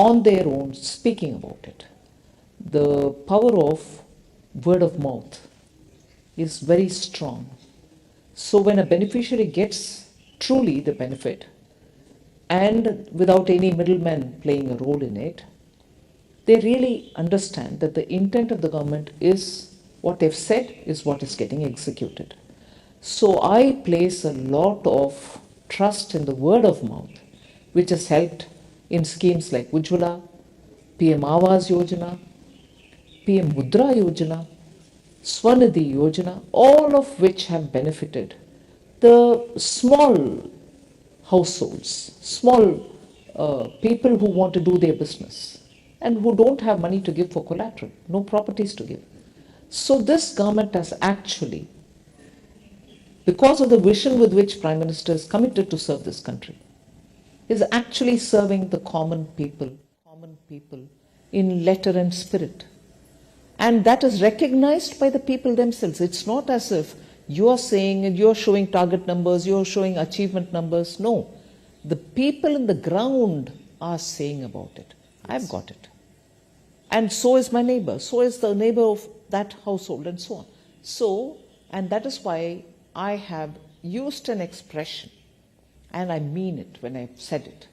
on their own speaking about it. The power of word of mouth is very strong. So when a beneficiary gets truly the benefit and without any middleman playing a role in it, they really understand that the intent of the government is what they've said is what is getting executed. So I place a lot of trust in the word of mouth, which has helped in schemes like Ujjwala, PM Awas Yojana, PM Mudra Yojana, Swanidhi Yojana, all of which have benefited the small households, small people who want to do their business and who don't have money to give for collateral, no properties to give. So this government has actually, because of the vision with which Prime Minister is committed to serve this country, is actually serving the common people in letter and spirit. And that is recognized by the people themselves. It's not as if you are saying and you're showing target numbers, you're showing achievement numbers. No. The people in the ground are saying about it. I've got it. And so is my neighbor. So is the neighbor of that household and so on. So, and that is why I have used an expression, and I mean it when I've said it,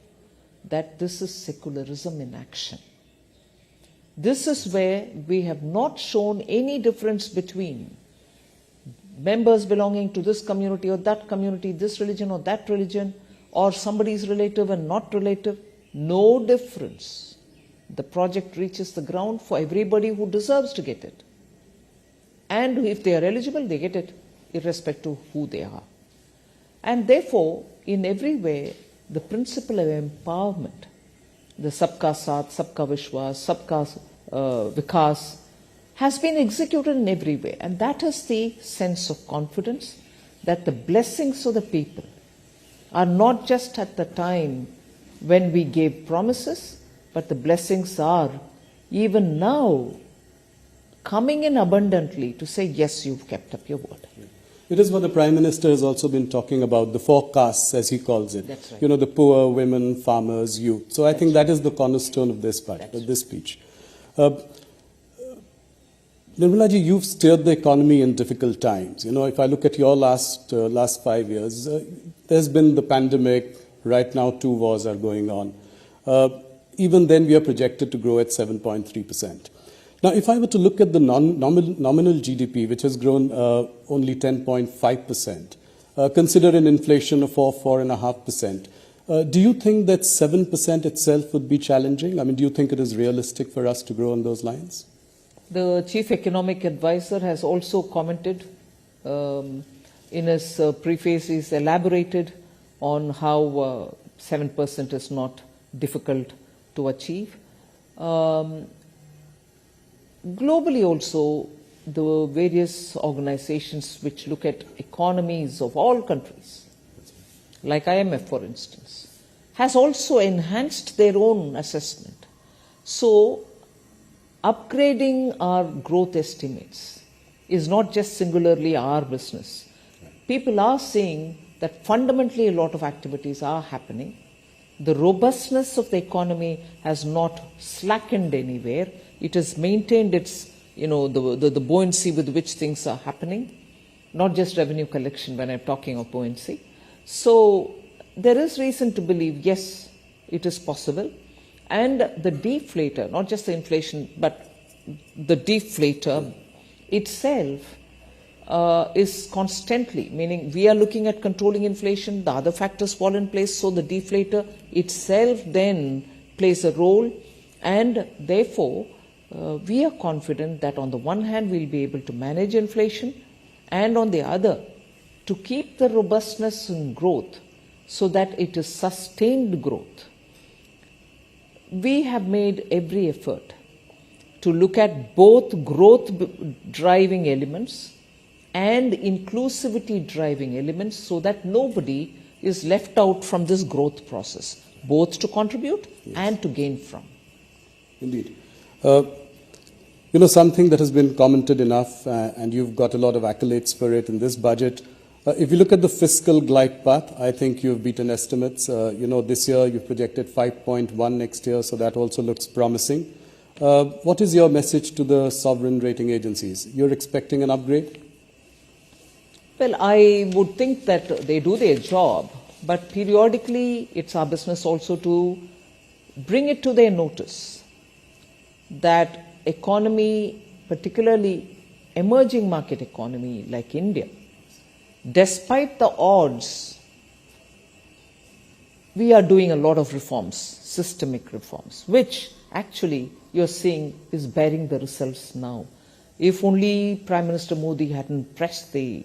that this is secularism in action. This is where we have not shown any difference between members belonging to this community or that community, this religion or that religion, or somebody's relative and not relative. No difference. The project reaches the ground for everybody who deserves to get it. And if they are eligible, they get it, irrespective of who they are. And therefore, in every way, the principle of empowerment, the Sabka Saath, Sabka Vishwas, Sabka Vikas, has been executed in every way. And that is the sense of confidence that the blessings of the people are not just at the time when we gave promises, but the blessings are even now coming in abundantly to say, yes, you've kept up your word. It is what the Prime Minister has also been talking about, the four castes, as he calls it. That's right. You know, the poor, women, farmers, youth. So I think that is the cornerstone of this budget, That's of this speech. Nirmala ji, you've steered the economy in difficult times. You know, if I look at your last 5 years, there's been the pandemic. Right now, 2 wars are going on. Even then, we are projected to grow at 7.3%. Now, if I were to look at the nominal GDP, which has grown only 10.5%, consider an inflation of 4.5%, do you think that 7% itself would be challenging? I mean, do you think it is realistic for us to grow on those lines? The Chief Economic Advisor has also commented in his preface. He's elaborated on how 7% is not difficult to achieve. Globally also, the various organizations which look at economies of all countries, like IMF for instance, has also enhanced their own assessment. So, upgrading our growth estimates is not just singularly our business. People are seeing that fundamentally a lot of activities are happening. The robustness of the economy has not slackened anywhere. It has maintained its, the buoyancy with which things are happening, not just revenue collection when I'm talking of buoyancy. So there is reason to believe, yes, it is possible. And the deflator, not just the inflation, but the deflator itself is constantly, meaning we are looking at controlling inflation, the other factors fall in place, so the deflator itself then plays a role, and therefore we are confident that on the one hand we'll be able to manage inflation, and on the other to keep the robustness in growth so that it is sustained growth. We have made every effort to look at both growth driving elements and inclusivity driving elements so that nobody is left out from this growth process, both to contribute and to gain from. Indeed. Something that has been commented enough, and you've got a lot of accolades for it in this budget, If you look at the fiscal glide path, I think you've beaten estimates. This year you've projected 5.1 next year, so that also looks promising. What is your message to the sovereign rating agencies? You're expecting an upgrade? Well, I would think that they do their job, but periodically it's our business also to bring it to their notice that economy, particularly emerging market economy like India, despite the odds, we are doing a lot of reforms, systemic reforms, which actually you're seeing is bearing the results now. If only Prime Minister Modi hadn't pressed the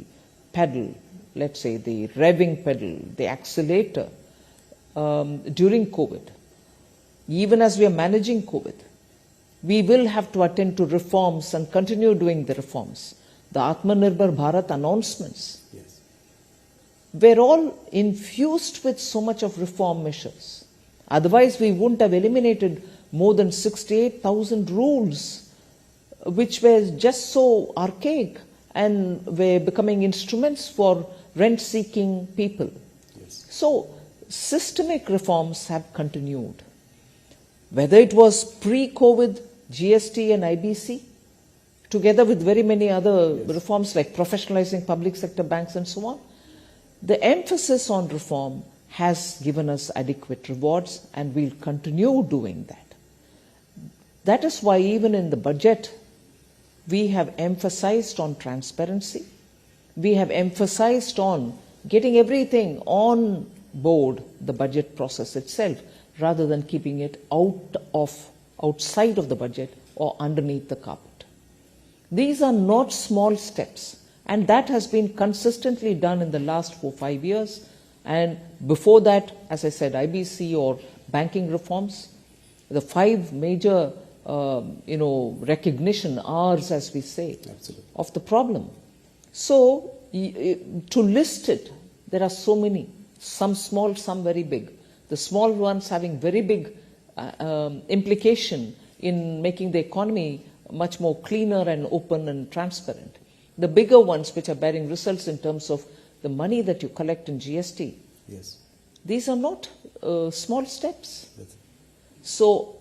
pedal, let's say the revving pedal, the accelerator during COVID, even as we are managing COVID, we will have to attend to reforms and continue doing the reforms. The Atmanirbhar Bharat announcements were all infused with so much of reform measures. Otherwise, we wouldn't have eliminated more than 68,000 rules, which were just so archaic and were becoming instruments for rent-seeking people. Yes. So, systemic reforms have continued. Whether it was pre-COVID, GST and IBC, together with very many other reforms like professionalizing public sector banks and so on, the emphasis on reform has given us adequate rewards, and we'll continue doing that. That is why even in the budget, we have emphasized on transparency. We have emphasized on getting everything on board the budget process itself, rather than keeping it outside of the budget or underneath the carpet. These are not small steps, and that has been consistently done in the last 4-5 years. And before that, as I said, IBC or banking reforms, the 5 major recognition R's, as we say, Absolutely. of the problem. So, to list it, there are so many, some small, some very big. The small ones having very big implication in making the economy much more cleaner and open and transparent. The bigger ones, which are bearing results in terms of the money that you collect in GST, Yes. these are not small steps. That's it. So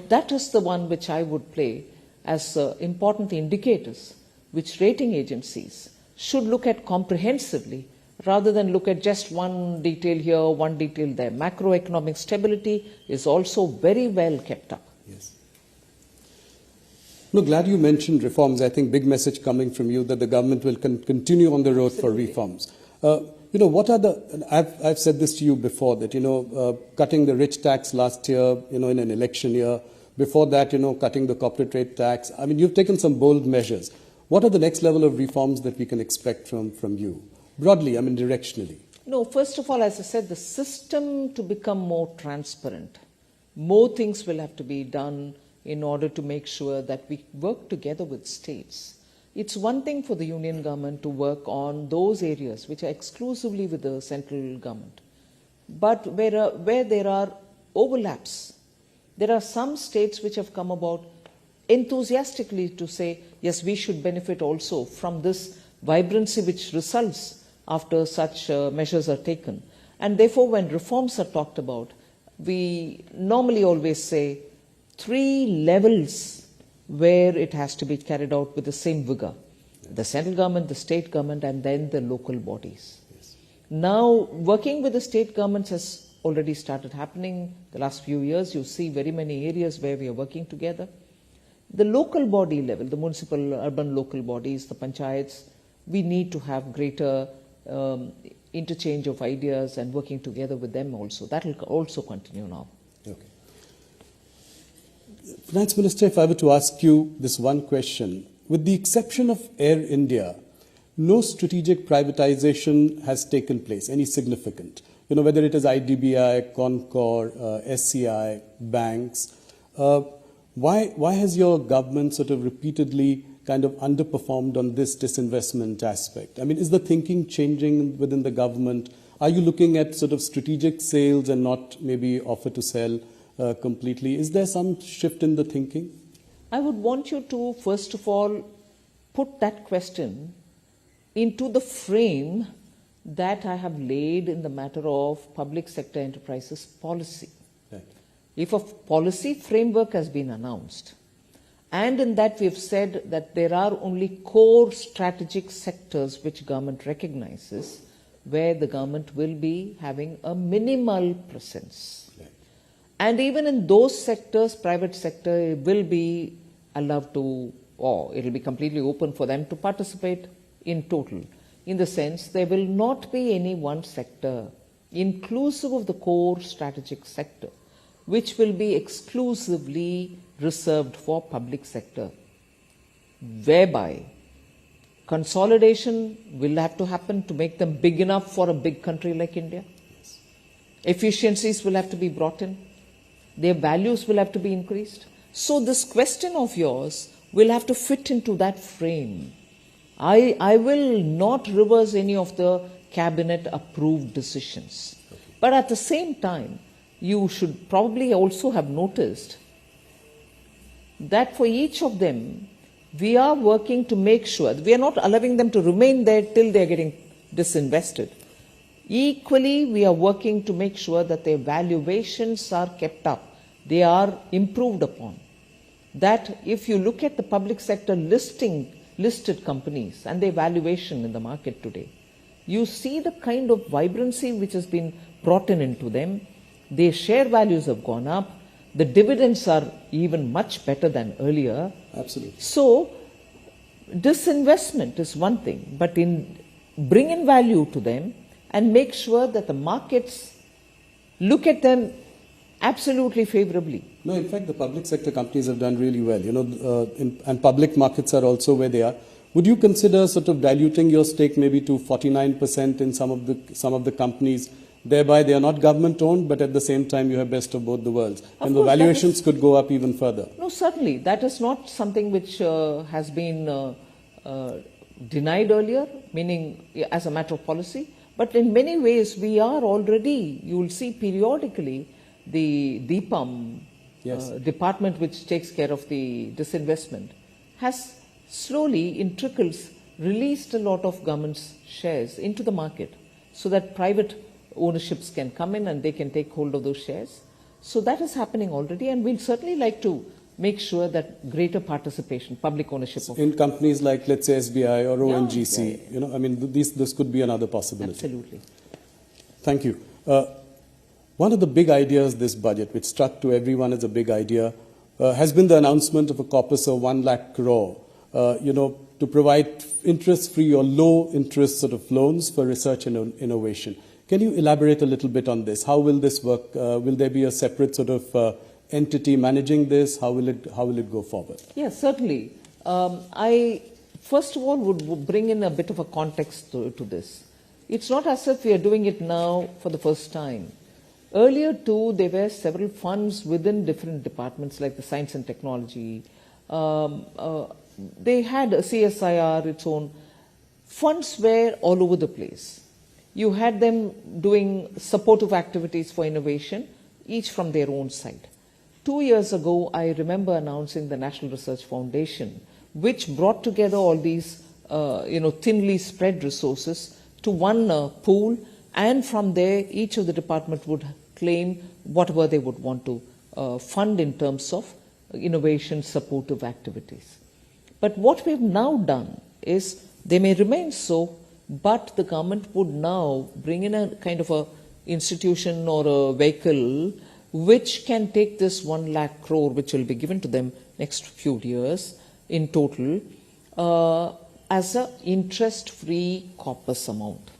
that is the one which I would play as important indicators which rating agencies should look at comprehensively, rather than look at just one detail here, one detail there. Macroeconomic stability is also very well kept up. Yes. No, glad you mentioned reforms. I think big message coming from you that the government will continue on the road for reforms. What are I've said this to you before, that, cutting the rich tax last year, in an election year. Before that, cutting the corporate rate tax. I mean, you've taken some bold measures. What are the next level of reforms that we can expect from you? Broadly, I mean, directionally. No, first of all, as I said, the system to become more transparent. More things will have to be done in order to make sure that we work together with states. It's one thing for the union government to work on those areas which are exclusively with the central government. But where there are overlaps, there are some states which have come about enthusiastically to say, yes, we should benefit also from this vibrancy which results after such measures are taken. And therefore, when reforms are talked about, we normally always say 3 levels where it has to be carried out with the same vigor. The central government, the state government, and then the local bodies. Yes. Now, working with the state governments has already started happening. The last few years, you see very many areas where we are working together. The local body level, the municipal, urban local bodies, the panchayats, we need to have greater interchange of ideas and working together with them also. That will also continue now. Okay. Finance Minister, if I were to ask you this one question, with the exception of Air India, no strategic privatization has taken place, any significant. Whether it is IDBI, Concor, SCI, banks. Why has your government sort of repeatedly kind of underperformed on this disinvestment aspect? I mean, is the thinking changing within the government? Are you looking at sort of strategic sales and not maybe offer to sell completely? Is there some shift in the thinking? I would want you to, first of all, put that question into the frame that I have laid in the matter of public sector enterprises policy. Right. If a policy framework has been announced, and in that we have said that there are only core strategic sectors which government recognizes, where the government will be having a minimal presence. Right. And even in those sectors, private sector will be allowed to, or it will be completely open for them to participate in total. In the sense, there will not be any one sector, inclusive of the core strategic sector, which will be exclusively reserved for public sector, whereby consolidation will have to happen to make them big enough for a big country like India. Yes. Efficiencies will have to be brought in. Their values will have to be increased. So this question of yours will have to fit into that frame. I will not reverse any of the cabinet approved decisions. Okay. But at the same time, you should probably also have noticed that for each of them, we are working to make sure that we are not allowing them to remain there till they are getting disinvested. Equally, we are working to make sure that their valuations are kept up, they are improved upon. That if you look at the public sector listed companies and their valuation in the market today, you see the kind of vibrancy which has been brought into them. Their share values have gone up. The dividends are even much better than earlier. Absolutely. So, disinvestment is one thing, but in bring in value to them and make sure that the markets look at them absolutely favorably. No, in fact, the public sector companies have done really well, and public markets are also where they are. Would you consider sort of diluting your stake maybe to 49% in some of the companies? Thereby, they are not government-owned, but at the same time, you have best of both the worlds. And the valuations could go up even further. No, certainly. That is not something which has been denied earlier, meaning as a matter of policy. But in many ways, we are already, you will see periodically, the DPAM yes. department which takes care of the disinvestment has slowly, in trickles, released a lot of government's shares into the market so that private ownerships can come in and they can take hold of those shares. So that is happening already, and we'll certainly like to make sure that greater participation, public ownership of in companies like, let's say, SBI or ONGC, this could be another possibility. Absolutely. Thank you. One of the big ideas this budget, which struck to everyone as a big idea, has been the announcement of a corpus of 1 lakh crore, to provide interest-free or low-interest sort of loans for research and innovation. Can you elaborate a little bit on this? How will this work? Will there be a separate sort of entity managing this? How will it go forward? Yes, certainly. I first of all would bring in a bit of a context to this. It's not as if we are doing it now for the first time. Earlier too, there were several funds within different departments like the science and technology. They had a CSIR, its own. Funds were all over the place. You had them doing supportive activities for innovation, each from their own side. 2 years ago, I remember announcing the National Research Foundation, which brought together all these, thinly spread resources to one pool, and from there, each of the department would claim whatever they would want to fund in terms of innovation supportive activities. But what we've now done is, they may remain so, but the government would now bring in a kind of a institution or a vehicle which can take this 1 lakh crore, which will be given to them next few years in total, as an interest-free corpus amount.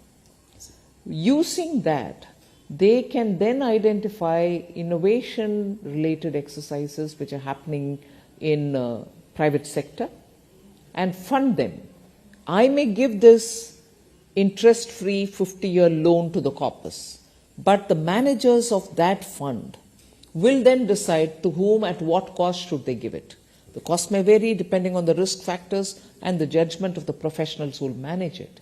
Using that, they can then identify innovation-related exercises which are happening in private sector and fund them. I may give this interest-free 50-year loan to the corpus, but the managers of that fund will then decide to whom at what cost should they give it. The cost may vary depending on the risk factors and the judgment of the professionals who will manage it.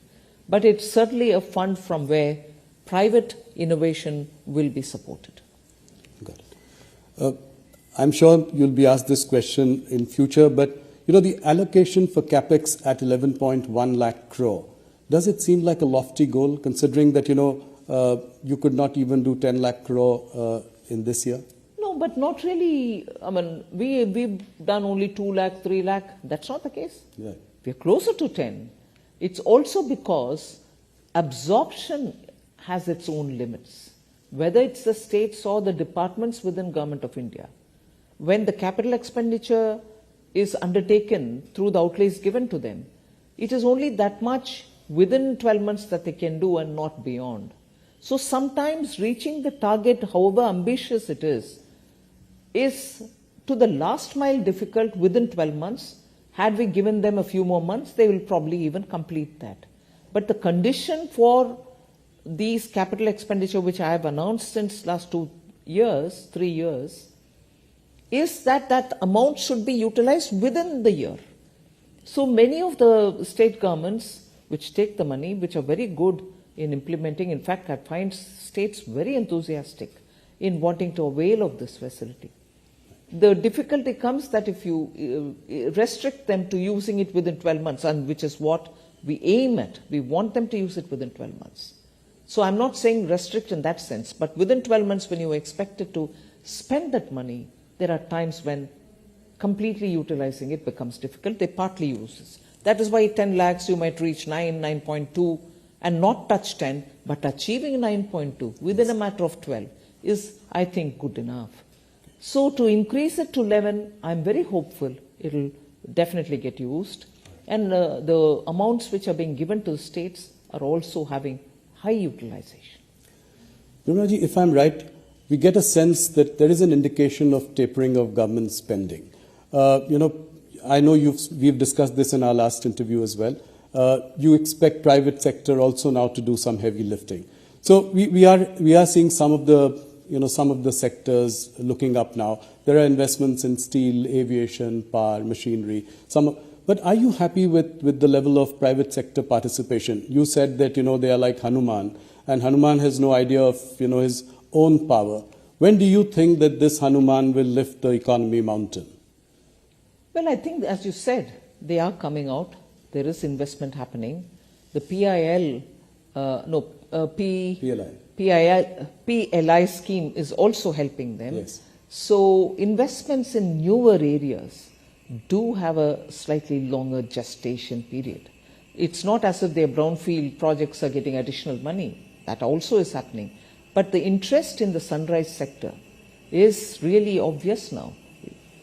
But it's certainly a fund from where private innovation will be supported. Got it. I'm sure you'll be asked this question in future, but the allocation for capex at 11.1 lakh crore, Does it seem like a lofty goal, considering that, you could not even do 10 lakh crore in this year? No, but not really. I mean, we've done only 2 lakh, 3 lakh. That's not the case. Yeah. We're closer to 10. It's also because absorption has its own limits, whether it's the states or the departments within Government of India. When the capital expenditure is undertaken through the outlays given to them, it is only that much within 12 months that they can do and not beyond. So sometimes reaching the target, however ambitious it is to the last mile difficult within 12 months. Had we given them a few more months, they will probably even complete that. But the condition for these capital expenditure, which I have announced since last 3 years, is that that amount should be utilized within the year. So many of the state governments which take the money, which are very good in implementing, in fact, I find states very enthusiastic in wanting to avail of this facility. The difficulty comes that if you restrict them to using it within 12 months, and which is what we aim at, we want them to use it within 12 months. So I'm not saying restrict in that sense, but within 12 months when you are expected to spend that money, there are times when completely utilizing it becomes difficult. They partly use it. That is why 10 lakhs you might reach 9.2 and not touch 10, but achieving 9.2 within a matter of 12 is, I think, good enough. So to increase it to 11, I'm very hopeful it will definitely get used. And the amounts which are being given to the states are also having high utilization. Nirmala ji, if I'm right, we get a sense that there is an indication of tapering of government spending. I know we've discussed this in our last interview as well. You expect private sector also now to do some heavy lifting. So we are seeing some of the sectors looking up now. There are investments in steel, aviation, power, machinery. But are you happy with the level of private sector participation? You said that they are like Hanuman, and Hanuman has no idea of his own power. When do you think that this Hanuman will lift the economy mountain? Well, I think, as you said, they are coming out. There is investment happening. The PLI scheme is also helping them. Yes. So investments in newer areas do have a slightly longer gestation period. It's not as if their brownfield projects are getting additional money. That also is happening. But the interest in the sunrise sector is really obvious now.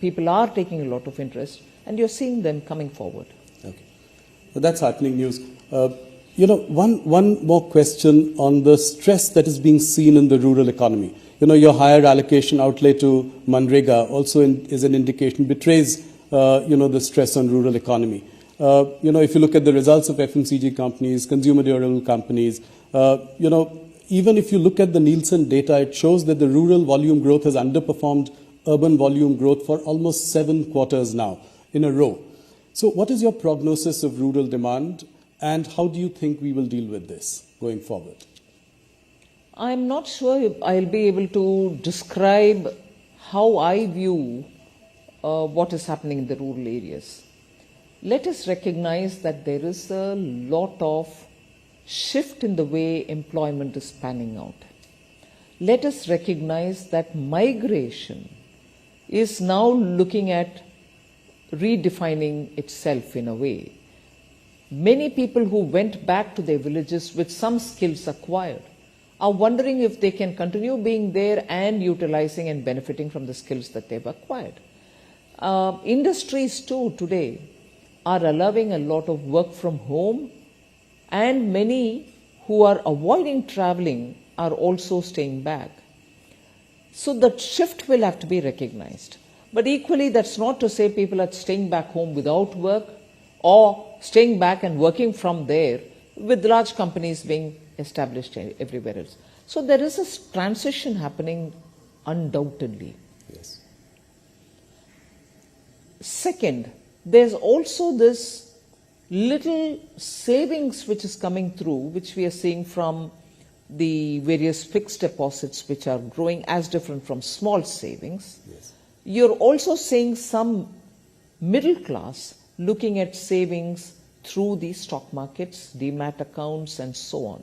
People are taking a lot of interest, and you're seeing them coming forward. Okay. So that's heartening news. One more question on the stress that is being seen in the rural economy. Your higher allocation outlay to Manrega also is an indication, betrays, the stress on rural economy. If you look at the results of FMCG companies, consumer durable companies, even if you look at the Nielsen data, it shows that the rural volume growth has underperformed urban volume growth for almost 7 quarters now in a row. So what is your prognosis of rural demand, and how do you think we will deal with this going forward? I'm not sure I'll be able to describe how I view what is happening in the rural areas. Let us recognize that there is a lot of shift in the way employment is panning out. Let us recognize that migration is now looking at redefining itself in a way. Many people who went back to their villages with some skills acquired are wondering if they can continue being there and utilizing and benefiting from the skills that they've acquired. Industries too today are allowing a lot of work from home, and many who are avoiding traveling are also staying back. So that shift will have to be recognized. But equally, that's not to say people are staying back home without work or staying back and working from there, with large companies being established everywhere else. So there is a transition happening undoubtedly. Yes. Second, there's also this little savings which is coming through, which we are seeing from the various fixed deposits which are growing as different from small savings. Yes. You're also seeing some middle class looking at savings through the stock markets, demat accounts, and so on.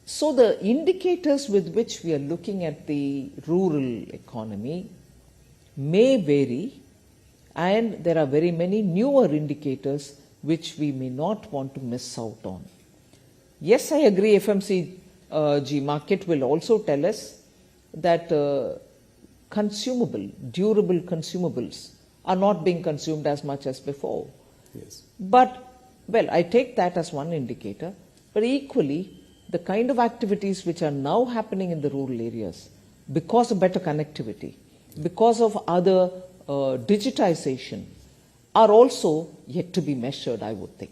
So the indicators with which we are looking at the rural economy may vary, and there are very many newer indicators which we may not want to miss out on. Yes, I agree, FMCG market will also tell us that durable consumables are not being consumed as much as before. Yes. But, well, I take that as one indicator, but equally, the kind of activities which are now happening in the rural areas, because of better connectivity, because of other digitization, are also yet to be measured, I would think.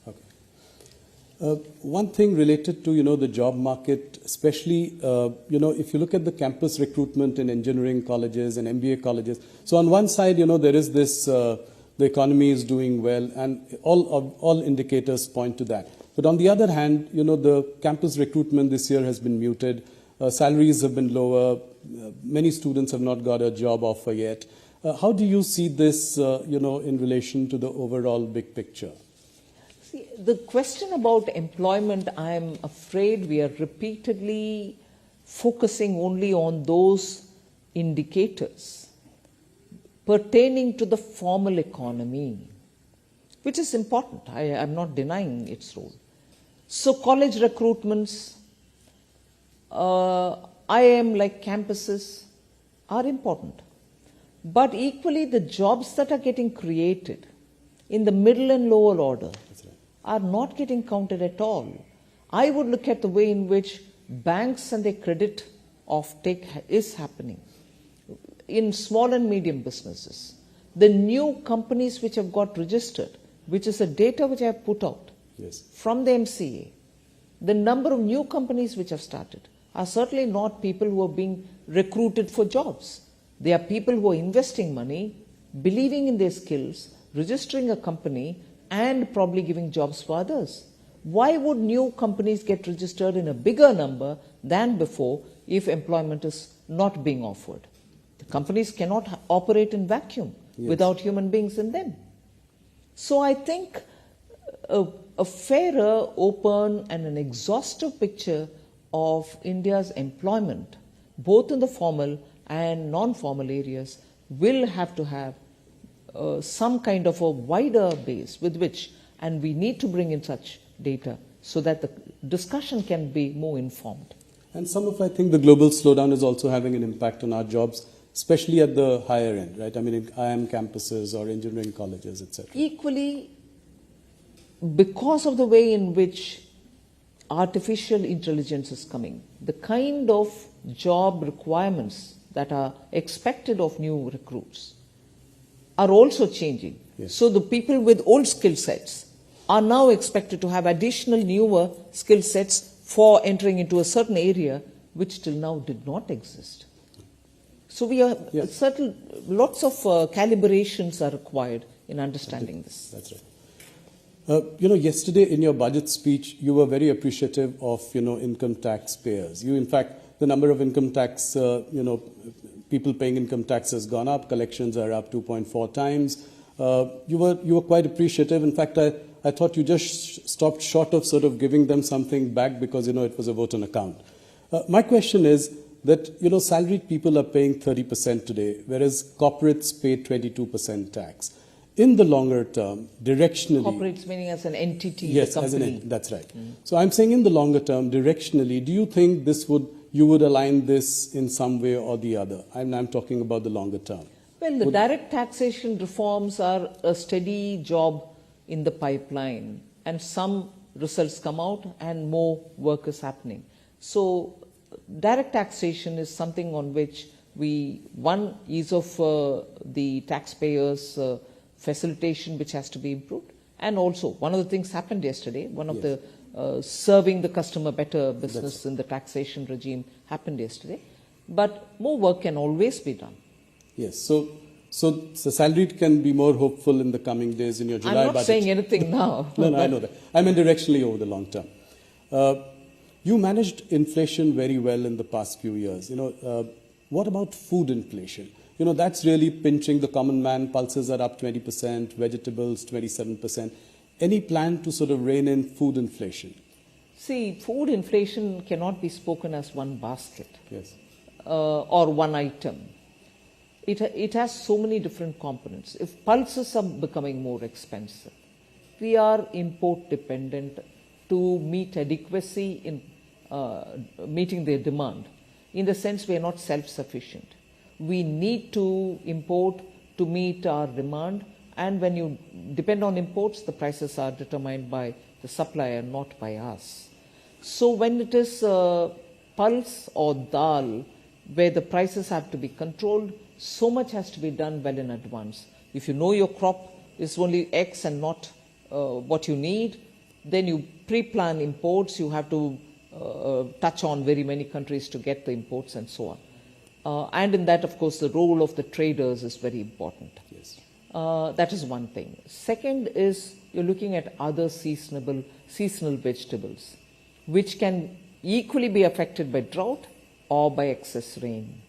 Okay. One thing related to, the job market, especially, if you look at the campus recruitment in engineering colleges and MBA colleges. So on one side, there is this, the economy is doing well, and all indicators point to that. But on the other hand, the campus recruitment this year has been muted. Salaries have been lower. Many students have not got a job offer yet. How do you see this, in relation to the overall big picture? See, the question about employment, I am afraid we are repeatedly focusing only on those indicators pertaining to the formal economy, which is important. I am not denying its role. So college recruitments, IIM like campuses are important. But equally, the jobs that are getting created in the middle and lower order are not getting counted at all. I would look at the way in which banks and their credit offtake is happening in small and medium businesses. The new companies which have got registered, which is a data which I have put out from the MCA, the number of new companies which have started are certainly not people who are being recruited for jobs. They are people who are investing money, believing in their skills, registering a company, and probably giving jobs for others. Why would new companies get registered in a bigger number than before if employment is not being offered? The companies cannot operate in vacuum without human beings in them. So I think a fairer, open, and an exhaustive picture of India's employment, both in the formal and non-formal areas, will have to have some kind of a wider base with which, and we need to bring in such data so that the discussion can be more informed. And I think the global slowdown is also having an impact on our jobs, especially at the higher end, right? I mean, in IIM campuses or engineering colleges, etc. Equally, because of the way in which artificial intelligence is coming, the kind of job requirements that are expected of new recruits are also changing. So the people with old skill sets are now expected to have additional newer skill sets for entering into a certain area which till now did not exist. So we are lots of calibrations are required in understanding this. That's right. Yesterday in your budget speech, you were very appreciative of, income tax payers. In fact, the number of income tax, people paying income tax has gone up. Collections are up 2.4 times. You were quite appreciative. In fact, I thought you just stopped short of sort of giving them something back because, it was a vote on account. My question is that, salaried people are paying 30% today, whereas corporates pay 22% tax. In the longer term, directionally... Corporates meaning as an entity, yes, as an entity, that's right. So I'm saying in the longer term, directionally, do you think you would align this in some way or the other? I'm talking about the longer term. Well, the direct taxation reforms are a steady job in the pipeline, and some results come out and more work is happening. So direct taxation is something on which ease of the taxpayers' facilitation which has to be improved. And also, one of the things happened yesterday, one of the serving the customer better business in the taxation regime happened yesterday. But more work can always be done. Yes, so salaried can be more hopeful in the coming days in your July budget. I'm not saying anything now. No, I know that. I mean directionally over the long term. You managed inflation very well in the past few years. What about food inflation? That's really pinching the common man. Pulses are up 20%, vegetables 27%. any plan to sort of rein in food inflation? See, food inflation cannot be spoken as one basket. Yes. Or one item. It has so many different components. If pulses are becoming more expensive, we are import dependent to meet adequacy in meeting their demand. In the sense, we are not self-sufficient. We need to import to meet our demand, and when you depend on imports, the prices are determined by the supplier, not by us. So when it is pulse or dal, where the prices have to be controlled, so much has to be done well in advance. If you know your crop is only X and not what you need, then you pre-plan imports. You have to touch on very many countries to get the imports and so on. And in that, of course, the role of the traders is very important. Yes. That is one thing. Second is you're looking at other seasonal vegetables, which can equally be affected by drought or by excess rain.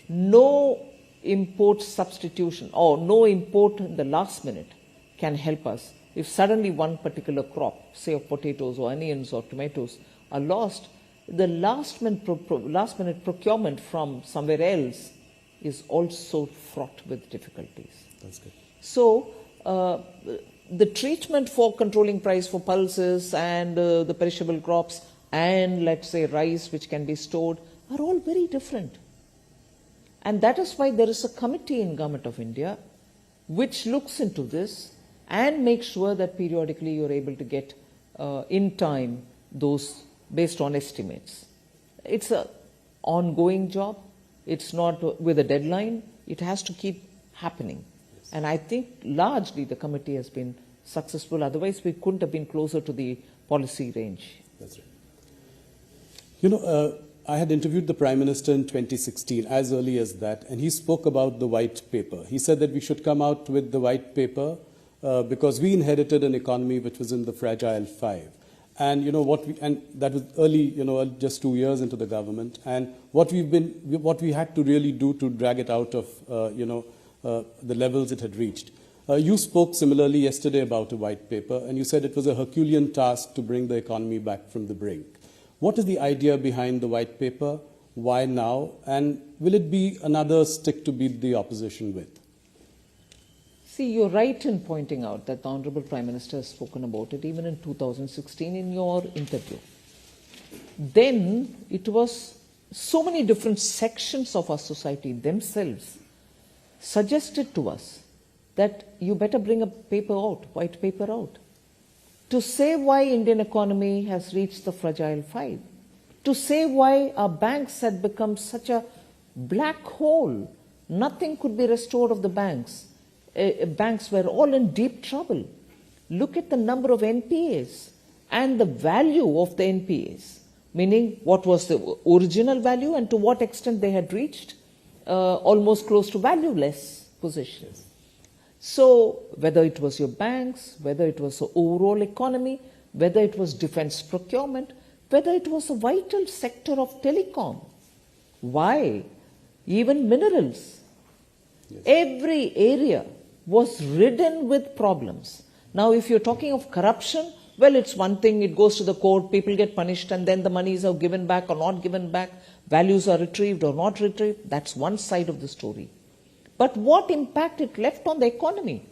No import substitution or no import in the last minute can help us. If suddenly one particular crop, say of potatoes or onions or tomatoes, are lost, the last minute procurement from somewhere else is also fraught with difficulties. That's good. So the treatment for controlling price for pulses and the perishable crops and, let's say, rice which can be stored are all very different. And that is why there is a committee in Government of India which looks into this and makes sure that periodically you're able to get in time those based on estimates. It's an ongoing job. It's not with a deadline. It has to keep happening. Yes. And I think largely the committee has been successful. Otherwise, we couldn't have been closer to the policy range. That's right. You know, I had interviewed the Prime Minister in 2016, as early as that, and he spoke about the white paper. He said that we should come out with the white paper because we inherited an economy which was in the fragile five. And you know and that was early, just 2 years into the government. And what we had to really do to drag it out of, the levels it had reached. You spoke similarly yesterday about a white paper, and you said it was a Herculean task to bring the economy back from the brink. What is the idea behind the white paper? Why now? And will it be another stick to beat the opposition with? See, you're right in pointing out that the Honorable Prime Minister has spoken about it even in 2016 in your interview. Then it was so many different sections of our society themselves suggested to us that you better bring a paper out, white paper out, to say why Indian economy has reached the fragile five, to say why our banks had become such a black hole. Nothing could be restored of the banks. Banks were all in deep trouble. Look at the number of NPAs and the value of the NPAs, meaning what was the original value and to what extent they had reached almost close to valueless positions. So whether it was your banks, whether it was the overall economy, whether it was defense procurement, whether it was a vital sector of telecom, why? Even minerals. Yes. Every area was ridden with problems. Now, if you're talking of corruption, well, it's one thing, it goes to the court, people get punished, and then the monies are given back or not given back, values are retrieved or not retrieved. That's one side of the story. But what impact it left on the economy?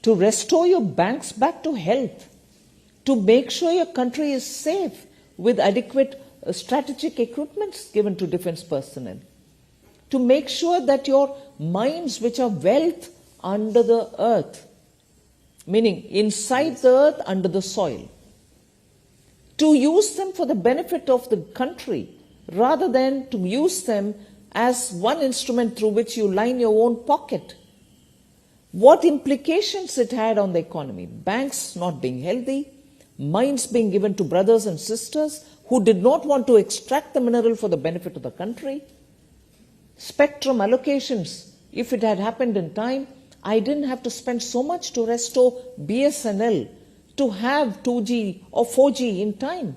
To restore your banks back to health, to make sure your country is safe with adequate strategic equipments given to defense personnel, to make sure that your mines, which are wealth under the earth, meaning inside the earth, under the soil, to use them for the benefit of the country rather than to use them as one instrument through which you line your own pocket. What implications it had on the economy? Banks not being healthy, mines being given to brothers and sisters who did not want to extract the mineral for the benefit of the country. Spectrum allocations, if it had happened in time, I didn't have to spend so much to restore BSNL to have 2G or 4G in time.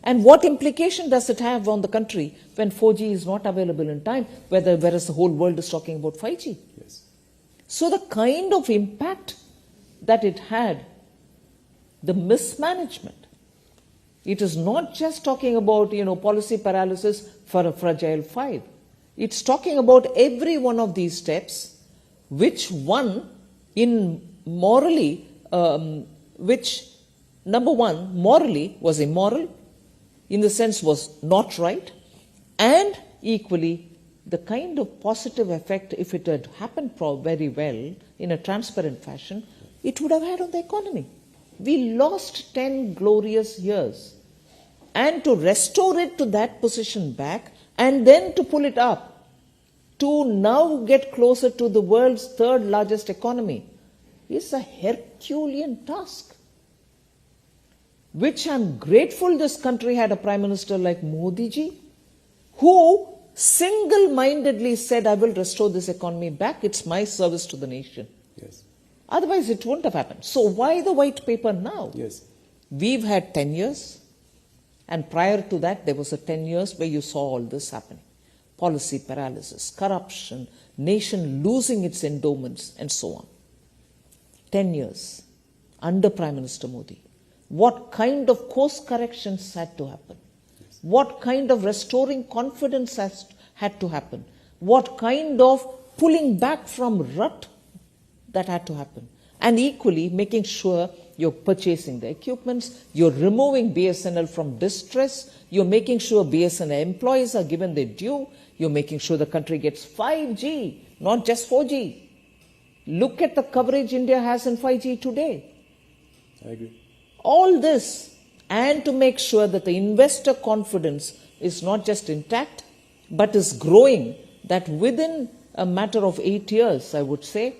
And what implication does it have on the country when 4G is not available in time, whereas the whole world is talking about 5G? Yes. So the kind of impact that it had the mismanagement. It is not just talking about, policy paralysis for a fragile five. It's talking about every one of these steps, which one which number one, morally was immoral, in the sense was not right, and equally the kind of positive effect, if it had happened very well in a transparent fashion, it would have had on the economy. We lost 10 glorious years. And to restore it to that position back, and then to pull it up, to now get closer to the world's third largest economy, is a Herculean task, which I'm grateful this country had a Prime Minister like Modi ji, who single-mindedly said, I will restore this economy back, it's my service to the nation. Yes. Otherwise it wouldn't have happened. So why the white paper now? Yes. We've had 10 years, and prior to that there was a 10 years where you saw all this happening. Policy paralysis, corruption, nation losing its endowments, and so on. 10 years under Prime Minister Modi. What kind of course corrections had to happen? Yes. What kind of restoring confidence had to happen? What kind of pulling back from rut that had to happen? And equally making sure you're purchasing the equipments, you're removing BSNL from distress, you're making sure BSNL employees are given their due, you're making sure the country gets 5G, not just 4G. Look at the coverage India has in 5G today. I agree. All this, and to make sure that the investor confidence is not just intact, but is growing, that within a matter of 8 years, I would say,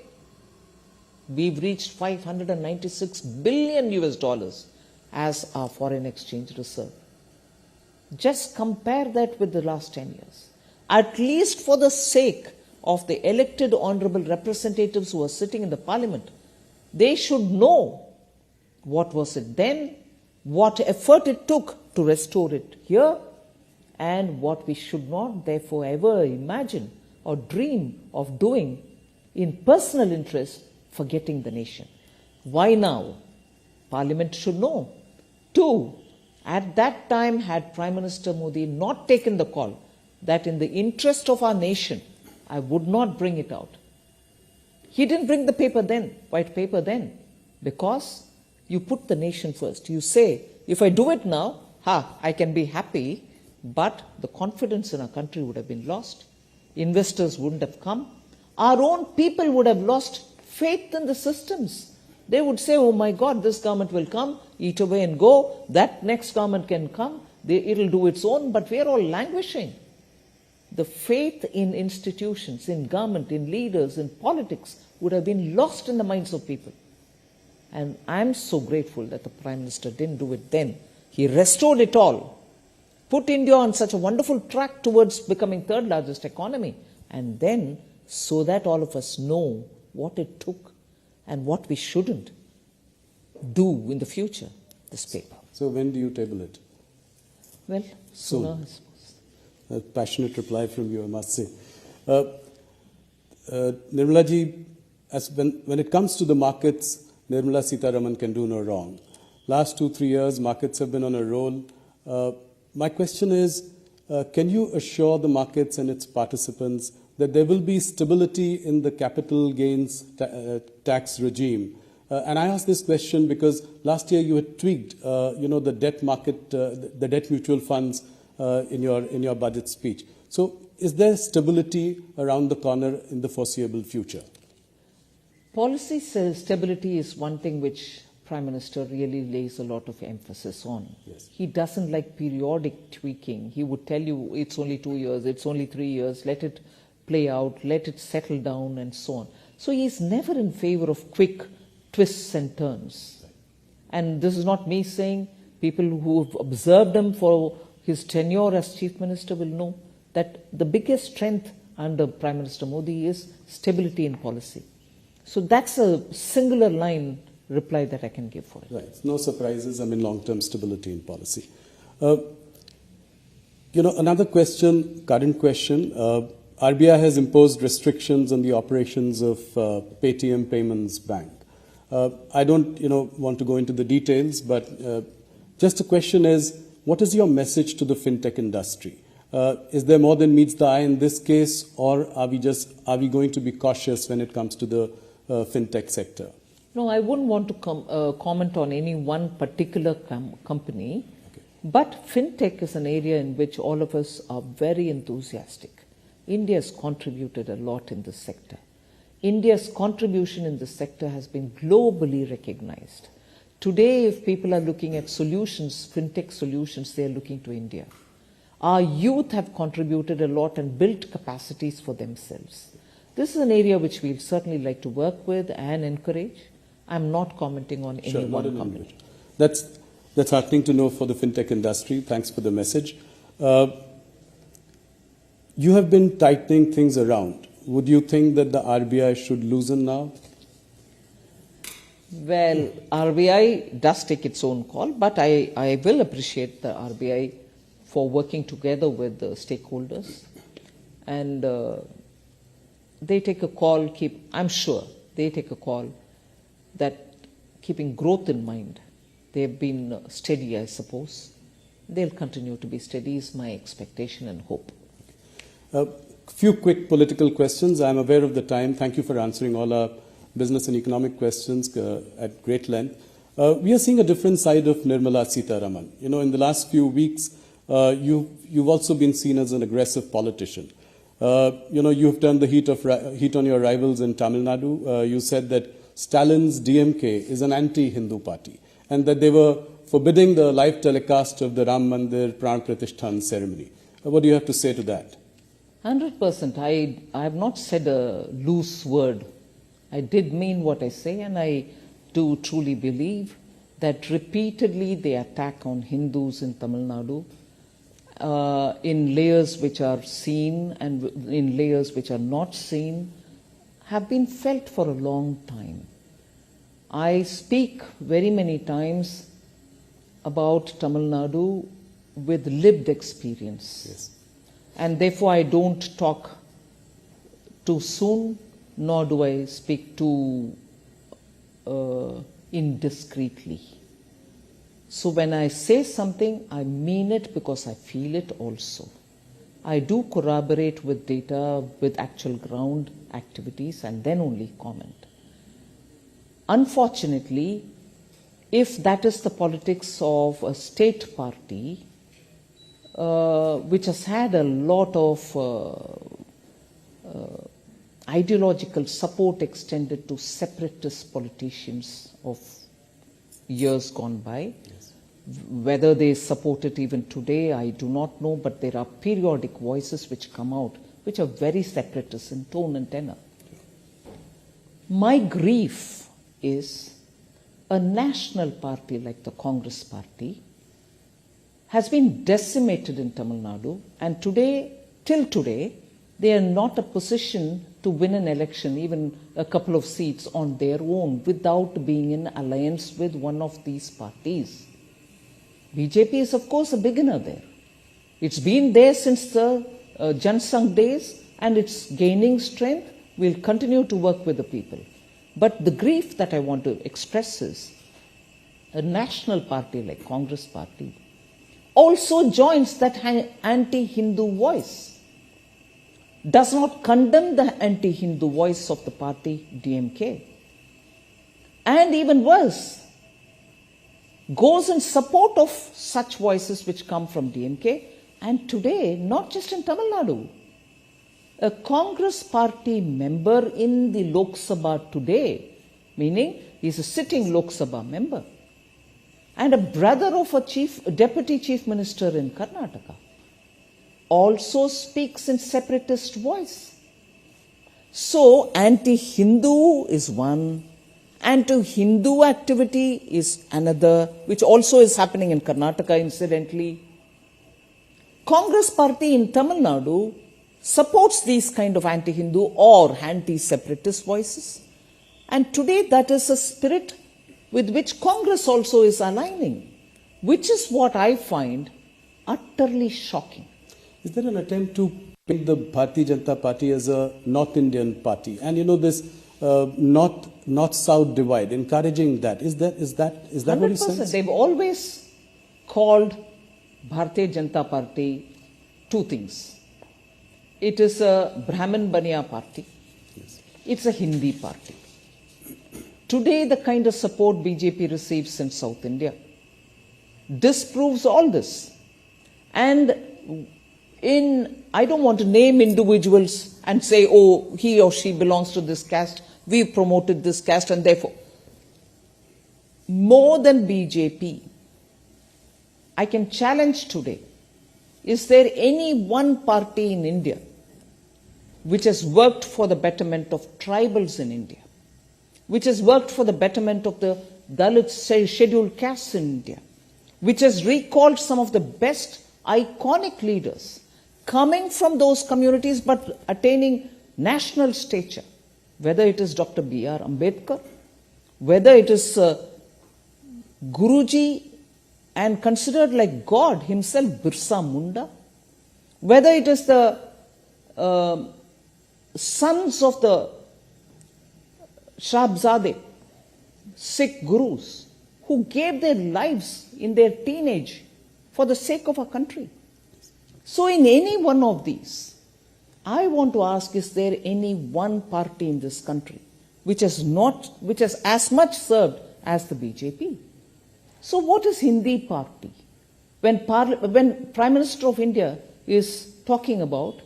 we've reached $596 billion as our foreign exchange reserve. Just compare that with the last 10 years. At least for the sake of the elected honorable representatives who are sitting in the parliament, they should know what was it then, what effort it took to restore it here, and what we should not therefore ever imagine or dream of doing in personal interest, forgetting the nation. Why now? Parliament should know. 2, at that time, had Prime Minister Modi not taken the call that in the interest of our nation, I would not bring it out. He didn't bring the paper then, white paper then, because you put the nation first. You say, if I do it now, I can be happy, but the confidence in our country would have been lost. Investors wouldn't have come. Our own people would have lost faith in the systems. They would say, oh my God, this government will come, eat away and go. That next government can come. It'll do its own, but we're all languishing. The faith in institutions, in government, in leaders, in politics would have been lost in the minds of people. And I'm so grateful that the Prime Minister didn't do it then. He restored it all, put India on such a wonderful track towards becoming third largest economy, and then so that all of us know what it took and what we shouldn't do in the future, this paper. So when do you table it? Well, sooner, I suppose. A passionate reply from you, I must say. Nirmala ji, when it comes to the markets, Nirmala Sitharaman can do no wrong. Last 2-3 years, markets have been on a roll. My question is, can you assure the markets and its participants that there will be stability in the capital gains tax regime? And I ask this question because last year you had tweaked, the debt market, the debt mutual funds in your budget speech. So, is there stability around the corner in the foreseeable future? Policy stability is one thing which Prime Minister really lays a lot of emphasis on. Yes. He doesn't like periodic tweaking. He would tell you it's only 2 years, it's only 3 years, let it play out, let it settle down and so on. So he's never in favor of quick twists and turns. And this is not me saying, people who have observed him for his tenure as Chief Minister will know that the biggest strength under Prime Minister Modi is stability in policy. So that's a singular line reply that I can give for it. Right. No surprises. I mean, long-term stability in policy. Another question, current question. RBI has imposed restrictions on the operations of Paytm Payments Bank. I don't, want to go into the details, but just the question is, what is your message to the fintech industry? Is there more than meets the eye in this case, or are we going to be cautious when it comes to the fintech sector? No, I wouldn't want to comment on any one particular company, but fintech is an area in which all of us are very enthusiastic. India has contributed a lot in this sector. India's contribution in this sector has been globally recognized. Today, if people are looking at solutions, fintech solutions, they are looking to India. Our youth have contributed a lot and built capacities for themselves. This is an area which we'd certainly like to work with and encourage. I'm not commenting on any one company. That's heartening to know for the fintech industry. Thanks for the message. You have been tightening things around. Would you think that the RBI should loosen now? Well, RBI does take its own call, but I will appreciate the RBI for working together with the stakeholders. And they take a call, I'm sure they take a call that keeping growth in mind. They have been steady, I suppose. They'll continue to be steady is my expectation and hope. A few quick political questions. I'm aware of the time. Thank you for answering all our business and economic questions at great length. We are seeing a different side of Nirmala Sitharaman. In the last few weeks, you've also been seen as an aggressive politician. You've turned the heat on your rivals in Tamil Nadu. You said that Stalin's DMK is an anti-Hindu party and that they were forbidding the live telecast of the Ram Mandir Pran Pratishthan ceremony. What do you have to say to that? 100%. I have not said a loose word. I did mean what I say, and I do truly believe that repeatedly they attack on Hindus in Tamil Nadu in layers which are seen and in layers which are not seen have been felt for a long time. I speak very many times about Tamil Nadu with lived experience. Yes. And therefore I don't talk too soon, nor do I speak too indiscreetly. So when I say something, I mean it because I feel it also. I do corroborate with data, with actual ground activities, and then only comment. Unfortunately, if that is the politics of a state party, which has had a lot of ideological support extended to separatist politicians of years gone by. Yes. Whether they support it even today, I do not know, but there are periodic voices which come out which are very separatist in tone and tenor. My grief is a national party like the Congress party has been decimated in Tamil Nadu, and till today, they are not a position to win an election, even a couple of seats on their own, without being in alliance with one of these parties. BJP is, of course, a beginner there. It's been there since the Jan Sangh days, and it's gaining strength. We'll continue to work with the people. But the grief that I want to express is a national party like Congress party also joins that anti-Hindu voice, does not condemn the anti-Hindu voice of the party DMK, and even worse, goes in support of such voices which come from DMK. And today, not just in Tamil Nadu, a Congress party member in the Lok Sabha today, meaning he's a sitting Lok Sabha member, and a brother of a deputy chief minister in Karnataka, also speaks in separatist voice. So anti-Hindu is one, anti-Hindu activity is another, which also is happening in Karnataka incidentally. Congress party in Tamil Nadu supports these kind of anti-Hindu or anti-separatist voices, and today that is a spirit with which Congress also is aligning, which is what I find utterly shocking. Is there an attempt to paint the Bharatiya Janata Party as a North Indian party? And this North north-south divide, encouraging that. Is that what you 100%. sense? They've always called Bharatiya Janata Party two things. It is a Brahmin Baniya party. Yes. It's a Hindi party. Today, the kind of support BJP receives in South India disproves all this. And I don't want to name individuals and say, oh, he or she belongs to this caste, we promoted this caste, and therefore, more than BJP, I can challenge today, is there any one party in India which has worked for the betterment of tribals in India, which has worked for the betterment of the Dalit scheduled castes in India, which has recalled some of the best iconic leaders coming from those communities but attaining national stature, whether it is Dr. B.R. Ambedkar, whether it is Guruji and considered like God himself, Birsa Munda, whether it is the sons of the Shabzade, Sikh gurus, who gave their lives in their teenage for the sake of our country. So in any one of these, I want to ask, is there any one party in this country which has as much served as the BJP? So what is Hindi party? When Prime Minister of India is talking about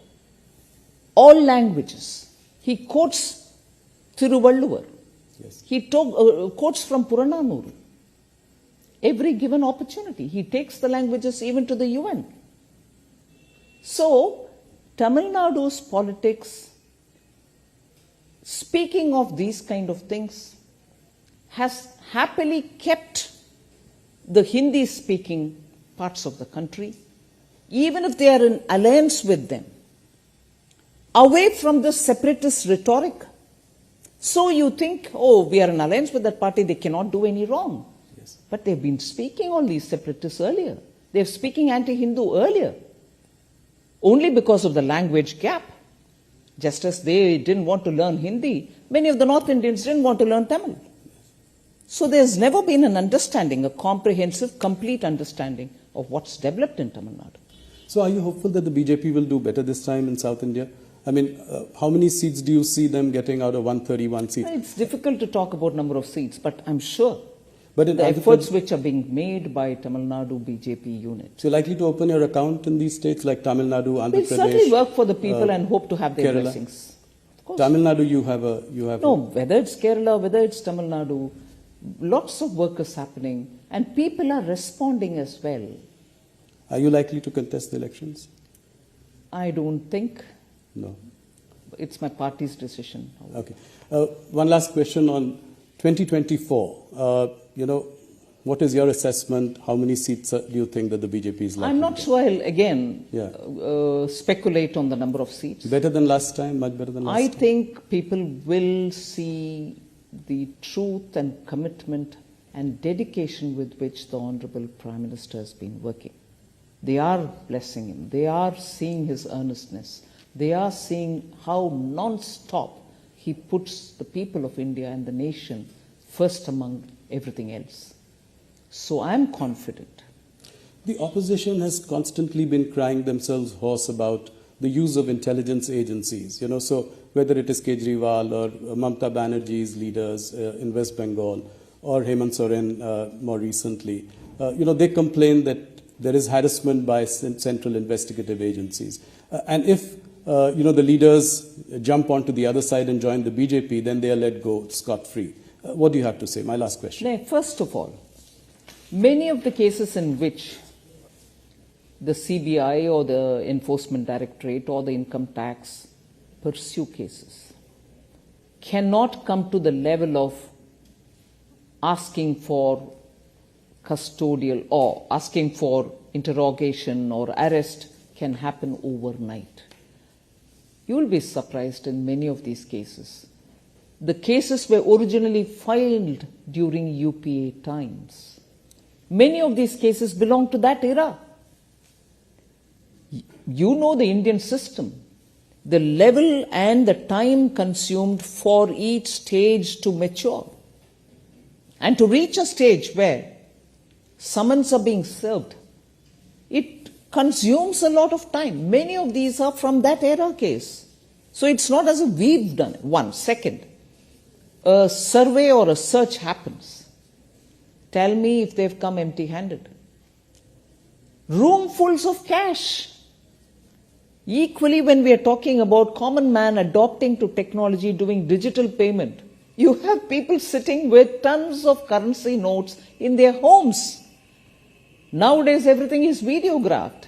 all languages, he quotes Thiruvalluvar. Yes. He quotes from Purananuru. Every given opportunity, he takes the languages even to the UN. So, Tamil Nadu's politics, speaking of these kind of things, has happily kept the Hindi-speaking parts of the country, even if they are in alliance with them, away from the separatist rhetoric. So you think, oh, we are in alliance with that party, they cannot do any wrong. Yes. But they've been speaking all these separatists earlier. They're speaking anti-Hindu earlier. Only because of the language gap. Just as they didn't want to learn Hindi, many of the North Indians didn't want to learn Tamil. So there's never been an understanding, a comprehensive, complete understanding of what's developed in Tamil Nadu. So are you hopeful that the BJP will do better this time in South India? I mean, how many seats do you see them getting out of 131 seats? It's difficult to talk about number of seats, but I'm sure but the efforts which are being made by Tamil Nadu BJP unit. So you're likely to open your account in these states like Tamil Nadu, Andhra We'll Pradesh? certainly work for the people and hope to have their Kerala. blessings. Of course. Tamil Nadu, you have No, whether it's Kerala, whether it's Tamil Nadu, lots of work is happening and people are responding as well. Are you likely to contest the elections? I don't think. No. It's my party's decision. Okay. One last question on 2024. What is your assessment? How many seats do you think that the BJP is likely I'm not to get? sure I'll again speculate on the number of seats. Better than last time? Much better than last time? I think people will see the truth and commitment and dedication with which the Honorable Prime Minister has been working. They are blessing him. They are seeing his earnestness. They are seeing how non-stop he puts the people of India and the nation first among everything else. So I'm confident. The opposition has constantly been crying themselves hoarse about the use of intelligence agencies. So whether it is Kejriwal or Mamata Banerjee's leaders in West Bengal or Hemant Soren more recently, they complain that there is harassment by central investigative agencies. And if the leaders jump onto the other side and join the BJP, then they are let go scot-free. What do you have to say? My last question. First of all, many of the cases in which the CBI or the Enforcement Directorate or the Income Tax pursue cases cannot come to the level of asking for custodial or asking for interrogation or arrest can happen overnight. You will be surprised in many of these cases. The cases were originally filed during UPA times. Many of these cases belong to that era. You know the Indian system. the level and the time consumed for each stage to mature. And to reach a stage where summons are being served, it consumes a lot of time. Many of these are from that era case. So it's not as if we've done it. One, second, a survey or a search happens. Tell me if they've come empty-handed. Roomfuls of cash. Equally, when we are talking about common man adopting to technology, doing digital payment, you have people sitting with tons of currency notes in their homes. Nowadays, everything is videographed.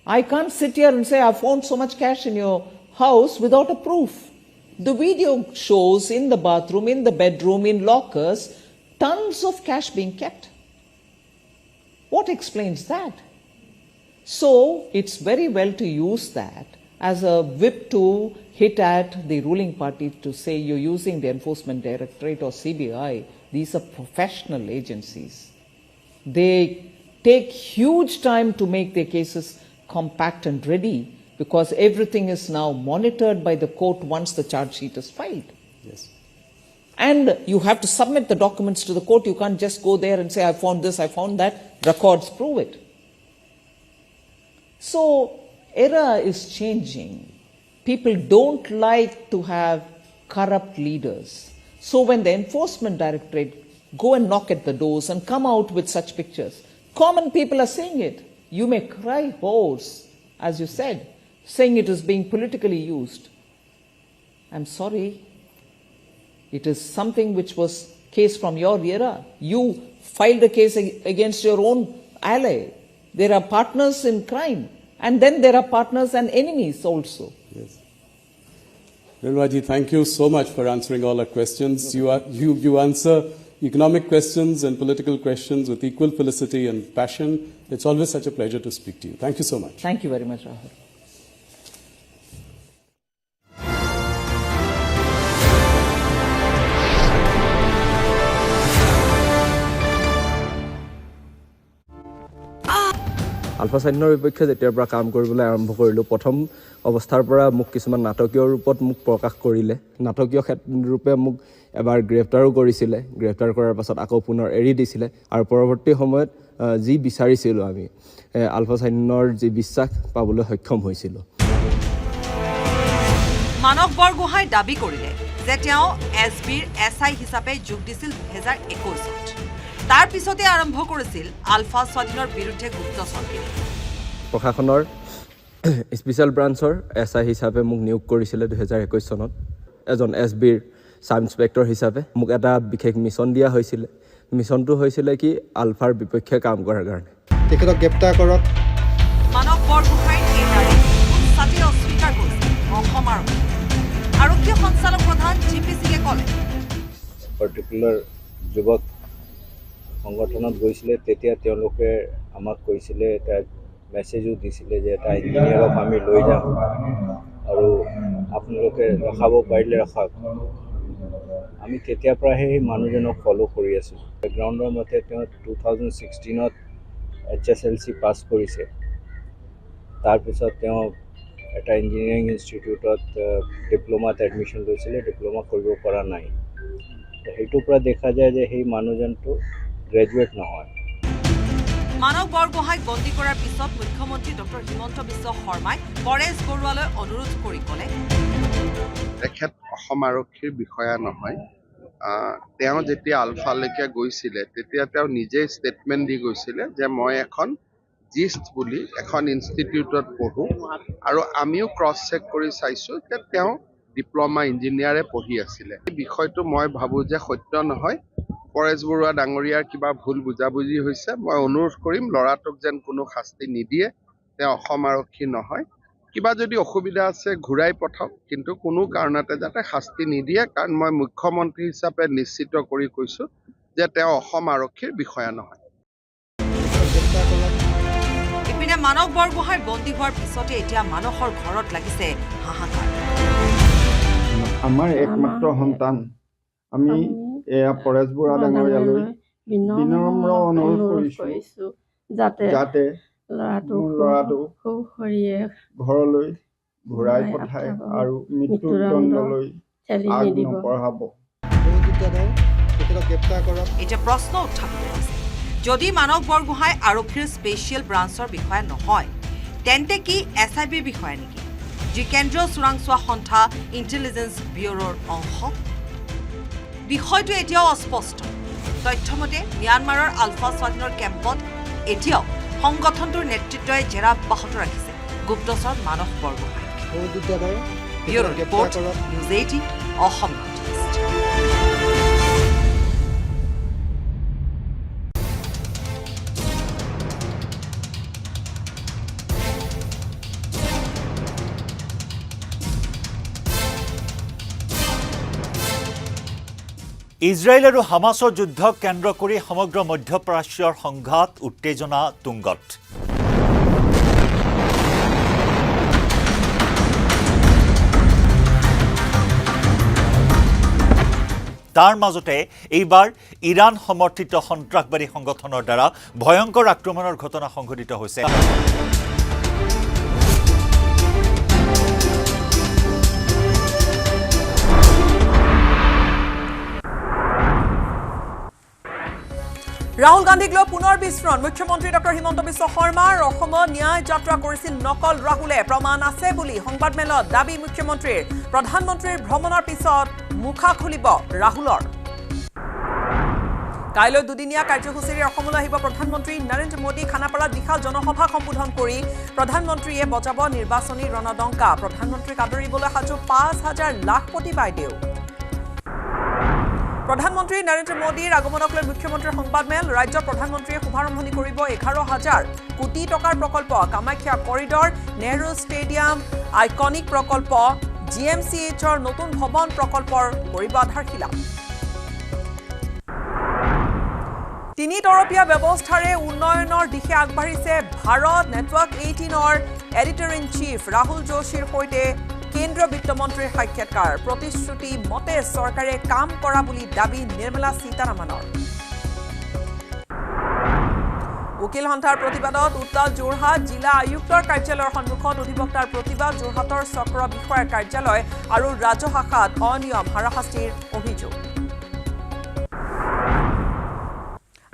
I can't sit here and say, I found so much cash in your house without a proof. The video shows in the bathroom, in the bedroom, in lockers, tons of cash being kept. What explains that? So, it's very well to use that as a whip to hit at the ruling party to say you're using the Enforcement Directorate or CBI. These are professional agencies. They take huge time to make their cases compact and ready because everything is now monitored by the court once the charge sheet is filed. Yes. And you have to submit the documents to the court. You can't just go there and say, I found this, I found that. Records prove it. So, era is changing. People don't like to have corrupt leaders. So when the Enforcement Directorate go and knock at the doors and come out with such pictures, common people are seeing it. You may cry hoarse, as you said, saying it is being politically used. I'm sorry. It is something which was case from your era. You filed a case against your own ally. There are partners in crime. And then there are partners and enemies also. Yes. Nirmala, thank you so much for answering all our questions. You answer economic questions and political questions with equal felicity and passion. It's always such a pleasure to speak to you. Thank you so much. Thank you very much, Rahul. ULFA চাইনৰ বিপক্ষে যেতিয়াৰ পৰা কাম কৰিবলৈ আৰম্ভ কৰিলোঁ প্ৰথম অৱস্থাৰ পৰা মোক কিছুমান নাটকীয় ৰূপত মোক প্ৰকাশ কৰিলে নাটকীয় ৰূপে মোক এবাৰ গ্ৰেপ্তাৰো কৰিছিলে গ্ৰেপ্তাৰ কৰাৰ পাছত আকৌ পুনৰ এৰি দিছিলে আৰু পৰৱৰ্তী সময়ত যি বিচাৰিছিলোঁ আমি আলফা চাইনৰ যি বিশ্বাস পাবলৈ সক্ষম হৈছিলোঁ মানৱ বৰগোহাঁই দাবী কৰিলে যে তেওঁ এছবিৰ এছআই হিচাপে যোগ দিছিল 2021 তাৰ পিছতে আৰম্ভ কৰিছিল আলফা স্বাধীনৰ বিৰুদ্ধে গুপ্তচৰকাৰী প্ৰশাসনৰ স্পেশাল ব্ৰাঞ্চৰ এছআই হিচাপে মোক নিয়োগ কৰিছিল 2021 চনত এজন এছবিৰ সাব ইন্সপেক্টৰ হিচাপে মোক এটা বিশেষ মিছন দিয়া হৈছিল মিছনটো হৈছিল কি আলফাৰ বিপক্ষে কাম কৰাৰ কাৰণে তেখেতক গ্ৰেপ্তাৰ কৰক মানৱ বৰগোহাঁই এই দাবী সাথে অস্বীকাৰ কৰিছিল অসম আৰক্ষী সঞ্চালক প্ৰধান জিপিচিকে ক'লে পাৰ্টিকুলাৰ যুৱক সংগঠনত গৈছিলে তেতিয়া তেওঁলোকে আমাক কৈছিলে এটা মেছেজও দিছিলে যে এটা ইঞ্জিনিয়াৰক আমি লৈ যাম আৰু আপোনালোকে ৰখাব পাৰিলে ৰখাওক আমি তেতিয়াৰ পৰা সেই মানুহজনক ফলো কৰি আছোঁ বেকগ্ৰাউণ্ডৰ মতে তেওঁ 2016ত HSLC পাছ কৰিছে তাৰপিছত তেওঁ এটা ইঞ্জিনিয়াৰিং ইনষ্টিটিউটত ডিপ্ল'মাত এডমিশ্যন লৈছিলে ডিপ্ল'মা কৰিব পৰা নাই সেইটোৰ পৰা দেখা যায় যে সেই মানুহজনটো গ্ৰেজুৱেট নহয় মানৱ বৰগোহাঁইক বন্দী কৰাৰ পিছত মুখ্যমন্ত্ৰী ডক্টৰ হিমন্ত বিশ্ব শৰ্মাই পৰেশ বৰুৱালৈ অনুৰোধ কৰি ক'লে তেখেত অসম আৰক্ষীৰ বিষয়া নহয় তেওঁ যেতিয়া আলফালৈকে গৈছিলে তেতিয়া তেওঁ নিজে ষ্টেটমেণ্ট দি গৈছিলে যে মই এখন জিষ্ট বুলি এখন ইনষ্টিটিউটত পঢ়োঁ আৰু আমিও ক্ৰছ চেক কৰি চাইছোঁ যে তেওঁ ডিপ্ল'মা ইঞ্জিনিয়াৰে পঢ়ি আছিলে এই বিষয়টো মই ভাবোঁ যে সত্য নহয় পৰেশ বৰুৱা ডাঙৰীয়াৰ কিবা ভুল বুজাবুজি হৈছে মই অনুৰোধ কৰিম ল'ৰাটোক যেন কোনো শাস্তি নিদিয়ে তেওঁ অসম আৰক্ষী নহয় কিবা যদি অসুবিধা আছে ঘূৰাই পঠাওক কিন্তু কোনো কাৰণতে যাতে শাস্তি নিদিয়ে কাৰণ মই মুখ্যমন্ত্ৰী হিচাপে নিশ্চিত কৰি কৈছোঁ যে তেওঁ অসম আৰক্ষীৰ বিষয়া নহয় ইপিনে মানৱ বৰগোহাঁইৰ বন্দী হোৱাৰ পিছতে এতিয়া মানুহৰ ঘৰত লাগিছে হাহাকাৰ আমাৰ একমাত্ৰ সন্তান আমি এয়া পৰেশ বৰুৱা ডাঙৰীয়ালৈ বিনম্ৰ অনুৰোধ কৰিছোঁ যাতে ল'ৰাটো ঘৰলৈ ঘূৰাই পঠায় আৰু মৃত্যুদণ্ডলৈ আগ নবঢ়াব। এতিয়া প্ৰশ্ন উত্থাপিত হৈছে, যদি মানৱ বৰগোহাঁই আৰক্ষীৰ স্পেচিয়েল ব্ৰাঞ্চৰ বিষয়া নহয় তেন্তে কি SIBৰ বিষয়া নেকি, যি কেন্দ্ৰীয় চোৰাংচোৱা সন্থা ইণ্টেলিজেন্স ব্যুৰোৰ অংশ? বিষয়টো এতিয়াও অস্পষ্ট। তথ্যমতে ম্যানমাৰৰ আলফা স্বাধীনৰ কেম্পত এতিয়াও সংগঠনটোৰ নেতৃত্বই জেৰা অব্যাহত ৰাখিছে গুপ্তচৰ মানৱ বৰগোহাঁইক। ব্যুৰো ৰিপৰ্ট, নিউজ 18 অসম নৰ্থ ইষ্ট। ইজৰাইল আৰু হামাছৰ যুদ্ধক কেন্দ্ৰ কৰি সমগ্ৰ মধ্যপ্ৰাচ্যৰ সংঘাত উত্তেজনা তুংগত। তাৰ মাজতে এইবাৰ ইৰাণ সমৰ্থিত সন্ত্ৰাসবাদী সংগঠনৰ দ্বাৰা ভয়ংকৰ আক্ৰমণৰ ঘটনা সংঘটিত হৈছে। ৰাহুল গান্ধীক লৈ পুনৰ বিস্ফোৰণ। মুখ্যমন্ত্ৰী ডক্টৰ হিমন্ত বিশ্ব শৰ্মাৰ অসমত ন্যায় যাত্ৰা কৰিছিল নকল ৰাহুলে। প্ৰমাণ আছে বুলি সংবাদমেলত দাবী মুখ্যমন্ত্ৰীৰ। প্ৰধানমন্ত্ৰীৰ ভ্ৰমণৰ পিছত মুখা খুলিব ৰাহুলৰ। কাইলৈ দুদিনীয়া কাৰ্যসূচীৰে অসমলৈ আহিব প্ৰধানমন্ত্ৰী নৰেন্দ্ৰ মোদী। খানাপাৰাত বিশাল জনসভা সম্বোধন কৰি প্ৰধানমন্ত্ৰীয়ে বজাব নিৰ্বাচনী ৰণডংকা। প্ৰধানমন্ত্ৰীক আদৰিবলৈ সাজু 5,000 লাখপতি বাইদেউ। প্ৰধানমন্ত্ৰী নৰেন্দ্ৰ মোদীৰ আগমনক লৈ মুখ্যমন্ত্ৰীৰ সংবাদমেল। ৰাজ্যৰ প্ৰধানমন্ত্ৰীয়ে শুভাৰম্ভণি কৰিব 11,000 কোটি টকাৰ প্ৰকল্প। Kamakhya corridor, Nehru stadium, iconic প্ৰকল্প, GMCHৰ নতুন ভৱন প্ৰকল্পৰ কৰিব আধাৰশিলা। তিনিতৰপীয়া ব্যৱস্থাৰে উন্নয়নৰ দিশে আগবাঢ়িছে ভাৰত। নেটৱৰ্ক 18ৰ এডিটৰ ইন চিফ ৰাহুল যোশীৰ সৈতে কেন্দ্ৰীয় বিত্তমন্ত্ৰীৰ সাক্ষাৎকাৰ। প্ৰতিশ্ৰুতি মতে চৰকাৰে কাম কৰা বুলি দাবী নিৰ্মলা সীতাৰামনৰ। উকিল সন্থাৰ প্ৰতিবাদত উত্তাল যোৰহাট। জিলা আয়ুক্তৰ কাৰ্যালয়ৰ সন্মুখত অধিবক্তাৰ প্ৰতিবাদ। যোৰহাটৰ চক্ৰ বিষয়াৰ কাৰ্যালয় আৰু ৰাজহ শাখাত অনিয়ম হাৰাশাস্তিৰ অভিযোগ।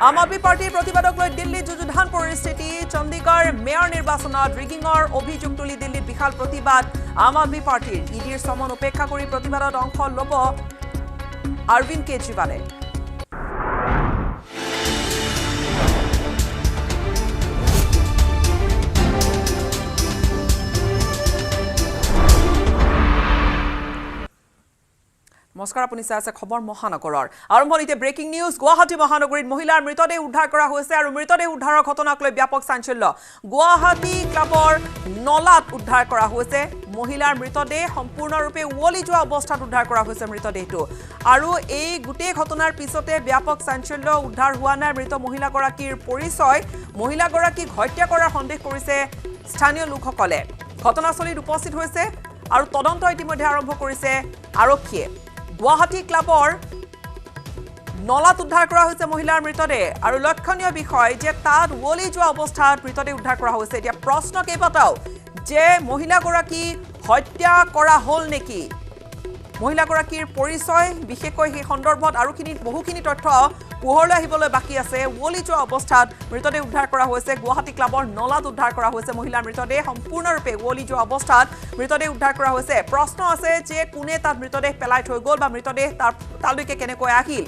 আম আদমি পাৰ্টিৰ প্ৰতিবাদক লৈ দিল্লীত যুযুধান পৰিস্থিতি। চণ্ডীগড় মেয়ৰ নিৰ্বাচনত ৰিগিঙৰ অভিযোগ তুলি দিল্লীত বিশাল প্ৰতিবাদ আম আদমি পাৰ্টিৰ। ইডিৰ চমন উপেক্ষা কৰি প্ৰতিবাদত অংশ ল'ব অৰবিন্দ কেজৰিৱালে। নমস্কাৰ, আপুনি চাই আছে খবৰ মহানগৰৰ। আৰম্ভণিতে ব্ৰেকিং নিউজ। গুৱাহাটী মহানগৰীত মহিলাৰ মৃতদেহ উদ্ধাৰ কৰা হৈছে আৰু মৃতদেহ উদ্ধাৰৰ ঘটনাক লৈ ব্যাপক চাঞ্চল্য। গুৱাহাটী ক্লাবৰ নলাত উদ্ধাৰ কৰা হৈছে মহিলাৰ মৃতদেহ। সম্পূৰ্ণৰূপে উৱলি যোৱা অৱস্থাত উদ্ধাৰ কৰা হৈছে মৃতদেহটো। আৰু এই গোটেই ঘটনাৰ পিছতে ব্যাপক চাঞ্চল্য। উদ্ধাৰ হোৱা নাই মৃত মহিলাগৰাকীৰ পৰিচয়। মহিলাগৰাকীক হত্যা কৰাৰ সন্দেহ কৰিছে স্থানীয় লোকসকলে। ঘটনাস্থলীত উপস্থিত হৈছে আৰু তদন্ত ইতিমধ্যে আৰম্ভ কৰিছে আৰক্ষীয়ে। গুৱাহাটী ক্লাবৰ নলাত উদ্ধাৰ কৰা হৈছে মহিলাৰ মৃতদেহ আৰু লক্ষণীয় বিষয় যে তাত উৱলি যোৱা অৱস্থাত মৃতদেহ উদ্ধাৰ কৰা হৈছে। এতিয়া প্ৰশ্ন কেইবাটাও যে মহিলাগৰাকী হত্যা কৰা হ'ল নেকি, মহিলাগৰাকীৰ পৰিচয়, বিশেষকৈ সেই সন্দৰ্ভত আৰু বহুখিনি তথ্য পোহৰলৈ আহিবলৈ বাকী আছে। উৱলি যোৱা অৱস্থাত মৃতদেহ উদ্ধাৰ কৰা হৈছে। গুৱাহাটী ক্লাবৰ নলাত উদ্ধাৰ কৰা হৈছে মহিলাৰ মৃতদেহ। সম্পূৰ্ণৰূপে উৱলি যোৱা অৱস্থাত মৃতদেহ উদ্ধাৰ কৰা হৈছে। প্ৰশ্ন আছে যে কোনে তাত মৃতদেহ পেলাই থৈ গ'ল বা মৃতদেহ তালৈকে কেনেকৈ আহিল,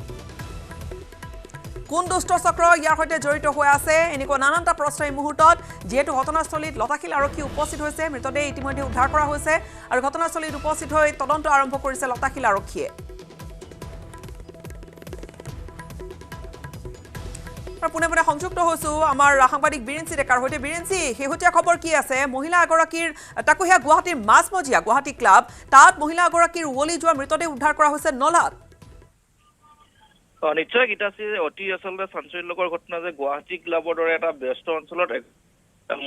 কোন দুষ্ট চক্ৰ ইয়াৰ সৈতে জড়িত হৈ আছে, এনেকুৱা নানানটা প্ৰশ্ন এই মুহূৰ্তত। যিহেতু ঘটনাস্থলীত লতাশিল আৰক্ষী উপস্থিত হৈছে, মৃতদেহ ইতিমধ্যে উদ্ধাৰ কৰা হৈছে আৰু ঘটনাস্থলীত উপস্থিত হৈ তদন্ত আৰম্ভ কৰিছে লতাশিল আৰক্ষীয়ে। পোনে পোনে সংযুক্ত হৈছো আমাৰ সাংবাদিক বীৰেঞ্চি ডেকাৰ সৈতে। বীৰেঞ্চি, শেহতীয়া খবৰ কি আছে? মহিলা এগৰাকীৰ তাকো সেয়া গুৱাহাটীৰ মাজমজিয়া গুৱাহাটী ক্লাব, তাত মহিলা এগৰাকীৰ উৱলি যোৱা মৃতদেহ উদ্ধাৰ কৰা হৈছে নলাত। নিশ্চয় গীতাশ্ৰী, অতি আচলতে চাঞ্চল্যকৰ ঘটনা যে গুৱাহাটী ক্লাবৰ দৰে এটা ব্যস্ত অঞ্চলত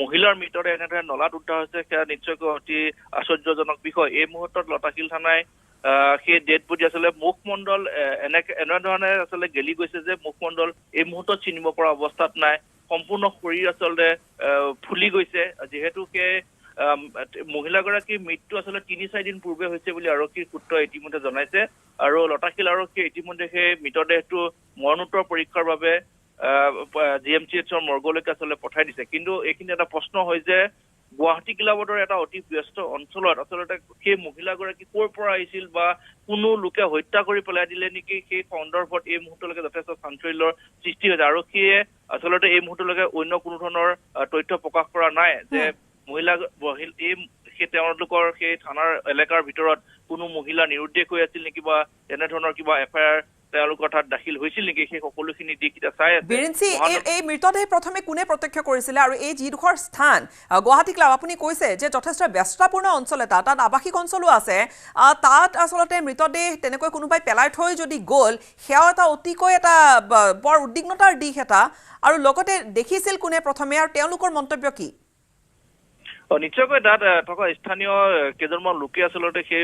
মহিলাৰ মৃতদেহ এনেদৰে নলাত উদ্ধাৰ হৈছে। সেয়া নিশ্চয়কৈ অতি আশ্চৰ্যজনক বিষয়। এই মুহূৰ্তত লতাশিল থানাই সেই ডেড বডি আচলতে মুখমণ্ডল এনেধৰণে আচলতে গেলি গৈছে যে মুখমণ্ডল এই মুহূৰ্তত চিনিব পৰা অৱস্থাত নাই। সম্পূৰ্ণ শৰীৰ আচলতে ফুলি গৈছে। যিহেতু সেই মহিলাগৰাকীৰ মৃত্যু আচলতে ৩-৪ দিন পূৰ্বে হৈছে বুলি আৰক্ষীৰ সূত্ৰই ইতিমধ্যে জনাইছে আৰু লতাশিল আৰক্ষীয়ে ইতিমধ্যে সেই মৃতদেহটো মৰণোত্তৰ পৰীক্ষাৰ বাবে GMCHৰ মৰ্গলৈকে আচলতে পঠাই দিছে কিন্তু এইখিনি এটা প্ৰশ্ন হয় যে গুৱাহাটী ক্লাবৰ এটা অতি ব্যস্ত অঞ্চলত আচলতে সেই মহিলাগৰাকী ক'ৰ পৰা আহিছিল বা কোনো লোকে হত্যা কৰি পেলাই দিলে নেকি সেই সন্দৰ্ভত এই মুহূৰ্তলৈকে যথেষ্ট চাঞ্চল্যৰ সৃষ্টি হৈছে আৰক্ষীয়ে আচলতে এই মুহূৰ্তলৈকে অন্য কোনো ধৰণৰ তথ্য প্ৰকাশ কৰা নাই যে সেই তেওঁলোকৰ সেই থানাৰ এলেকাৰ ভিতৰত কোনো মহিলা নিৰুদ্দেশ হৈ আছিল নেকি বা এনেধৰণৰ কিবা FIR তেওঁলোকৰ তাত দাখিল হৈছিল নেকি সেই সকলোখিনি দিশ এতিয়া চাই আছে বিৰিঞ্চি এই মৃতদেহ প্ৰথমে কোনে প্ৰত্যক্ষ কৰিছিলে আৰু এই যিডোখৰ স্থান গুৱাহাটী ক্লাব আপুনি কৈছে যে যথেষ্ট ব্যস্ততাপূৰ্ণ অঞ্চল এটা তাত আৱাসিক অঞ্চলো আছে তাত আচলতে মৃতদেহ তেনেকৈ কোনোবাই পেলাই থৈ যদি গ'ল সেয়াও এটা অতিকৈ এটা বৰ উদ্বিগ্নতাৰ দিশ এটা আৰু লগতে দেখিছিল কোনে প্ৰথমে আৰু তেওঁলোকৰ মন্তব্য কি নিশ্চয়কৈ তাত থকা স্থানীয় কেইজনমান লোকে আচলতে সেই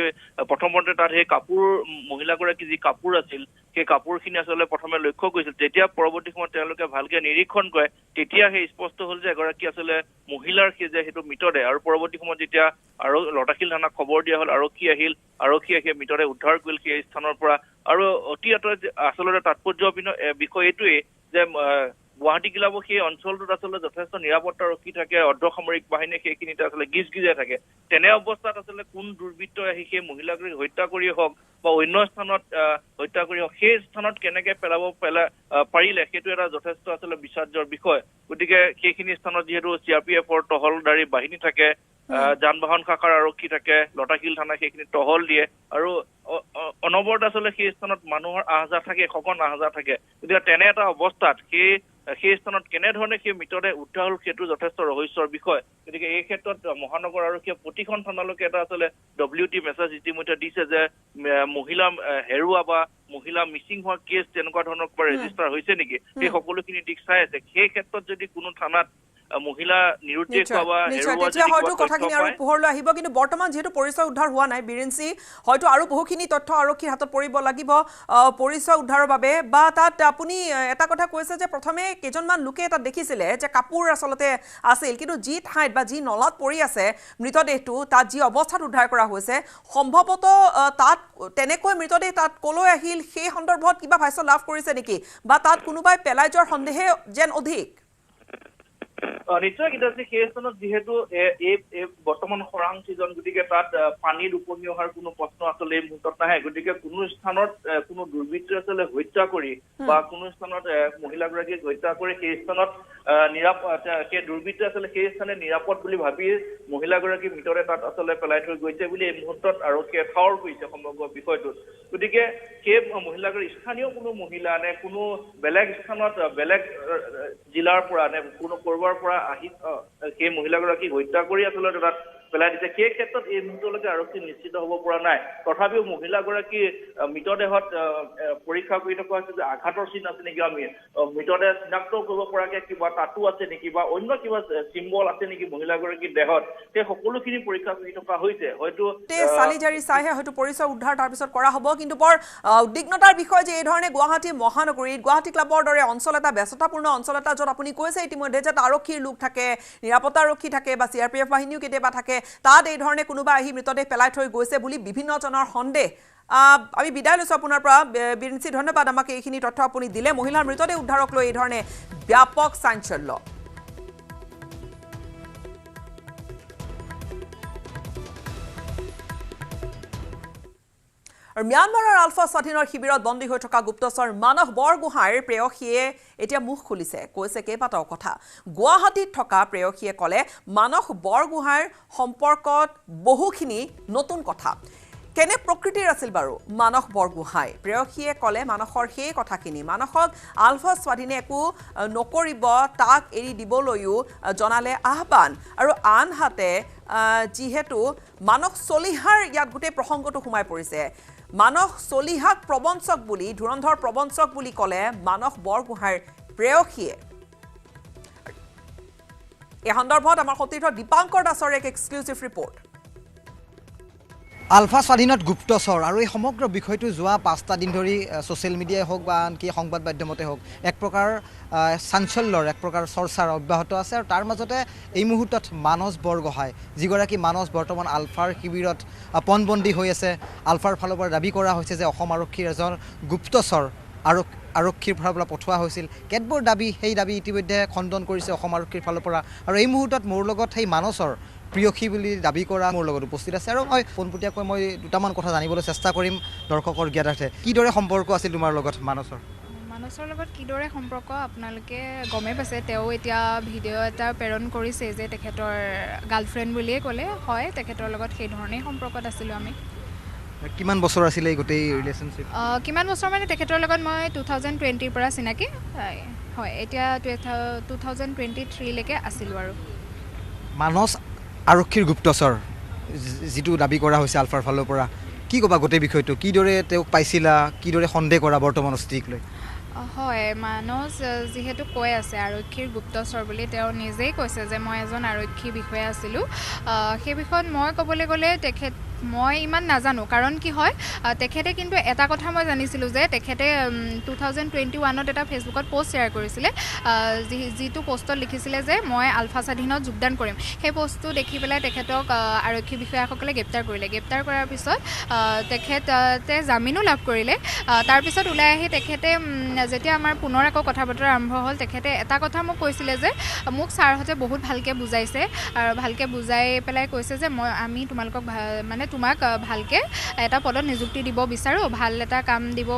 প্ৰথমতে তাত সেই কাপোৰ মহিলাগৰাকী যি কাপোৰ আছিল সেই কাপোৰখিনি আচলতে প্ৰথমে লক্ষ্য কৰিছিল যেতিয়া পৰৱৰ্তী সময়ত তেওঁলোকে ভালকে নিৰীক্ষণ কৰে তেতিয়া সেই স্পষ্ট হ'ল যে এগৰাকী আচলতে মহিলাৰ যে সেইটো মৃতদেহ আৰু পৰৱৰ্তী সময়ত যেতিয়া আৰু লতাশিল থানাক খবৰ দিয়া হ'ল আৰক্ষীয়ে সেই মৃতদেহ উদ্ধাৰ কৰিল সেই স্থানৰ পৰা আৰু অতি আচলতে তাৎপৰ্যপূৰ্ণ বিষয় এইটোৱেই যে গুৱাহাটী ক্লাবৰ সেই অঞ্চলটোত আচলতে যথেষ্ট নিৰাপত্তাৰক্ষী থাকে অৰ্ধসামৰিক বাহিনী সেইখিনিতে আচলতে গিজগিজাই থাকে তেনে অৱস্থাত আচলতে কোন দুৰ্বৃত্তই আহি সেই মহিলাগৰাকীক হত্যা কৰিয়ে হওক বা অন্য স্থানত হত্যা কৰি হওক সেই স্থানত কেনেকে পাৰিলে সেইটো এটা যথেষ্ট আচলতে বিচাৰ্যৰ বিষয় গতিকে সেইখিনি স্থানত যিহেতু CRPFৰ টহলদাৰী বাহিনী থাকে যান বাহন শাখাৰ আৰক্ষী থাকে লতাশিল থানা সেইখিনি টহল দিয়ে আৰু অনবৰতে আচলতে সেই স্থানত মানুহৰ আহযাহ থাকে সঘন আহযাহ থাকে গতিকে তেনে এটা অৱস্থাত সেই স্থানত কেনেধৰণে সেই মৃতদেহ উদ্ধাৰ হ'ল সেইটো যথেষ্ট ৰহস্যৰ বিষয় গতিকে এই ক্ষেত্ৰত মহানগৰ আৰক্ষীয়ে প্ৰতিখন থানালৈকে এটা আচলতে WT মেছেজ ইতিমধ্যে দিছে যে মহিলা হেৰুৱা বা মহিলা মিচিং হোৱা কেছ তেনেকুৱা ধৰণৰ কিবা ৰেজিষ্টাৰ হৈছে নেকি সেই সকলোখিনি দিশ চাই আছে সেই ক্ষেত্ৰত যদি কোনো থানাত মহিলা নিৰুদ্দেশ হোৱা তেতিয়া হয়তো কথাখিনি আৰু পোহৰলৈ আহিব কিন্তু বৰ্তমান যেহেতু পৰিচয় উদ্ধাৰ হোৱা নাই বিৰিঞ্চি হয়তো আৰু বহুখিনি তথ্য আৰক্ষীৰ হাতত পৰিব লাগিব পৰিচয় উদ্ধাৰৰ বাবে বা তাত আপুনি এটা কথা কৈছে যে প্ৰথমে কেইজনমান লোকে তাত দেখিছিলে যে কাপোৰ আচলতে আছিল কিন্তু যি ঠাইত বা যি নলাত পৰি আছে মৃতদেহটো তাত যি অৱস্থাত উদ্ধাৰ কৰা হৈছে সম্ভৱতঃ তাত তেনেকৈ মৃতদেহ তাত কলৈ আহিল সেই সন্দৰ্ভত কিবা ভাষ্য লাভ কৰিছে নেকি বা তাত কোনোবাই পেলাই যোৱাৰ সন্দেহে যেন অধিক নিশ্চয় কিন্তু সেই স্থানত যিহেতু এই বৰ্তমান খৰাং ছিজন গতিকে তাত পানীৰ উপঙি অহাৰ কোনো প্ৰশ্ন আচলতে এই মুহূৰ্তত নাহে গতিকে কোনো স্থানত কোনো দুৰ্বৃত্তই আচলতে হত্যা কৰি বা কোনো স্থানত মহিলাগৰাকীক হত্যা কৰি সেই স্থানত সেই দুৰ্বৃত্তই আচলতে সেই স্থানে নিৰাপদ বুলি ভাবি মহিলাগৰাকী মৃতদেহ তাত আচলতে পেলাই থৈ গৈছে বুলি এই মুহূৰ্তত আৰক্ষীয়ে ঠাৱৰ কৰিছে সমগ্ৰ বিষয়টোত গতিকে সেই মহিলাগৰাকী স্থানীয় কোনো মহিলা নে কোনো বেলেগ স্থানত বেলেগ জিলাৰ পৰা নে কোনো কৰবাৰ পৰা আহি সেই মহিলাগৰাকীক হত্যা কৰি আচলতে তাত পেলাই দিছে সেই ক্ষেত্ৰত এই মুহূৰ্তলৈকে আৰক্ষী নিশ্চিত হ'ব পৰা নাই তথাপিও মহিলাগৰাকী মৃতদেহত পৰীক্ষা কৰি থকা হৈছে যে আঘাতৰ চিন আছে নেকি আমি মৃতদেহ চিনাক্ত কৰিব পৰাকে কিবা টাটু আছে নেকি বা অন্য কিবা চিম্বল আছে নেকি মহিলাগৰাকীৰ দেহত সেই সকলোখিনি পৰীক্ষা কৰি থকা হৈছে হয়তো চালিজাৰি চাইহে হয়তো পৰিচয় উদ্ধাৰ তাৰপিছত কৰা হ'ব কিন্তু বৰ উদ্বিগ্নতাৰ বিষয় যে এই ধৰণে গুৱাহাটী মহানগৰীত গুৱাহাটী ক্লাবৰ দৰে অঞ্চল এটা ব্যস্ততাপূৰ্ণ অঞ্চল এটা য'ত আপুনি কৈছে ইতিমধ্যে যে আৰক্ষীৰ লোক থাকে নিৰাপত্তাৰক্ষী থাকে বা CRPF বাহিনীও কেতিয়াবা থাকে তাত এই ধৰণে কোনোবা আহি মৃতদেহ পেলাই থৈ গৈছে বুলি বিভিন্নজনৰ সন্দেহ আমি বিদায় লৈছো আপোনাৰ পৰা বিৰিঞ্চি ধন্যবাদ আমাক এইখিনি তথ্য আপুনি দিলে মহিলাৰ মৃতদেহ উদ্ধাৰক লৈ এই ধৰণে ব্যাপক চাঞ্চল্য আৰু ম্যানমাৰৰ আলফা স্বাধীনৰ শিবিৰত বন্দী হৈ থকা গুপ্তচৰ মানস বৰগোহাঁইৰ প্ৰেয়সীয়ে এতিয়া মুখ খুলিছে কৈছে কেইবাটাও কথা গুৱাহাটীত থকা প্ৰেয়সীয়ে ক'লে মানস বৰগোহাঁইৰ সম্পৰ্কত বহুখিনি নতুন কথা কেনে প্ৰকৃতিৰ আছিল বাৰু মানস বৰগোহাঁই প্ৰেয়সীয়ে ক'লে মানসৰ সেই কথাখিনি মানসক আলফা স্বাধীনে একো নকৰিব তাক এৰি দিবলৈও জনালে আহ্বান আৰু আনহাতে যিহেতু মানস চলিহাৰ ইয়াত গোটেই প্ৰসংগটো সোমাই পৰিছে মানস চলিহাক প্ৰবঞ্চক বুলি ধুৰন্ধৰ প্ৰবঞ্চক বুলি ক'লে মানস বৰগোহাঁইৰ প্ৰেয়সীয়ে এই সন্দৰ্ভত আমাৰ সতীৰ্থ দীপাংকৰ দাসৰ এক এক্সক্লুচিভ ৰিপৰ্ট আলফা স্বাধীনত গুপ্তচৰ আৰু এই সমগ্ৰ বিষয়টো যোৱা 5টা দিন ধৰি ছ'চিয়েল মিডিয়াই হওক বা আনকি সংবাদ মাধ্যমতে হওক এক প্ৰকাৰ চাঞ্চল্যৰ এক প্ৰকাৰ চৰ্চাৰ অব্যাহত আছে আৰু তাৰ মাজতে এই মুহূৰ্তত মানস বৰগোহাঁই যিগৰাকী মানস বৰ্তমান আলফাৰ শিবিৰত পণবন্দী হৈ আছে আলফাৰ ফালৰ পৰা দাবী কৰা হৈছে যে অসম আৰক্ষীৰ এজন গুপ্তচৰ আৰক্ষীৰ ফালৰ পৰা পঠোৱা হৈছিল কেতবোৰ দাবী সেই দাবী ইতিমধ্যে খণ্ডন কৰিছে অসম আৰক্ষীৰ ফালৰ পৰা আৰু এই মুহূৰ্তত মোৰ লগত সেই মানসৰ প্ৰিয়সী বুলি দাবী কৰা মোৰ লগত উপস্থিত আছে আৰু মই পোনপটীয়াকৈ মই দুটামান কথা জানিবলৈ চেষ্টা কৰিম দৰ্শকৰ জ্ঞাতাৰ্থে কিদৰে সম্পৰ্ক আছিল তোমাৰ লগত মানসৰ লগত কিদৰে সম্পৰ্ক আপোনালোকে গমেই পাইছে তেওঁ এতিয়া ভিডিঅ' এটা প্ৰেৰণ কৰিছে যে তেখেতৰ গাৰ্লফ্ৰেণ্ড বুলিয়ে ক'লে হয় তেখেতৰ লগত সেই ধৰণেই সম্পৰ্কত আছিলোঁ আমি কিমান বছৰ আছিলে এই গোটেই ৰিলেশ্যনশ্বিপ কিমান বছৰ মানে তেখেতৰ লগত মই 2020ৰ পৰা চিনাকি হয় এতিয়া 2023লৈকে আছিলোঁ আৰু মানস আৰক্ষীৰ গুপ্তচৰ যিটো দাবী কৰা হৈছে আলফাৰ ফালৰ পৰা কি ক'বা গোটেই বিষয়টো কিদৰে তেওঁক পাইছিলা কিদৰে সন্দেহ কৰা বৰ্তমান স্থিতিক লৈ হয় মানস যিহেতু কৈ আছে আৰক্ষীৰ গুপ্তচৰ বুলি তেওঁ নিজেই কৈছে যে মই এজন আৰক্ষী বিষয়া আছিলোঁ সেই বিষয়ত মই ক'বলৈ গ'লে মই ইমান নাজানো কাৰণ কি হয় তেখেতে কিন্তু এটা কথা মই জানিছিলোঁ যে তেখেতে 2021ত এটা ফেচবুকত পোষ্ট শ্বেয়াৰ কৰিছিলে যিটো পোষ্টত লিখিছিলে যে মই আলফা স্বাধীনত যোগদান কৰিম সেই পোষ্টটো দেখি পেলাই তেখেতক আৰক্ষী বিষয়াসকলে গ্ৰেপ্তাৰ কৰিলে গ্ৰেপ্তাৰ কৰাৰ পিছত তেখেতে জামিনো লাভ কৰিলে তাৰপিছত ওলাই আহি তেখেতে যেতিয়া আমাৰ পুনৰ আকৌ কথা বতৰা আৰম্ভ হ'ল তেখেতে এটা কথা মোক কৈছিলে যে মোক ছাৰহঁতে বহুত ভালকৈ বুজাইছে আৰু ভালকৈ বুজাই পেলাই কৈছে যে আমি তোমালোকক মানে তোমাক ভালকৈ এটা পদত নিযুক্তি দিব বিচাৰোঁ ভাল এটা কাম দিব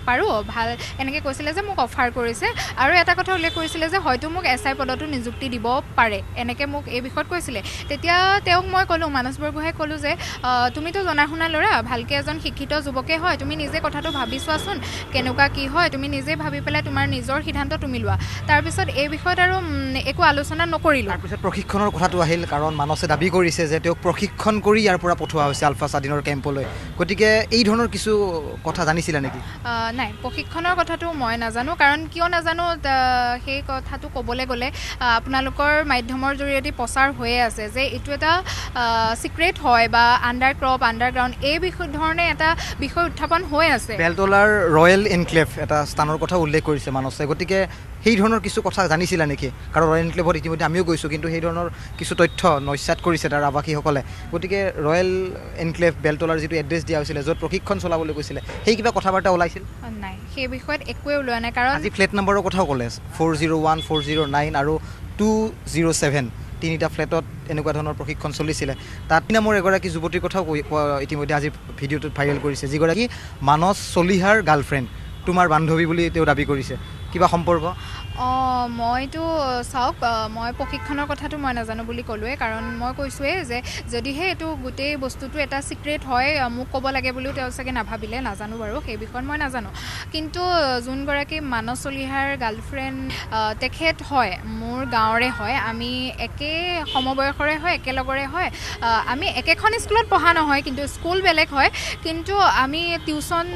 পাৰোঁ ভাল এনেকৈ কৈছিলে যে মোক অফাৰ কৰিছে আৰু এটা কথা উল্লেখ কৰিছিলে যে হয়তো মোক SI পদতো নিযুক্তি দিব পাৰে এনেকৈ মোক এই বিষয়ত কৈছিলে তেতিয়া তেওঁক মই ক'লোঁ মানস বৰগোহাঁই ক'লোঁ যে তুমিতো জনা শুনা ল'ৰা ভালকৈ এজন শিক্ষিত যুৱকে হয় তুমি নিজে কথাটো ভাবি চোৱাচোন কেনেকুৱা কি হয় তুমি নিজে ভাবি পেলাই তোমাৰ নিজৰ সিদ্ধান্ত তুমি লোৱা তাৰপিছত এই বিষয়ত আৰু একো আলোচনা নকৰিলোঁ তাৰপিছত প্ৰশিক্ষণৰ কথাটো আহিল কাৰণ মানসে দাবী কৰিছে যে তেওঁক প্ৰশিক্ষণ কৰি ইয়াৰ পৰা পঠোৱা হৈছে আলফা স্বাধীনৰ কেম্পলৈ গতিকে এই ধৰণৰ কিছু কথা জানিছিলা নেকি নাই প্ৰশিক্ষণৰ কথাটো মই নাজানো কাৰণ কিয় নাজানো সেই কথাটো ক'বলৈ গ'লে আপোনালোকৰ মাধ্যমৰ জৰিয়তে প্ৰচাৰ হৈয়ে আছে যে এইটো এটা চিক্ৰেট হয় বা আণ্ডাৰগ্ৰাউণ্ড এই ধৰণে এটা বিষয় উত্থাপন হৈ আছে বেলতলাৰ ৰয়েল এনক্লেভ এটা স্থানৰ কথা উল্লেখ কৰিছে মানসে গতিকে সেই ধৰণৰ কিছু কথা জানিছিলা নেকি কাৰণ ৰয়েল এনক্লেভত ইতিমধ্যে আমিও গৈছোঁ কিন্তু সেই ধৰণৰ কিছু তথ্য নস্যাৎ কৰিছে তাৰ আৱাসীসকলে গতিকে ৰয়েল এনক্লেভ বেলতলাৰ যিটো এড্ৰেছ দিয়া হৈছিলে য'ত প্ৰশিক্ষণ চলাবলৈ কৈছিলে সেই কিবা কথা বাৰ্তা ওলাইছিল নাই সেই বিষয়ত একোৱে ওলোৱা নাই কাৰণ আজি ফ্লেট নম্বৰৰ কথাও ক'লে 401 409 আৰু 207 তিনিটা ফ্লেটত এনেকুৱা ধৰণৰ প্ৰশিক্ষণ চলিছিলে তাত নামৰ এগৰাকী যুৱতীৰ কথাও ইতিমধ্যে আজি ভিডিঅ'টোত ভাইৰেল কৰিছে যিগৰাকী মানস চলিহাৰ গাৰ্লফ্ৰেণ্ড তোমাৰ বান্ধৱী বুলি তেওঁ দাবী কৰিছে কিবা সম্পৰ্ক মইতো চাওক মই প্ৰশিক্ষণৰ কথাটো মই নাজানো বুলি ক'লোৱেই কাৰণ মই কৈছোঁৱেই যে যদিহে এইটো গোটেই বস্তুটো এটা চিক্ৰেট হয় মোক ক'ব লাগে বুলিও তেওঁ চাগে নাভাবিলে নাজানো বাৰু সেই বিষয়ত মই নাজানো কিন্তু যোনগৰাকী মানস চলিহাৰ গাৰ্লফ্ৰেণ্ড তেখেত হয় মোৰ গাঁৱৰে হয় আমি একে সমবয়সৰে হয় একেলগৰে হয় আমি একেখন স্কুলত পঢ়া নহয় কিন্তু স্কুল বেলেগ হয় কিন্তু আমি টিউশ্যন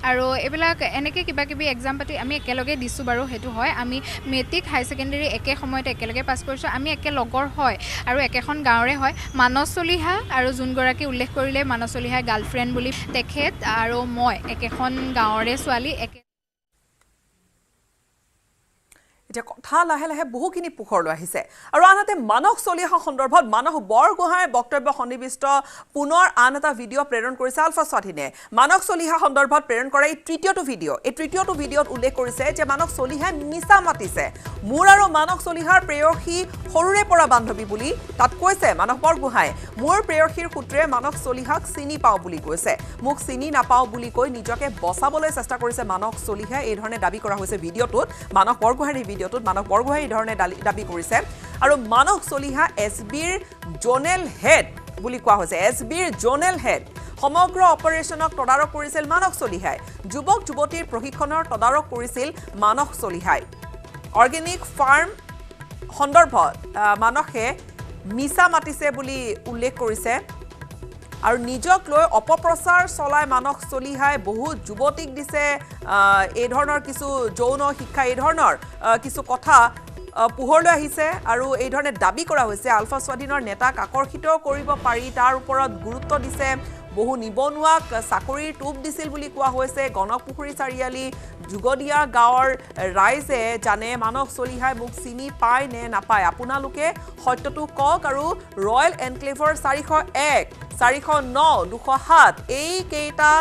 আৰু এইবিলাক এনেকৈ কিবা কিবি এক্সাম পাতি আমি একেলগে দিছোঁ বাৰু সেইটো হয় আমি মেট্ৰিক হাই ছেকেণ্ডেৰী একে সময়তে একেলগে পাছ কৰিছোঁ আমি একে লগৰ হয় আৰু একেখন গাঁৱৰে হয় মানস চলিহা আৰু যোনগৰাকী উল্লেখ কৰিলে মানস চলিহা গাৰ্লফ্ৰেণ্ড বুলি তেখেত আৰু মই একেখন গাঁৱৰে ছোৱালী এতিয়া কথা লাহে লাহে বহুখিনি পোহৰলৈ আহিছে আৰু আনহাতে মানস চলিহা সন্দৰ্ভত মানস বৰগোহাঁইৰ বক্তব্য সন্নিৱিষ্ট পুনৰ আন এটা ভিডিঅ' প্ৰেৰণ কৰিছে আলফা স্বাধীনে মানস চলিহা সন্দৰ্ভত প্ৰেৰণ কৰা এই তৃতীয়টো ভিডিঅ'ত উল্লেখ কৰিছে যে মানস চলিহাই মিছা মাতিছে মোৰ আৰু মানস চলিহাৰ প্ৰেয়সী সৰুৰে পৰা বান্ধৱী বুলি তাত কৈছে মানস বৰগোহাঁই মোৰ প্ৰেয়সীৰ সূত্ৰে মানস চলিহাক চিনি পাওঁ বুলি কৈছে মোক চিনি নাপাওঁ বুলি কৈ নিজকে বচাবলৈ চেষ্টা কৰিছে মানস চলিহাই এই ধৰণে দাবী কৰা হৈছে ভিডিঅ'টোত মানস বৰগোহাঁইৰ মানস বৰগোহাঁই এই ধৰণে দাবী কৰিছে আৰু মানস চলিহা SBৰ জোনেল হেড বুলি কোৱা হৈছে SBৰ জোনেল হেড সমগ্ৰ অপাৰেশ্যনক তদাৰক কৰিছিল মানস চলিহাই যুৱক যুৱতীৰ প্ৰশিক্ষণৰ তদাৰক কৰিছিল মানস চলিহাই অৰ্গেনিক ফাৰ্ম সন্দৰ্ভত মানসে মিছা মাতিছে বুলি উল্লেখ কৰিছে আৰু নিজক লৈ অপপ্ৰচাৰ চলাই মানস চলিহাই বহু যুৱতীক দিছে এই ধৰণৰ কিছু যৌন শিক্ষা এই ধৰণৰ কিছু কথা পোহৰলৈ আহিছে আৰু এই ধৰণে দাবী কৰা হৈছে আলফা স্বাধীনৰ নেতাক আকৰ্ষিত কৰিব পাৰি তাৰ ওপৰত গুৰুত্ব দিছে বহু নিবনুৱাক চাকৰিৰ টোপ দিছিল বুলি কোৱা হৈছে গণকপুখুৰী চাৰিআলি যুগদিয়া গাঁৱৰ ৰাইজে জানে মানস চলিহাই মোক চিনি পায় নে নাপায় আপোনালোকে সত্যটো কওক আৰু ৰয়েল এনক্লেভৰ 401 409 207 এই কেইটা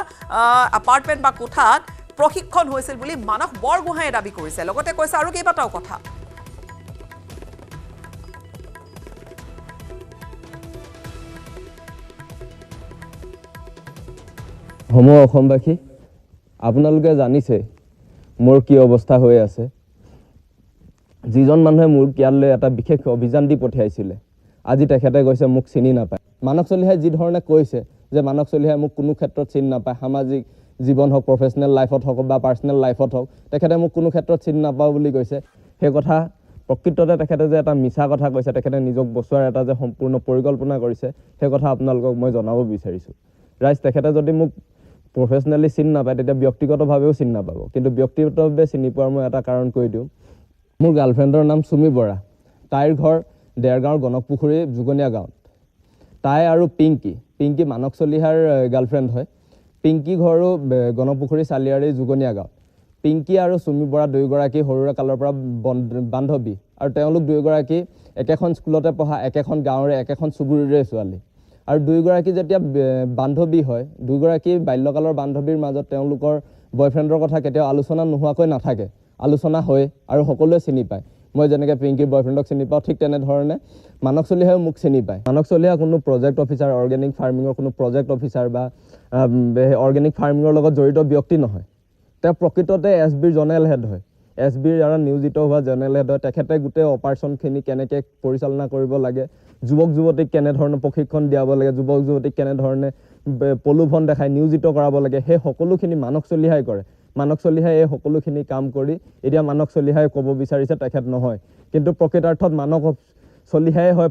এপাৰ্টমেণ্ট বা কোঠাত প্ৰশিক্ষণ হৈছিল বুলি মানস বৰগোহাঁয়ে দাবী কৰিছে লগতে কৈছে আৰু কেইবাটাও কথা সময় অসমবাসী আপোনালোকে জানিছে মোৰ কি অৱস্থা হৈ আছে যিজন মানুহে মোৰ কিয়ালৈ এটা বিশেষ অভিযান দি পঠিয়াইছিলে আজি তেখেতে কৈছে মোক চিনি নাপায় মানস চলিহাই যি ধৰণে কৈছে যে মানস চলিহাই মোক কোনো ক্ষেত্ৰত চিনি নাপায় সামাজিক জীৱন হওক প্ৰফেচনেল লাইফত হওক বা পাৰ্চনেল লাইফত হওক তেখেতে মোক কোনো ক্ষেত্ৰত চিনি নাপাওঁ বুলি কৈছে সেই কথা প্ৰকৃততে তেখেতে যে এটা মিছা কথা কৈছে তেখেতে নিজক বচোৱাৰ এটা যে সম্পূৰ্ণ পৰিকল্পনা কৰিছে সেই কথা আপোনালোকক মই জনাব বিচাৰিছোঁ ৰাইজ তেখেতে যদি মোক প্ৰফেচনেলি চিনি নাপায় তেতিয়া ব্যক্তিগতভাৱেও চিনি নাপাব কিন্তু ব্যক্তিগতভাৱে চিনি পোৱাৰ মই এটা কাৰণ কৈ দিওঁ মোৰ গাৰ্লফ্ৰেণ্ডৰ নাম চুমি বৰা তাইৰ ঘৰ দেৰগাঁৱৰ গণকপুখুৰী যুগনীয়া গাঁৱত তাই আৰু পিংকি মানস চলিহাৰ গাৰ্লফ্ৰেণ্ড হয় পিংকি ঘৰো গণকপুখুৰী চালিয়াৰী যুগনীয়া গাঁৱত পিংকি আৰু চুমি বৰা দুয়োগৰাকী সৰুৰে কালৰ পৰা বান্ধৱী আৰু তেওঁলোক দুয়োগৰাকী একেখন স্কুলতে পঢ়া একেখন গাঁৱৰে একেখন চুবুৰীৰে ছোৱালী আৰু দুয়োগৰাকী যেতিয়া বান্ধৱী হয় দুয়োগৰাকী বাল্যকালৰ বান্ধৱীৰ মাজত তেওঁলোকৰ বয়ফ্ৰেণ্ডৰ কথা কেতিয়াও আলোচনা নোহোৱাকৈ নাথাকে আলোচনা হয় আৰু সকলোৱে চিনি পায় মই যেনেকৈ পিংকিৰ বয়ফ্ৰেণ্ডক চিনি পাওঁ ঠিক তেনেধৰণে মানস চলিহাইও মোক চিনি পায় মানস চলিহা কোনো প্ৰজেক্ট অফিচাৰ অৰ্গেনিক ফাৰ্মিঙৰ কোনো প্ৰজেক্ট অফিচাৰ বা অৰ্গেনিক ফাৰ্মিঙৰ লগত জড়িত ব্যক্তি নহয় তেওঁ প্ৰকৃততে SBৰ জনেৰেল হেড হয় SBৰ দ্বাৰা নিয়োজিত হোৱা জেনেৰেল হেড হয় তেখেতে গোটেই অপাৰেশ্যনখিনি কেনেকৈ পৰিচালনা কৰিব লাগে যুৱক যুৱতীক কেনেধৰণে প্ৰশিক্ষণ দিয়াব লাগে যুৱক যুৱতীক কেনেধৰণে প্ৰলোভন দেখাই নিয়োজিত কৰাব লাগে সেই সকলোখিনি মানস চলিহাই কৰে মানস চলিহাই এই সকলোখিনি কাম কৰি এতিয়া মানস চলিহাই ক'ব বিচাৰিছে তেখেত নহয় কিন্তু প্ৰকৃতাৰ্থত মানস চলিহাই হয়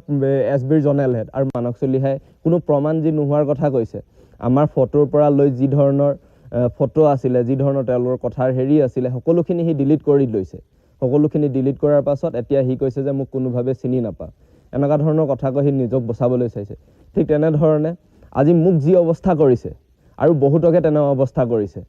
SBৰ জনেৰেল হেড আৰু মানস চলিহাই কোনো প্ৰমাণ যি নোহোৱাৰ কথা কৈছে আমাৰ ফটোৰ পৰা লৈ যি ধৰণৰ ফটো আছিলে যি ধৰণৰ তেওঁলোকৰ কথাৰ হেৰি আছিলে সকলোখিনি সি ডিলিট কৰি লৈছে সকলোখিনি ডিলিট কৰাৰ পাছত এতিয়া সি কৈছে যে মোক কোনোভাৱে চিনি নাপায় এনেকুৱা ধৰণৰ কথা কৈ সি নিজক বচাবলৈ চাইছে ঠিক তেনেধৰণে আজি মোক যি অৱস্থা কৰিছে আৰু বহুতকে তেনে অৱস্থা কৰিছে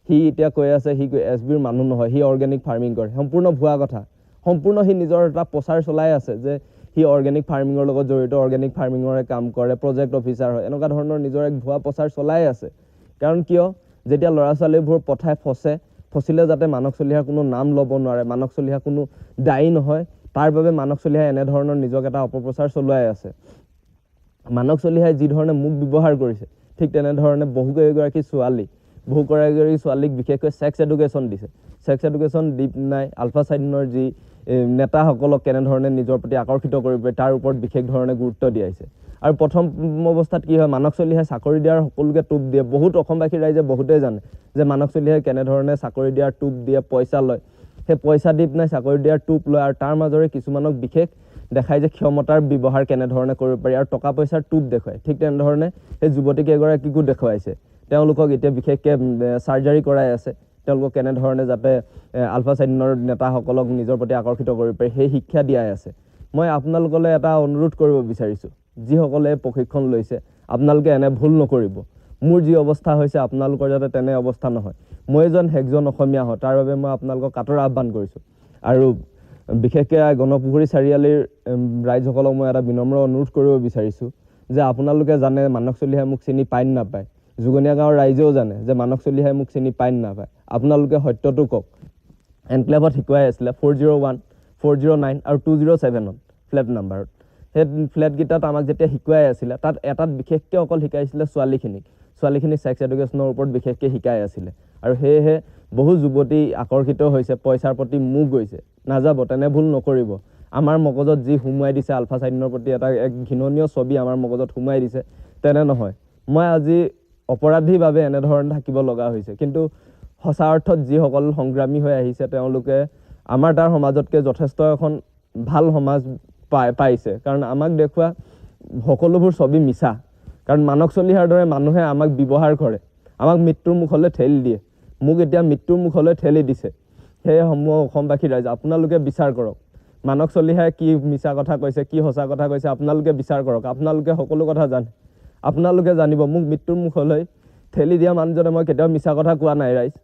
সি এতিয়া কৈ আছে সি SBৰ মানুহ নহয় সি অৰ্গেনিক ফাৰ্মিং কৰে সম্পূৰ্ণ ভুৱা কথা সম্পূৰ্ণ সি নিজৰ এটা প্ৰচাৰ চলাই আছে যে সি অৰ্গেনিক ফাৰ্মিঙৰ লগত জড়িত অৰ্গেনিক ফাৰ্মিঙৰে কাম কৰে প্ৰজেক্ট অফিচাৰ হয় এনেকুৱা ধৰণৰ নিজৰ এক ভুৱা প্ৰচাৰ চলাই আছে কাৰণ কিয় যেতিয়া ল'ৰা ছোৱালীবোৰ পঠাই ফচিলে যাতে মানস চলিহাৰ কোনো নাম ল'ব নোৱাৰে মানস চলিহা কোনো দায়ী নহয় তাৰ বাবে মানস চলিহাই এনেধৰণৰ নিজক এটা অপপ্ৰচাৰ চলাই আছে মানস চলিহাই যি ধৰণে মোক ব্যৱহাৰ কৰিছে ঠিক তেনেধৰণে বহুকেইগৰাকী ছোৱালীক বিশেষকৈ ছেক্স এডুকেশ্যন দিছে ছেক্স এডুকেশ্যন দি নাই আলফা চাইডনৰ যি নেতাসকলক কেনেধৰণে নিজৰ প্ৰতি আকৰ্ষিত কৰিব পাৰি তাৰ ওপৰত বিশেষ ধৰণে গুৰুত্ব দিয়াইছে আৰু প্ৰথম অৱস্থাত কি হয় মানস চলিহাই চাকৰি দিয়াৰ সকলোকে টোপ দিয়ে বহুত অসমবাসী ৰাইজে বহুতেই জানে যে মানস চলিহাই কেনেধৰণে চাকৰি দিয়াৰ টোপ দিয়ে পইচা লয় সেই পইচা দি পিনে চাকৰি দিয়াৰ টোপ লয় আৰু তাৰ মাজৰে কিছুমানক বিশেষ দেখাই যে ক্ষমতাৰ ব্যৱহাৰ কেনেধৰণে কৰিব পাৰি আৰু টকা পইচাৰ টোপ দেখুৱায় ঠিক তেনেধৰণে সেই যুৱতী কেইগৰাকীকো দেখুৱাইছে তেওঁলোকক এতিয়া বিশেষকৈ চাৰ্জাৰী কৰাই আছে তেওঁলোকক কেনেধৰণে যাতে আলফা চাইডনৰ নেতাসকলক নিজৰ প্ৰতি আকৰ্ষিত কৰিব পাৰি সেই শিক্ষা দিয়াই আছে মই আপোনালোকলৈ এটা অনুৰোধ কৰিব বিচাৰিছোঁ যিসকলে প্ৰশিক্ষণ লৈছে আপোনালোকে এনে ভুল নকৰিব মোৰ যি অৱস্থা হৈছে আপোনালোকৰ যাতে তেনে অৱস্থা নহয় মই এজন অসমীয়া হয় তাৰ বাবে মই আপোনালোকক কাটৰ আহ্বান কৰিছোঁ আৰু বিশেষকৈ গণপুখুৰী চাৰিআলিৰ ৰাইজসকলক মই এটা বিনম্ৰ অনুৰোধ কৰিব বিচাৰিছোঁ যে আপোনালোকে জানে মানস চলিহাই মোক চিনি পায় নাপায় যুগনীয়া গাঁৱৰ ৰাইজেও জানে যে মানস চলিহাই মোক চিনি পায় নাপায় আপোনালোকে সত্যটো কওক এনক্লেভত শিকোৱাই আছিলে 401 409 আৰু 207ত ফ্লেট নাম্বাৰত সেই ফ্লেটকেইটাত আমাক যেতিয়া শিকোৱাই আছিলে তাত এটাত বিশেষকৈ অকল শিকাইছিলে ছোৱালীখিনি ছেক্স এডুকেশ্যনৰ ওপৰত বিশেষকৈ শিকাই আছিলে আৰু সেয়েহে বহু যুৱতী আকৰ্ষিত হৈছে পইচাৰ প্ৰতি মুখ গৈছে নাযাব তেনে ভুল নকৰিব আমাৰ মগজত যি সোমোৱাই দিছে আলফা চাইডনৰ প্ৰতি এটা এক ঘৃণনীয় ছবি আমাৰ মগজত সোমোৱাই দিছে তেনে নহয় মই আজি অপৰাধীভাৱে এনেধৰণে থাকিব লগা হৈছে কিন্তু সঁচা অৰ্থত যিসকল সংগ্ৰামী হৈ আহিছে তেওঁলোকে আমাৰ তাৰ সমাজতকৈ যথেষ্ট এখন ভাল সমাজ পাইছে কাৰণ আমাক দেখুওৱা সকলোবোৰ ছবি মিছা কাৰণ মানস চলিহাৰ দৰে মানুহে আমাক ব্যৱহাৰ কৰে আমাক মৃত্যুৰ মুখলৈ ঠেলি দিয়ে মোক এতিয়া মৃত্যুৰ মুখলৈ ঠেলি দিছে সেয়ে সমূহ অসমবাসী ৰাইজ আপোনালোকে বিচাৰ কৰক মানস চলিহাই কি মিছা কথা কৈছে কি সঁচা কথা কৈছে আপোনালোকে বিচাৰ কৰক আপোনালোকে সকলো কথা জানে আপোনালোকে জানিব মোক মৃত্যুৰ মুখলৈ ঠেলি দিয়া মানুহজনে মই কেতিয়াও মিছা কথা কোৱা নাই ৰাইজ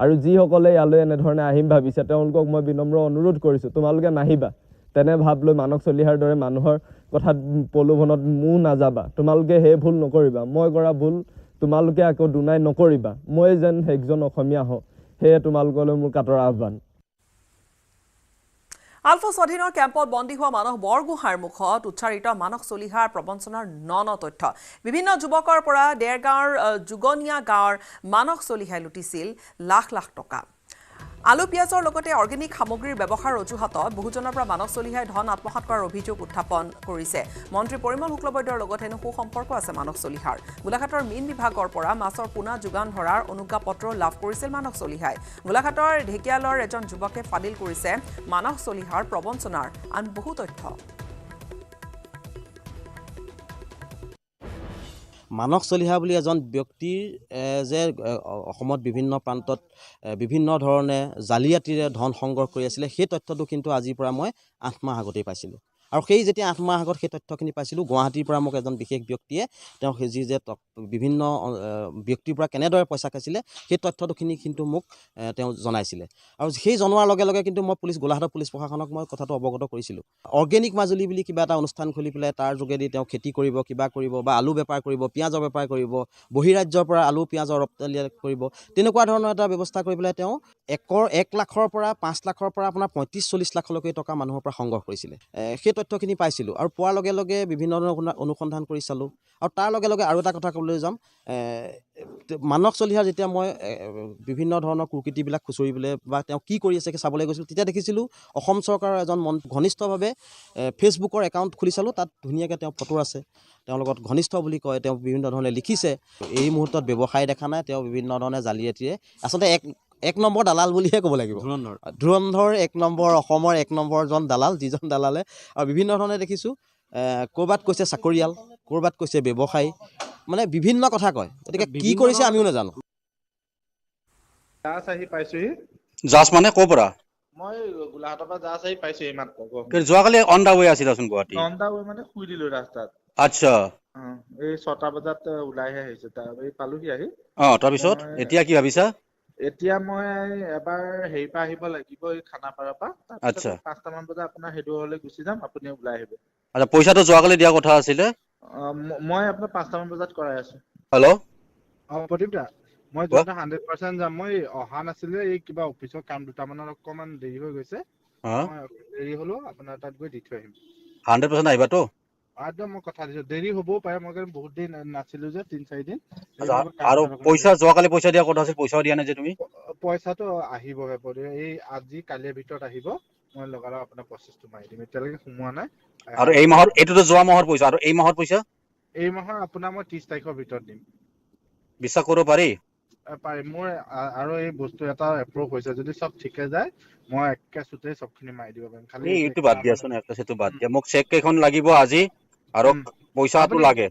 আৰু যিসকলে ইয়ালৈ এনেধৰণে আহিম ভাবিছে তেওঁলোকক মই বিনম্ৰ অনুৰোধ কৰিছোঁ তোমালোকে নাহিবা তেনে ভাব লৈ মানস চলিহাৰ দৰে মানুহৰ কথাত প্ৰলোভনত মু নাযাবা তোমালোকে হে ভুল নকৰিবা মই কৰা ভুল তোমালোকে আকৌ দুনাই নকৰিবা মই যেন একজন অসমীয়া হওঁ সেয়ে তোমালোকলৈ মোৰ কাটৰ আহ্বান আলফা স্বাধীনৰ কেম্পত বন্দী হোৱা মানস বৰগোহাঁইৰ মুখত উচ্চাৰিত মানস চলিহাৰ প্ৰবঞ্চনাৰ ন তথ্য বিভিন্ন যুৱকৰ পৰা ডেৰগাঁৱৰ যুগনীয়া গাঁৱৰ মানস চলিহাই লুটিছিল লাখ লাখ টকা আলু পিয়াজৰ লগতে অৰ্গেনিক সামগ্ৰীৰ ব্যৱহাৰ অজুহাতত বহুজনৰ পৰা মানস চলিহাই ধন আত্মসাৎ কৰাৰ অভিযোগ উত্থাপন কৰিছে মন্ত্ৰী পৰিমল শুক্লবৈদ্যৰ লগতে সুসম্পৰ্ক আছে মানস চলিহাৰ গোলাঘাটৰ মীন বিভাগৰ পৰা মাছৰ পোনা যোগান ধৰাৰ অনুজ্ঞাপত্ৰ লাভ কৰিছিল মানস চলিহাই গোলাঘাটৰ ঢেকিয়ালৰ এজন যুৱকে ফাদিল কৰিছে মানস চলিহাৰ প্ৰবঞ্চনাৰ আন বহু তথ্য মানস চলিহা বুলি এজন ব্যক্তিৰ যে অসমত বিভিন্ন প্ৰান্তত বিভিন্ন ধৰণে জালিয়াতিৰে ধন সংগ্ৰহ কৰি আছিলে সেই তথ্যটো কিন্তু আজিৰ পৰা মই 8 মাহ আগতেই পাইছিলোঁ আৰু সেই যেতিয়া 8 মাহ আগত সেই তথ্যখিনি পাইছিলোঁ গুৱাহাটীৰ পৰা মোক এজন বিশেষ ব্যক্তিয়ে তেওঁ যে বিভিন্ন ব্যক্তিৰ পৰা কেনেদৰে পইচা খাইছিলে সেই তথ্যটোখিনি কিন্তু মোক তেওঁ জনাইছিলে আৰু সেই জনোৱাৰ লগে লগে কিন্তু মই গোলাঘাটৰ পুলিচ প্ৰশাসনক মই কথাটো অৱগত কৰিছিলোঁ অৰ্গেনিক মাজুলী বুলি কিবা এটা অনুষ্ঠান খুলি পেলাই তাৰ যোগেদি তেওঁ খেতি কৰিব কিবা কৰিব বা আলু বেপাৰ কৰিব পিঁয়াজৰ বেপাৰ কৰিব বহিৰাজ্যৰ পৰা আলু পিঁয়াজৰ ৰপ্তানি কৰিব তেনেকুৱা ধৰণৰ এটা ব্যৱস্থা কৰি পেলাই তেওঁ 1 লাখৰ পৰা 5 লাখৰ পৰা আপোনাৰ 35-40 লাখলৈকে টকা মানুহৰ পৰা সংগ্ৰহ কৰিছিলে সেই তথ্যখিনি পাইছিলোঁ আৰু পোৱাৰ লগে লগে বিভিন্ন ধৰণৰ অনুসন্ধান কৰি চালোঁ আৰু তাৰ লগে লগে আৰু এটা কথা ক'বলৈ যাম মানস চলিহাৰ যেতিয়া মই বিভিন্ন ধৰণৰ কুকীৰ্তিবিলাক খুচৰিবলৈ বা তেওঁ কি কৰি আছে চাবলৈ গৈছিলোঁ তেতিয়া দেখিছিলোঁ অসম চৰকাৰৰ এজন ঘনিষ্ঠভাৱে ফেচবুকৰ একাউণ্ট খুলি চালোঁ তাত ধুনীয়াকৈ তেওঁ ফটো আছে তেওঁৰ লগত ঘনিষ্ঠ বুলি কয় তেওঁ বিভিন্ন ধৰণে লিখিছে এই মুহূৰ্তত ব্যৱসায় দেখা নাই তেওঁ বিভিন্ন ধৰণে জালিয়াতিৰে আচলতে এক নম্বৰ দালাল বুলিহে ক'ব লাগিব ধুৰন্ধৰ 1 নম্বৰ অসমৰ 1 নম্বৰজন দালাল যিজন দালালে আৰু বিভিন্ন ধৰণে দেখিছোঁ ক'ৰবাত কৈছে চাকৰিয়াল ক'ৰবাত কৈছে ব্যৱসায়ী মানে বিভিন্ন কথা কয় গতিকে কি কৰিছে আমিও নাজানো জাছ আহি পাইছোহি জাছ মানে ক'ৰ পৰা মই গোলাঘাটৰ পৰা জাছ আহি পাইছো এই মাত্ৰ যোৱাকালি অন দা ৱে আছিলাচোন গুৱাহাটী অন দা ৱে মানে শুই দিলো ৰাস্তাত আচ্ছা এই 6টা বজাত ওলাইহে আহিছে তাৰ এই পালোহি আহি তাৰপিছত এতিয়া কি ভাবিছা এতিয়া মই এবাৰ হেৰি পৰা আহিব লাগিব এই খানাপাৰাৰ পৰা আচ্ছা 5টা মান বজাত আপোনাৰ হেডু হলে গুচি যাম আপুনি ওলাই আহিব আচ্ছা পইচাটো যোৱাকালি দিয়া কথা আছিলে মই আপোনাৰ 5টা মান বজাত কৰাই আছো হেল্ল' প্ৰদীপ দা মই যোনটা 100% যাম মই অহা নাছিলে এই কিবা অফিচৰ কাম দুটামানৰ অকমান দেৰি হৈ গৈছে দেৰি হলো আপোনাৰ তাত গৈ দি থৈ আহিম 100% আহিবা তো একদম মই কথা দিছো দেৰি হ'বও পাৰে মই বহুত দিন নাছিলো যে 3-4 দিন আৰু পইচা যোৱাকালি পইচা দিয়া কথা আছিল পইচাও দিয়া নাই যে তুমি পইচাটো আহিবহে পৰে এই আজি কালিৰ ভিতৰত আহিব মই লগালগ আপোনাৰ প্ৰচেছটো মাৰি দিম এতিয়ালৈকে সোমোৱা নাই আৰু এই মাহৰ এইটোতো যোৱা মাহৰ পইচা আৰু এই মাহৰ পইচা এই মাহৰ আপোনাৰ মই 30 তাৰিখৰ ভিতৰত দিম বিশ্বাস কৰিব পাৰি মোৰ আৰু এই বস্তু এটা এপ্ৰুভ হৈছে যদি সব ঠিকে যায় মই একেচুতে সবখিনি মাৰি দিব পাৰিম খালি এইটো বাদ দিয়াচোন একেচুতে বাদ দিয়া মোক চেক কেইখন লাগিব আজি আৰু পইচাটো লাগে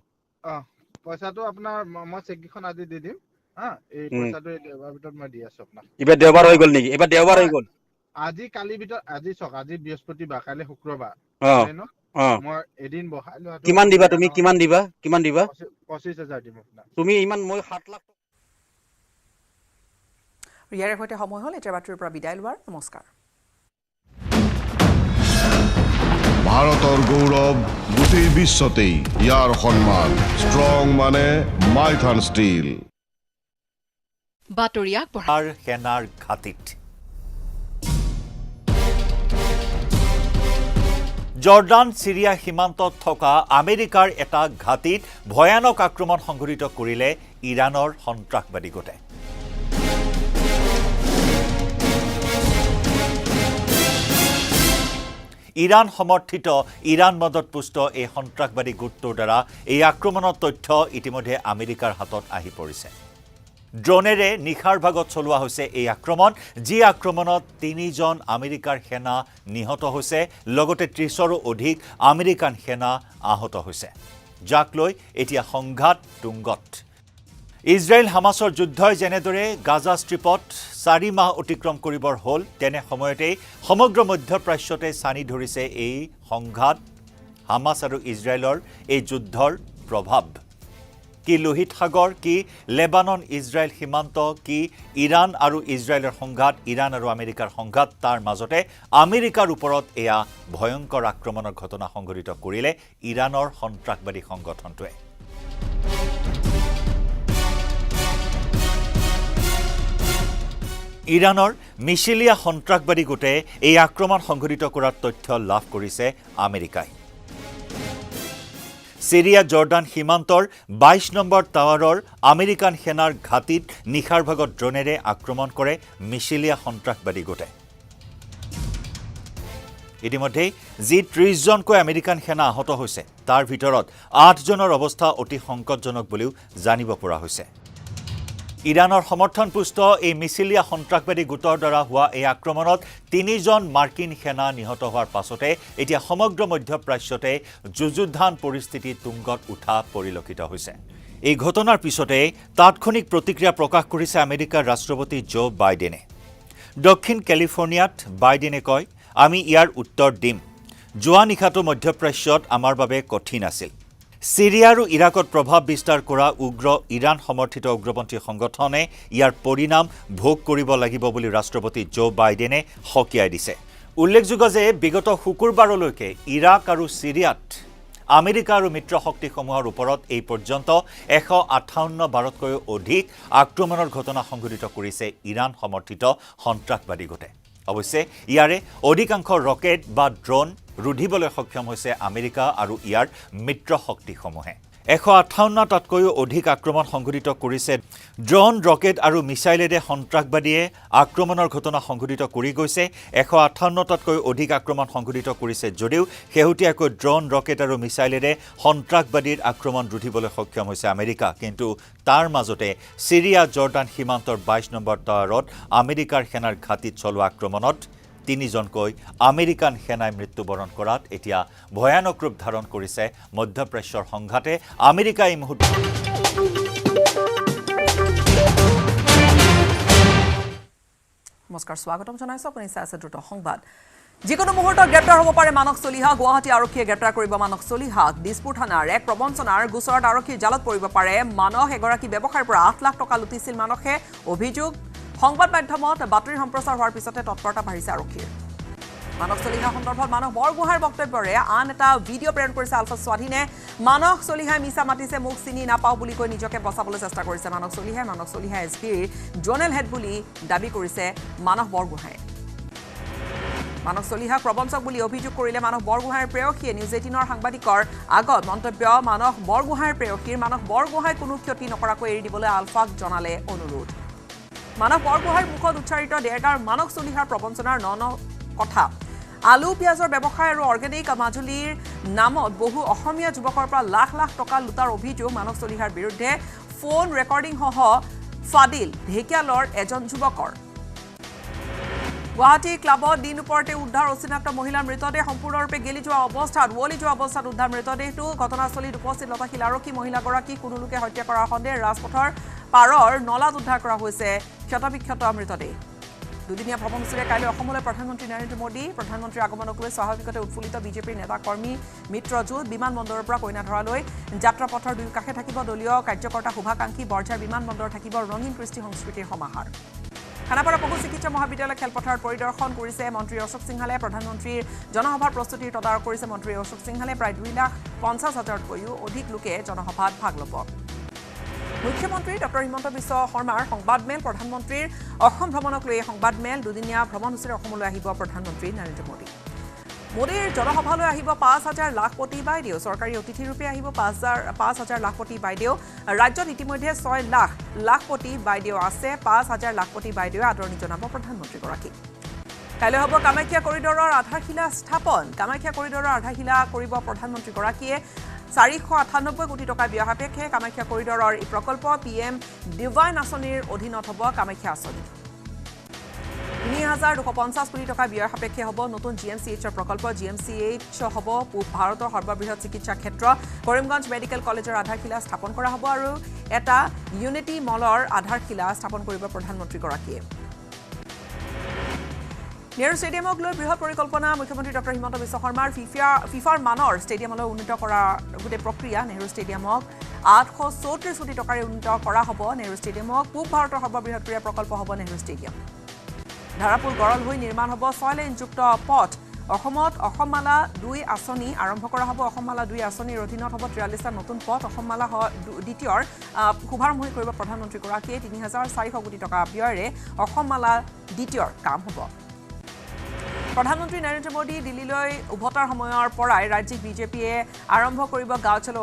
পইচাটো আপোনাৰ মই চেক কেইখন আজি দি দিম এই পইচাটো দেওবাৰ ভিতৰত মই দি আছো আপোনাক এবাৰ দেওবাৰ হৈ গ'ল নেকি এবাৰ দেওবাৰ হৈ গ'ল আজি কালিৰ ভিতৰত আজি চক আজি বৃহস্পতিবাৰ কাইলৈ শুক্ৰবাৰ মই এদিন বহাই লোৱা কিমান দিবা তুমি কিমান দিবা 25000 দিম আপোনাক তুমি ইমান মই 7 লাখ ইয়াৰে সৈতে সময় হ'ল এতিয়া বাতৰিৰ পৰা বিদায় লোৱাৰ নমস্কাৰ ভাৰতৰ গৌৰৱ গোটেই বিশ্বতেই ইয়াৰ সন্মান ষ্ট্ৰং মানে মাইথান ষ্টীল বাতৰি আগবঢ়াৰ সেনাৰ ঘাটিত জৰ্ডান সিৰিয়া সীমান্তত থকা আমেৰিকাৰ এটা ঘাটিত ভয়ানক আক্ৰমণ সংঘটিত কৰিলে ইৰাণৰ সন্ত্ৰাসবাদী গোটে ইৰাণ সমৰ্থিত ইৰাণ মদত পুষ্ট এই সন্ত্ৰাসবাদী গোটটোৰ দ্বাৰা এই আক্ৰমণৰ তথ্য ইতিমধ্যে আমেৰিকাৰ হাতত আহি পৰিছে ড্ৰোনেৰে নিশাৰ ভাগত চলোৱা হৈছে এই আক্ৰমণ যি আক্ৰমণত 3জন আমেৰিকাৰ সেনা নিহত হৈছে লগতে 30ৰো অধিক আমেৰিকান সেনা আহত হৈছে যাক লৈ এতিয়া সংঘাত তুংগত ইজৰাইল হামাছৰ যুদ্ধই যেনেদৰে গাজা ষ্ট্ৰিপত 4 মাহ অতিক্ৰম কৰিবৰ হ'ল তেনে সময়তেই সমগ্ৰ মধ্যপ্ৰাচ্যতে চানি ধৰিছে এই সংঘাত হামাছ আৰু ইজৰাইলৰ এই যুদ্ধৰ প্ৰভাৱ কি লোহিত সাগৰ, কি লেবানন ইজৰাইল সীমান্ত, কি ইৰাণ আৰু ইজৰাইলৰ সংঘাত, ইৰাণ আৰু আমেৰিকাৰ সংঘাত, তাৰ মাজতে আমেৰিকাৰ ওপৰত এয়া ভয়ংকৰ আক্ৰমণৰ ঘটনা সংঘটিত কৰিলে ইৰাণৰ সন্ত্ৰাসবাদী সংগঠনটোৱে। ইৰাণৰ মিছিলিয়া সন্ত্ৰাসবাদী গোটে এই আক্ৰমণ সংঘটিত কৰাৰ তথ্য লাভ কৰিছে আমেৰিকাই। সিৰিয়া জৰ্ডান সীমান্তৰ ২২ নম্বৰ টাৱাৰৰ আমেৰিকান সেনাৰ ঘাটিত নিশাৰ ভাগত ড্ৰোনেৰে আক্ৰমণ কৰে মিছিলিয়া সন্ত্ৰাসবাদী গোটে। ইতিমধ্যে যি ৩০জনকৈ আমেৰিকান সেনা আহত হৈছে তাৰ ভিতৰত ৮জনৰ অৱস্থা অতি সংকটজনক বুলিও জানিব পৰা হৈছে। ইৰাণৰ সমৰ্থনপুষ্ট এই মিছিলিয়া সন্ত্ৰাসবাদী গোটৰ দ্বাৰা হোৱা এই আক্ৰমণত ৩জন মাৰ্কিন সেনা নিহত হোৱাৰ পাছতে এতিয়া সমগ্ৰ মধ্যপ্ৰাচ্যতে যুযুধান পৰিস্থিতি তুংগত উঠা পৰিলক্ষিত হৈছে। এই ঘটনাৰ পিছতে তাৎক্ষণিক প্ৰতিক্ৰিয়া প্ৰকাশ কৰিছে আমেৰিকাৰ ৰাষ্ট্ৰপতি জো বাইডেনে। দক্ষিণ কেলিফৰ্ণিয়াত বাইডেনে কয়, আমি ইয়াৰ উত্তৰ দিম। যোৱা নিশাটো মধ্যপ্ৰাচ্যত আমাৰ বাবে কঠিন আছিল। সিৰিয়া আৰু ইৰাকত প্ৰভাৱ বিস্তাৰ কৰা উগ্ৰ ইৰাণ সমৰ্থিত উগ্ৰপন্থী সংগঠনে ইয়াৰ পৰিণাম ভোগ কৰিব লাগিব বুলি ৰাষ্ট্ৰপতি জো বাইডেনে সকীয়াই দিছে। উল্লেখযোগ্য যে বিগত শুকুৰবাৰলৈকে ইৰাক আৰু সিৰিয়াত আমেৰিকা আৰু মিত্ৰ শক্তিসমূহৰ ওপৰত এই পৰ্যন্ত ১৫৮ বাৰতকৈও অধিক আক্ৰমণৰ ঘটনা সংঘটিত কৰিছে ইৰাণ সমৰ্থিত সন্ত্ৰাসবাদী গোটে। অৱশ্যে ইয়াৰে অধিকাংশ ৰকেট বা ড্ৰোন ৰুধিবলৈ সক্ষম হৈছে আমেৰিকা আৰু ইয়াৰ মিত্ৰ শক্তিসমূহে। ১৫৮টাতকৈও অধিক আক্ৰমণ সংঘটিত কৰিছে। ড্ৰোন, ৰকেট আৰু মিছাইলেৰে সন্ত্ৰাসবাদীয়ে আক্ৰমণৰ ঘটনা সংঘটিত কৰি গৈছে। ১৫৮টাতকৈ অধিক আক্ৰমণ সংঘটিত কৰিছে যদিও শেহতীয়াকৈ ড্ৰোন, ৰকেট আৰু মিছাইলেৰে সন্ত্ৰাসবাদীৰ আক্ৰমণ ৰুধিবলৈ সক্ষম হৈছে আমেৰিকা। কিন্তু তাৰ মাজতে সিৰিয়া জৰ্ডান সীমান্তৰ ২২ নম্বৰ টাৱাৰত আমেৰিকাৰ সেনাৰ ঘাটিত চলোৱা আক্ৰমণত ৩জনকৈ আমেৰিকান সেনাই মৃত্যুবৰণ কৰাত এতিয়া ভয়ানক ৰূপ ধাৰণ কৰিছে মধ্যপ্ৰাচ্যৰ সংঘাতে। আমেৰিকা এই মুহূৰ্তত নমস্কাৰ, স্বাগতম জনাইছো। আপুনি চাই আছে দ্ৰুত সংবাদ। যিকোনো মুহূৰ্তত গ্ৰেপ্তাৰ হ'ব পাৰে মানস চলিহা। গুৱাহাটী আৰক্ষীয়ে গ্ৰেপ্তাৰ কৰিব মানস চলিহাক। দিছপুৰ থানাৰ এক প্ৰবঞ্চনাৰ গোচৰত আৰক্ষীৰ জালত পৰিব পাৰে মানস। এগৰাকী ব্যৱসায়ীৰ পৰা ৮ লাখ টকা লুটিছিল মানসে। অভিযোগ, সংবাদ মাধ্যমত বাতৰি সম্প্ৰচাৰ হোৱাৰ পিছতে তৎপৰতা বাঢ়িছে আৰক্ষীৰ। মানস চলিহা সন্দৰ্ভত মানস বৰগোহাঁইৰ বক্তব্যৰে আন এটা ভিডিঅ' প্ৰেৰণ কৰিছে আলফা স্বাধীনে। মানস চলিহাই মিছা মাতিছে, মোক চিনি নাপাওঁ বুলি কৈ নিজকে বচাবলৈ চেষ্টা কৰিছে মানস চলিহাই। মানস চলিহাই এছপিৰ জোনেল হেড বুলি দাবী কৰিছে মানস বৰগোহাঁই। মানস চলিহাক প্ৰবঞ্চক বুলি অভিযোগ কৰিলে মানস বৰগোহাঁইৰ প্ৰেয়সীয়ে। নিউজ 18ৰ সাংবাদিকৰ আগত মন্তব্য মানস বৰগোহাঁইৰ প্ৰেয়সীৰ। মানস বৰগোহাঁই কোনো ক্ষতি নকৰাকৈ এৰি দিবলৈ আলফাক জনালে অনুৰোধ। মানস বৰগোহাঁইৰ মুখত উচ্চাৰিত ডেৰগাঁৱৰ মানস চলিহাৰ প্ৰবঞ্চনাৰ ন কথা। আলু, পিঁয়াজৰ ব্যৱসায় আৰু অৰ্গেনিক মাজুলীৰ নামত বহু অসমীয়া যুৱকৰ পৰা লাখ লাখ টকা লুটাৰ অভিযোগ মানস চলিহাৰ বিৰুদ্ধে। ফোন ৰেকৰ্ডিংসহ ফাদিল ঢেকিয়ালৰ এজন যুৱকৰ। গুৱাহাটী ক্লাবত দিন ওপৰতে উদ্ধাৰ অচিনাক্ত মহিলাৰ মৃতদেহ। সম্পূৰ্ণৰূপে ওৱলি যোৱা অৱস্থাত উদ্ধাৰ মৃতদেহটো। ঘটনাস্থলীত উপস্থিত লতাশিল আৰক্ষী। মহিলাগৰাকীক কোনো লোকে হত্যা কৰাৰ সন্দেহে ৰাজপথৰ পাৰৰ নলাত উদ্ধাৰ কৰা হৈছে ক্ষতবিক্ষত মৃতদেহ। দুদিনীয়া ভ্ৰমণসূচীৰে কাইলৈ অসমলৈ প্ৰধানমন্ত্ৰী নৰেন্দ্ৰ মোদী। প্ৰধানমন্ত্ৰীৰ আগমনক লৈ স্বাভাৱিকতে উৎফুল্লিত বিজেপিৰ নেতা কৰ্মী মিত্ৰজোঁট। বিমানবন্দৰৰ পৰা কইনাধৰালৈ যাত্ৰাপথৰ দুয়ো কাষে থাকিব দলীয় কাৰ্যকৰ্তা শুভাকাংক্ষী। বৰঝাৰ বিমানবন্দৰ থাকিব ৰঙীন কৃষ্টি সংস্কৃতিৰ সমাহাৰ। খানাপাৰা পশু চিকিৎসা মহাবিদ্যালয় খেলপথাৰত পৰিদৰ্শন কৰিছে মন্ত্ৰী অশোক সিংহালে। প্ৰধানমন্ত্ৰীৰ জনসভাৰ প্ৰস্তুতিৰ তদাৰক কৰিছে মন্ত্ৰী অশোক সিংহালে। প্ৰায় 2,50,000তকৈও অধিক লোকে জনসভাত ভাগ ল'ব। মুখ্যমন্ত্ৰী ডক্টৰ হিমন্ত বিশ্ব শৰ্মাৰ সংবাদমেল। প্ৰধানমন্ত্ৰীৰ অসম ভ্ৰমণক লৈ এই সংবাদমেল। দুদিনীয়া ভ্ৰমণসূচীৰে অসমলৈ আহিব প্ৰধানমন্ত্ৰী নৰেন্দ্ৰ মোদী। মোদীৰ জনসভালৈ আহিব 5,000 লাখপতি বাইদেউ। চৰকাৰী অতিথিৰূপে আহিব 5,000 লাখপতি বাইদেউ। ৰাজ্যত ইতিমধ্যে 6 লাখ লাখপতি বাইদেউ আছে। 5,000 লাখপতি বাইদেৱে আদৰণি জনাব প্ৰধানমন্ত্ৰীগৰাকীক। কাইলৈ হ'ব কামাখ্যা কৰিডৰৰ আধাৰশিলা স্থাপন। কামাখ্যা কৰিডৰৰ আধাৰশিলা কৰিব প্ৰধানমন্ত্ৰীগৰাকীয়ে। 498 কোটি টকা ব্যয় সাপেক্ষে কামাখ্যা কৰিডৰৰ এই প্ৰকল্প। PM ডিভাইন আঁচনিৰ অধীনত হ'ব কামাখ্যা আঁচনি। 3,250 কোটি টকা ব্যয় সাপেক্ষে হ'ব নতুন GMCHৰ প্ৰকল্প। GMCH হ'ব পূব ভাৰতৰ সৰ্ববৃহৎ চিকিৎসা ক্ষেত্ৰ। কৰিমগঞ্জ মেডিকেল কলেজৰ আধাৰশিলা স্থাপন কৰা হ'ব আৰু এটা ইউনিটি মলৰ আধাৰশিলা স্থাপন কৰিব প্ৰধানমন্ত্ৰীগৰাকীয়ে। নেহৰু ষ্টেডিয়ামক লৈ বৃহৎ পৰিকল্পনা মুখ্যমন্ত্ৰী ডক্টৰ হিমন্ত বিশ্ব শৰ্মাৰ। ফিফাৰ মানৰ ষ্টেডিয়ামলৈ উন্নীত কৰাৰ গোটেই প্ৰক্ৰিয়া। নেহৰু ষ্টেডিয়ামক 834 কোটি টকাৰে উন্নীত কৰা হ'ব নেহৰু ষ্টেডিয়ামক পূব ভাৰতৰ সৰ্ববৃহৎ ক্ৰীড়া প্ৰকল্প হ'ব নেহৰু ষ্টেডিয়াম ধাৰাপুৰ গড়ল হৈ নিৰ্মাণ হ'ব 6 লেনযুক্ত পথ অসমত অসমমালা 2 আঁচনি আৰম্ভ কৰা হ'ব অসমমালা 2 আঁচনিৰ অধীনত হ'ব 43টা নতুন পথ অসমমালা দ্বিতীয়ৰ শুভাৰম্ভ কৰিব প্ৰধানমন্ত্ৰীগৰাকীয়ে 3400 কোটি টকা ব্যয়েৰে অসমমালা দ্বিতীয়ৰ কাম হ'ব প্ৰধানমন্ত্ৰী নৰেন্দ্ৰ মোদী দিল্লীলৈ উভতাৰ সময়ৰ পৰাই ৰাজ্যিক বিজেপিয়ে আৰম্ভ কৰিব গাঁও চলো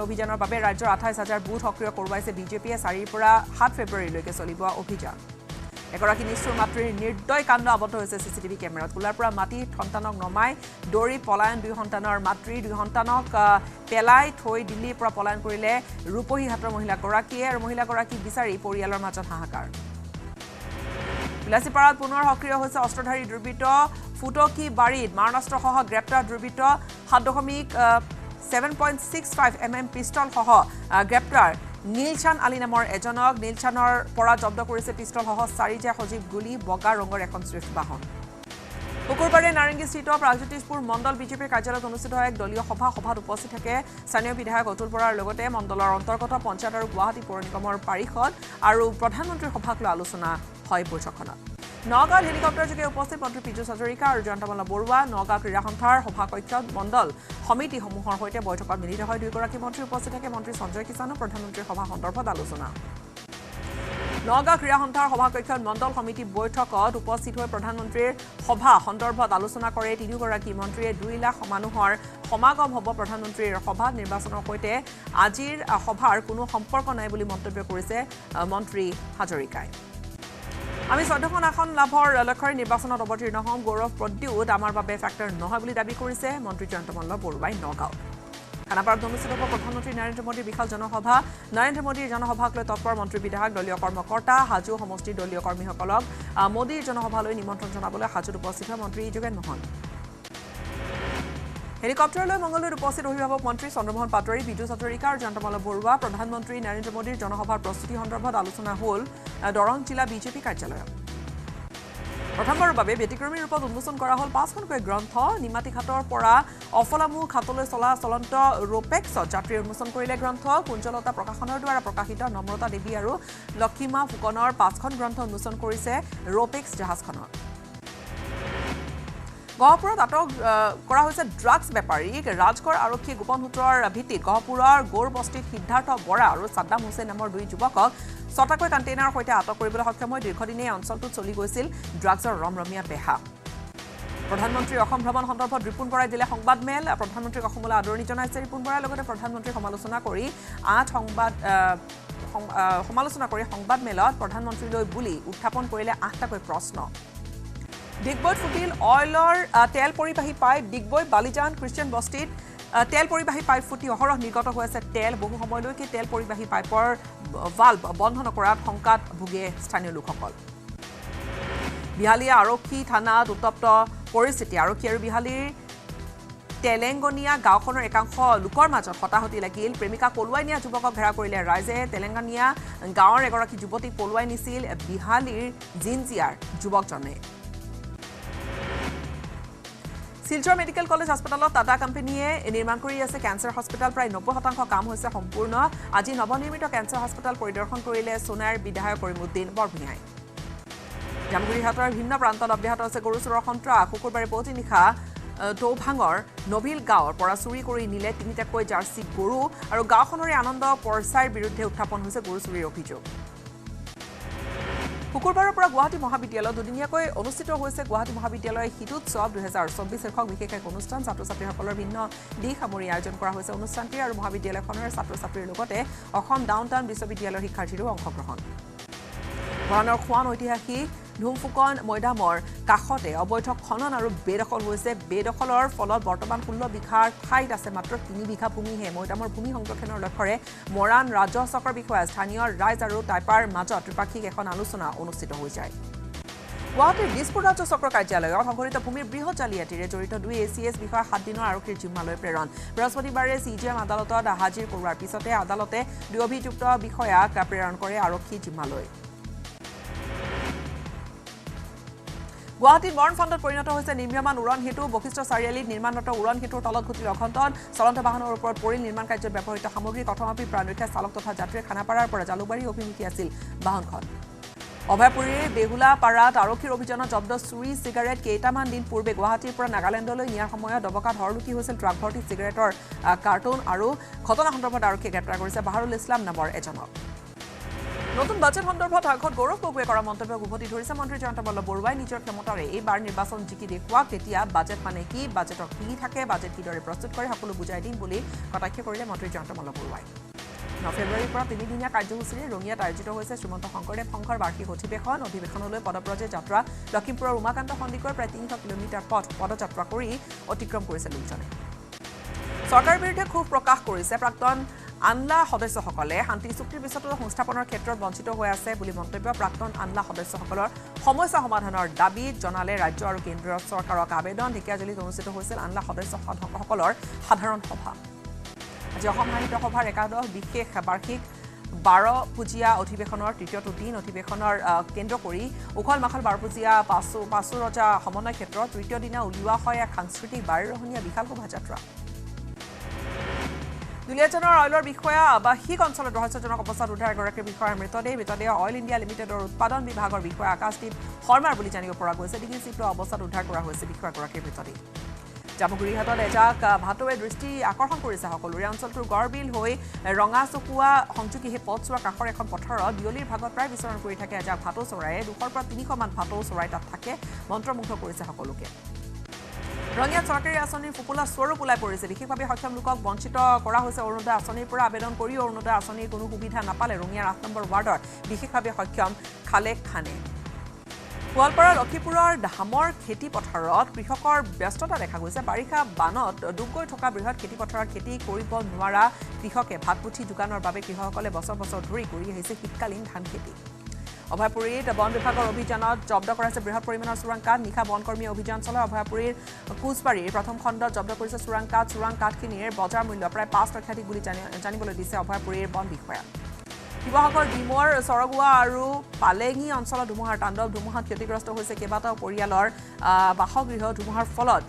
অভিযানৰ বাবে ৰাজ্যৰ 28000 বুথ সক্ৰিয় কৰোৱাইছে বিজেপিয়ে 4 পৰা 7 ফেব্ৰুৱাৰীলৈকে চলিব অভিযান এগৰাকী নিষ্ঠুৰ মাতৃৰ নিৰ্দয় কাণ্ড আবদ্ধ হৈছে চিচিটিভি কেমেৰাত কোলাৰ পৰা মাটি সন্তানক নমাই দৌৰি পলায়ন 2 সন্তানৰ মাতৃ 2 সন্তানক পেলাই থৈ দিল্লীৰ পৰা পলায়ন কৰিলে ৰূপহীহাটৰ মহিলাগৰাকীয়ে আৰু মহিলাগৰাকীক বিচাৰি পৰিয়ালৰ মাজত হাহাকাৰ বিলাসীপাৰাত পুনৰ সক্ৰিয় হৈছে অস্ত্ৰধাৰী দুৰ্বৃত্ত ফুটকি বাৰীত মাৰণাস্ত্ৰসহ গ্ৰেপ্তাৰ দুৰ্বৃত্ত 7.65 mm পিষ্টল সহ গ্ৰেপ্তাৰ নীলচান আলী নামৰ এজনক নীলচানৰ পৰা জব্দ কৰিছে পিষ্টল সহ 4 সজীৱ গুলী বগা ৰঙৰ এখন সুইফ্ট বাহন শুকুৰবাৰে নাৰেংগীস্থিত প্ৰাগজ্যোতিষপুৰ মণ্ডল বিজেপিৰ কাৰ্যালয়ত অনুষ্ঠিত এক দলীয় সভাত উপস্থিত থাকে স্থানীয় বিধায়ক অতুল বৰাৰ লগতে মণ্ডলৰ অন্তৰ্গত পঞ্চায়ত আৰু গুৱাহাটী পৌৰ নিগমৰ পাৰিষদ আৰু প্ৰধানমন্ত্ৰীৰ সভাক লৈ আলোচনা হয় বৈঠকখনত নগাঁৱত হেলিকপ্টাৰযোগে উপস্থিত মন্ত্ৰী পীযুষ হাজৰিকা আৰু জয়ন্তমালা বৰুৱা নগাঁও ক্ৰীড়া সন্থাৰ সভাকক্ষত মণ্ডল সমিতিসমূহৰ সৈতে বৈঠকত মিলিত হয় দুয়োগৰাকী মন্ত্ৰী উপস্থিত থাকে মন্ত্ৰী সঞ্জয় কিষাণ প্ৰধানমন্ত্ৰীৰ সভা সন্দৰ্ভত আলোচনা নগাঁও ক্ৰীড়া সন্থাৰ সভাকক্ষত মণ্ডল সমিতি বৈঠকত উপস্থিত হৈ প্ৰধানমন্ত্ৰীৰ সভা সন্দৰ্ভত আলোচনা কৰে তিনিগৰাকী মন্ত্ৰীয়ে 2 লাখ মানুহৰ সমাগম হ'ব প্ৰধানমন্ত্ৰীৰ সভাত নিৰ্বাচনৰ সৈতে আজিৰ সভাৰ কোনো সম্পৰ্ক নাই বুলি মন্তব্য কৰিছে মন্ত্ৰী হাজৰিকাই আমি 14খন আসন লাভৰ লক্ষ্যৰে নিৰ্বাচনত অৱতীৰ্ণ হ'ম গৌৰৱ প্ৰদ্যুৎ আমাৰ বাবে ফেক্টৰ নহয় বুলি দাবী কৰিছে মন্ত্ৰী জয়ন্তমল্ল বৰুৱাই নগাঁও খানাপাৰাত অনুষ্ঠিত হ'ব প্ৰধানমন্ত্ৰী নৰেন্দ্ৰ মোদীৰ বিশাল জনসভা নৰেন্দ্ৰ মোদীৰ জনসভাক লৈ তৎপৰ মন্ত্ৰী বিধায়ক দলীয় কৰ্মকৰ্তা হাজো সমষ্টিৰ দলীয় কৰ্মীসকলক মোদীৰ জনসভালৈ নিমন্ত্ৰণ জনাবলৈ হাজোত উপস্থিত হয় মন্ত্ৰী যোগেন মোহন হেলিকপ্টাৰলৈ মংগলদৈত উপস্থিত অভিভাৱক মন্ত্ৰী চন্দ্ৰমোহন পাটোৱাৰী বিদ্যুৎ হাজৰিকা আৰু জয়ন্তমালা বৰুৱা প্ৰধানমন্ত্ৰী নৰেন্দ্ৰ মোদীৰ জনসভাৰ প্ৰস্তুতি সন্দৰ্ভত আলোচনা হ'ল দৰং জিলা বিজেপি কাৰ্যালয়ত প্ৰথমবাৰৰ বাবে ব্যতিক্ৰমী ৰূপত উন্মোচন কৰা হ'ল 5খনকৈ গ্ৰন্থ নিমাতীঘাটৰ পৰা অফলামুখ ঘাটলৈ চলা চলন্ত ৰোপেক্সত যাত্ৰী উন্মোচন কৰিলে গ্ৰন্থ কুঞ্জলতা প্ৰকাশনৰ দ্বাৰা প্ৰকাশিত নম্ৰতা দেৱী আৰু লক্ষীমা ফুকনৰ 5খন গ্ৰন্থ উন্মোচন কৰিছে ৰোপেক্স জাহাজখনত গহপুৰত আটক কৰা হৈছে ড্ৰাগছ বেপাৰীক ৰাজগড় আৰক্ষী গোপন সূত্ৰৰ ভিত্তিত গহপুৰৰ গৌৰ বস্তিত সিদ্ধাৰ্থ বৰা আৰু সাদ্দাম হুছেইন নামৰ 2 যুৱকক 6টাকৈ কণ্টেইনাৰৰ সৈতে আটক কৰিবলৈ সক্ষম হৈ দীৰ্ঘদিনীয়া অঞ্চলটোত চলি গৈছিল ড্ৰাগছৰ ৰমৰমীয়া বেহা প্ৰধানমন্ত্ৰীৰ অসম ভ্ৰমণ সন্দৰ্ভত ৰিপুণ বৰাই দিলে সংবাদমেল প্ৰধানমন্ত্ৰীক অসমলৈ আদৰণি জনাইছে ৰিপুণ বৰাই লগতে প্ৰধানমন্ত্ৰীক সমালোচনা কৰি সংবাদমেলত প্ৰধানমন্ত্ৰীলৈ বুলি উত্থাপন কৰিলে 8টাকৈ প্ৰশ্ন ডিগবৈত ফুটিল অইলৰ তেল পৰিবাহী পাইপ ডিগবৈ বালিজান খ্ৰীষ্টিয়ান বস্তিত তেল পৰিবাহী পাইপ ফুটি অহৰহ নিৰ্গত হৈ আছে তেল বহু সময়লৈকে তেল পৰিবাহী পাইপৰ ভাল্ভ বন্ধ নকৰাত শংকাত ভুগে স্থানীয় লোকসকল বিহালীয়া আৰক্ষী থানাত উত্তপ্ত পৰিস্থিতি আৰক্ষী আৰু বিহালীৰ তেলেংগনীয়া গাঁওখনৰ একাংশ লোকৰ মাজত হতাহতি লাগিল প্ৰেমিকা পলুৱাই নিয়া যুৱকক ঘেৰা কৰিলে ৰাইজে তেলেংগনীয়া গাঁৱৰ এগৰাকী যুৱতীক পলুৱাই নিছিল বিহালীৰ জিনজিয়াৰ যুৱকজনে শিলচৰ মেডিকেল কলেজ হাস্পতালত টাটা কোম্পানীয়ে নিৰ্মাণ কৰি আছে কেঞ্চাৰ হস্পিটেল প্ৰায় 90% কাম হৈছে সম্পূৰ্ণ আজি নৱনিৰ্মিত কেঞ্চাৰ হস্পিটেল পৰিদৰ্শন কৰিলে সোনাইৰ বিধায়ক কৰিমুদ্দিন বৰভূঞাই জামগুৰিহাটৰ ভিন্ন প্ৰান্তত অব্যাহত আছে গৰু চোৰৰ সন্ত্ৰাস শুকুৰবাৰে পুৱতি নিশা দৌভাঙৰ নভিল গাঁৱৰ পৰা চুৰি কৰি নিলে 3টাকৈ জাৰ্চি গৰু আৰু গাঁওখনৰে আনন্দ পৰচাইৰ বিৰুদ্ধে উত্থাপন হৈছে গৰু চুৰিৰ অভিযোগ শুকুৰবাৰৰ পৰা গুৱাহাটী মহাবিদ্যালয়ত দুদিনীয়াকৈ অনুষ্ঠিত হৈছে গুৱাহাটী মহাবিদ্যালয় শীতোৎসৱ 2024 শীৰ্ষক বিশেষ এক অনুষ্ঠান ছাত্ৰ-ছাত্ৰীসকলৰ ভিন্ন দিশ সামৰি আয়োজন কৰা হৈছে অনুষ্ঠানটি আৰু মহাবিদ্যালয়খনৰ ছাত্ৰ-ছাত্ৰীৰ লগতে অসম ডাউনটাউন বিশ্ববিদ্যালয়ৰ শিক্ষাৰ্থীৰো অংশগ্ৰহণ ভৰাণৰ খোৱান ঐতিহাসিক ধুমফুকন মৈদামৰ কাষতে অবৈধ খনন আৰু বেদখল হৈছে বেদখলৰ ফলত বৰ্তমান 16 বিঘাৰ ঠাইত আছে মাত্ৰ 3 বিঘা ভূমিহে মৈদামৰ ভূমি সংৰক্ষণৰ লক্ষ্যৰে মৰাণ ৰাজহ চক্ৰৰ বিষয়ে স্থানীয় ৰাইজ আৰু টাইপাৰ মাজত ত্ৰিপাক্ষিক এখন আলোচনা অনুষ্ঠিত হৈ যায় গুৱাহাটীৰ দিছপুৰ ৰাজ্য চক্ৰ কাৰ্যালয়ত সংঘটিত ভূমিৰ বৃহৎ জালিয়াতিৰে জড়িত 2 ACS বিষয়া 7 দিনৰ আৰক্ষীৰ জিম্মালৈ প্ৰেৰণ বৃহস্পতিবাৰে CJM আদালতত হাজিৰ কৰোৱাৰ পিছতে আদালতে 2 অভিযুক্ত বিষয়াক প্ৰেৰণ কৰে আৰক্ষী জিম্মালৈ গুৱাহাটীত মৰণ ফাণ্ডত পৰিণত হৈছে নিৰ্মীয়মান উৰণ সেতু বশিষ্ঠ চাৰিআলিত নিৰ্মাণৰত উৰণ সেতুৰ তলত ঘটিল অঘটন চলন্ত বাহনৰ ওপৰত পৰিল নিৰ্মাণ কাৰ্যত ব্যৱহৃত সামগ্ৰী কথমাপি প্ৰাণ ৰক্ষাই চালক তথা যাত্ৰীৰ খানাপাৰাৰ পৰা জালুকবাৰী অভিমুখী আছিল বাহনখন অভয়পুৰীৰ বেহুলা পাৰাত আৰক্ষীৰ অভিযানত জব্দ চুৰি চিগাৰেট কেইটামান দিন পূৰ্বে গুৱাহাটীৰ পৰা নাগালেণ্ডলৈ নিয়াৰ সময়ত দবকাত হৰলুকি হৈছিল ট্ৰাক ভৰ্তি চিগাৰেটৰ কাৰ্টুন আৰু ঘটনা সন্দৰ্ভত আৰক্ষীয়ে গ্ৰেপ্তাৰ কৰিছে বাহাৰুল ইছলাম নামৰ এজনক নতুন বাজেট সন্দৰ্ভত সাংসদ গৌৰৱ গগৈয়ে কৰা মন্তব্যক উভতি ধৰিছে মন্ত্ৰী জয়ন্ত বল্লভ বৰুৱাই নিজৰ ক্ষমতাৰে এইবাৰ নিৰ্বাচন জিকি দেখুৱাওক তেতিয়া বাজেট মানে কি বাজেটৰ কি থাকে বাজেট কিদৰে প্ৰস্তুত কৰে সকলো বুজাই দিম বুলি কটাক্ষ কৰিলে মন্ত্ৰী জয়ন্ত বল্লভ বৰুৱাই 9 ফেব্ৰুৱাৰীৰ পৰা 3 দিনীয়া কাৰ্যসূচীৰে ৰঙিয়াত আয়োজিত হৈছে শ্ৰীমন্ত শংকৰদেৱ সংঘৰ বাৰ্ষিক অধিৱেশনলৈ পদব্ৰজে যাত্ৰা লখিমপুৰৰ উমাকান্ত সন্দিকৈ প্ৰায় 300 কিলোমিটাৰ পথ পদযাত্ৰা কৰি অতিক্ৰম কৰিছে লোকজনে চৰকাৰৰ বিৰুদ্ধে ক্ষোভ প্ৰকাশ কৰিছে প্ৰাক্তন আনলা সদস্যসকলে শান্তি চুক্তিৰ পিছতো সংস্থাপনৰ ক্ষেত্ৰত বঞ্চিত হৈ আছে বুলি মন্তব্য প্ৰাক্তন আনলা সদস্যসকলৰ সমস্যা সমাধানৰ দাবীত জনালে ৰাজ্য আৰু কেন্দ্ৰীয় চৰকাৰক আবেদন ঢেকিয়াজুলিত অনুষ্ঠিত হৈছিল আনলা সদস্যসকলৰ সাধাৰণ সভা আজি অসম সাহিত্য সভাৰ একাদশ বিশেষ বাৰ্ষিক 12 পুজিয়া অধিৱেশনৰ তৃতীয়টো দিন অধিৱেশনৰ কেন্দ্ৰ কৰি উখল মাখল 12 পুজিয়া পাঁচু ৰজা সমন্বয় ক্ষেত্ৰত তৃতীয় দিনা উলিওৱা হয় এক সাংস্কৃতিক বাৰৰহণীয়া বিশাল শোভাযাত্ৰা দুলিয়াজানৰ অইলৰ বিষয়া আৱাসিক অঞ্চলত ৰহস্যজনক অৱস্থাত উদ্ধাৰ এগৰাকীৰ বিষয়াৰ মৃতদেহ অইল ইণ্ডিয়া লিমিটেডৰ উৎপাদন বিভাগৰ বিষয়া আকাশদীপ শৰ্মাৰ বুলি জানিব পৰা গৈছে ডিঙি চিপ লোৱা অৱস্থাত উদ্ধাৰ কৰা হৈছে বিষয়াগৰাকীৰ মৃতদেহ জামুগুৰিহাটত এজাক ভাটৌৱে দৃষ্টি আকৰ্ষণ কৰিছে সকলোৰে অঞ্চলটোৰ গড়বিল হৈ ৰঙা চকুৱা সংযোগী সেই পথছোৱাৰ কাষৰ এখন পথাৰত বিয়লিৰ ভাগত প্ৰায় বিচৰণ কৰি থাকে এজাক ভাটৌ চৰায়ে 200 পৰা 300 মান ভাটৌ চৰাই তাত থাকে মন্ত্ৰমুগ্ধ কৰিছে সকলোকে ৰঙিয়াত চৰকাৰী আঁচনিৰ ফুপুলা স্বৰূপ ওলাই পৰিছে বিশেষভাৱে সক্ষম লোকক বঞ্চিত কৰা হৈছে অৰুণোদয় আঁচনিৰ পৰা আবেদন কৰি অৰুণোদয় আঁচনিৰ কোনো সুবিধা নাপালে ৰঙিয়াৰ 8 নম্বৰ ৱাৰ্ডৰ বিশেষভাৱে সক্ষম খালেক খানে গোৱালপাৰা লক্ষীপুৰৰ ধামৰ খেতি পথাৰত কৃষকৰ ব্যস্ততা দেখা গৈছে বাৰিষা বানত ডুব গৈ থকা বৃহৎ খেতি পথাৰত খেতি কৰিব নোৱাৰা কৃষকে ভাতপুঠি যোগানৰ বাবে কৃষকসকলে বছৰ বছৰ ধৰি কৰি আহিছে শীতকালীন ধান খেতি অভয়পুৰীত বন বিভাগৰ অভিযানত জব্দ কৰাইছে বৃহৎ পৰিমাণৰ চোৰাং কাঠ নিশা বনকৰ্মীয়ে অভিযান চলাই অভয়পুৰীৰ কোচবাৰীৰ প্ৰথম খণ্ডত জব্দ কৰিছে চোৰাং কাঠখিনিৰ বজাৰ মূল্য প্ৰায় 5 লক্ষাধিক বুলি জানিবলৈ দিছে অভয়পুৰীৰ বন বিষয়া শিৱসাগৰ ডিমৰ চৰগুৱা আৰু পালেঙি অঞ্চলত ধুমুহাৰ তাণ্ডৱ ধুমুহাত ক্ষতিগ্ৰস্ত হৈছে কেইবাটাও পৰিয়ালৰ বাসগৃহ ধুমুহাৰ ফলত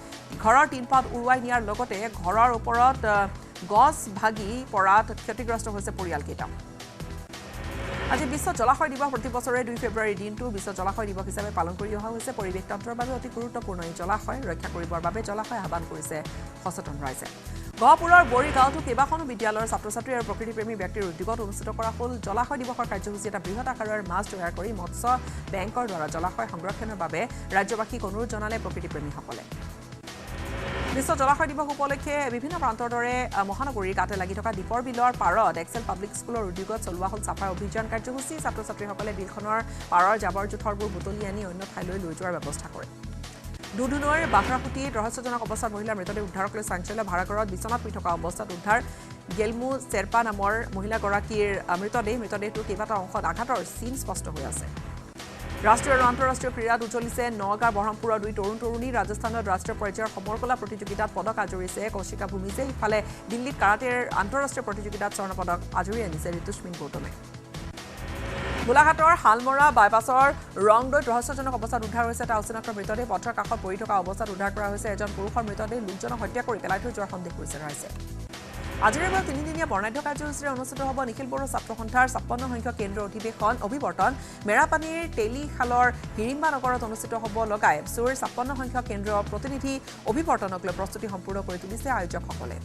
ঘৰৰ টিনপাত উৰুৱাই নিয়াৰ লগতে ঘৰৰ ওপৰত গছ ভাগি পৰাত ক্ষতিগ্ৰস্ত হৈছে পৰিয়ালকেইটা আজি বিশ্ব জলাশয় দিৱস প্ৰতি বছৰে 2 ফেব্ৰুৱাৰীৰ দিনটো বিশ্ব জলাশয় দিৱস হিচাপে পালন কৰি অহা হৈছে পৰিৱেশ তন্ত্ৰৰ বাবে অতি গুৰুত্বপূৰ্ণ এই জলাশয় ৰক্ষা কৰিবৰ বাবে জলাশয় আহ্বান কৰিছে সচেতন ৰাইজে গহপুৰৰ বৰি গাঁৱতো কেইবাখনো বিদ্যালয়ৰ ছাত্ৰ ছাত্ৰী আৰু প্ৰকৃতিপ্ৰেমী ব্যক্তিৰ উদ্যোগত অনুষ্ঠিত কৰা হ'ল জলাশয় দিৱসৰ কাৰ্যসূচী এটা বৃহৎ আকাৰৰ মাছ তৈয়াৰ কৰি মৎস্য বেংকৰ দ্বাৰা জলাশয় সংৰক্ষণৰ বাবে ৰাজ্যবাসীক অনুৰোধ জনালে প্ৰকৃতিপ্ৰেমীসকলে বিশ্ব জলাশয় দিৱস উপলক্ষে বিভিন্ন প্ৰান্তৰ দৰে মহানগৰীৰ কাটে লাগি থকা দীপৰ বিলৰ পাৰত এক্সেল পাব্লিক স্কুলৰ উদ্যোগত চলোৱা হ'ল চাফাই অভিযান কাৰ্যসূচী ছাত্ৰ ছাত্ৰীসকলে বিলখনৰ পাৰৰ জাবৰ জোথৰবোৰ বুটলি আনি অন্য ঠাইলৈ লৈ যোৱাৰ ব্যৱস্থা কৰে দুধনৈৰ বাঘৰাপুতিত ৰহস্যজনক অৱস্থাত মহিলাৰ মৃতদেহ উদ্ধাৰক লৈ চাঞ্চল্য ভাড়াঘৰত বিচনাত শুই থকা অৱস্থাত উদ্ধাৰ গেলমু চেৰপা নামৰ মহিলাগৰাকীৰ মৃতদেহটোৰ কেইবাটাও অংশত আঘাতৰ চিন স্পষ্ট হৈ আছে ৰাষ্ট্ৰীয় আৰু আন্তঃৰাষ্ট্ৰীয় ক্ৰীড়াত উজ্জ্বলিছে নগাঁও বৰহমপুৰৰ 2 তৰুণী ৰাজস্থানত ৰাষ্ট্ৰীয় পৰ্যায়ৰ সমৰকলা প্ৰতিযোগিতাত পদক আজুৰিছে কৌশিকা ভূমিজে ইফালে দিল্লীত কাৰাটেৰ আন্তঃৰাষ্ট্ৰীয় প্ৰতিযোগিতাত স্বৰ্ণ পদক আজুৰি আনিছে ঋতুস্মিন গৌতমে গোলাঘাটৰ হালমৰা বাইপাছৰ ৰংদৈত ৰহস্যজনক অৱস্থাত উদ্ধাৰ হৈছে এটা অচিনাক্ত মৃতদেহ পথৰ কাষত পৰি থকা অৱস্থাত উদ্ধাৰ কৰা হৈছে এজন পুৰুষৰ মৃতদেহ লোকজনক হত্যা কৰি পেলাই থৈ যোৱাৰ সন্দেহ কৰিছে ৰাইজে আজিৰ পৰা 3 দিনীয়া বৰ্ণাঢ্য কাৰ্যসূচীৰে অনুষ্ঠিত হ'ব নিখিল বড়ো ছাত্ৰ সন্থাৰ 56 সংখ্যক কেন্দ্ৰ অভিৱৰ্তন মেৰাপানীৰ তেলিখালৰ হিৰিম্বা নগৰত অনুষ্ঠিত হ'ব লগাই এপছুৰ 56 সংখ্যক কেন্দ্ৰীয় প্ৰতিনিধি অভিৱৰ্তনক লৈ প্ৰস্তুতি সম্পূৰ্ণ কৰি তুলিছে আয়োজকসকলে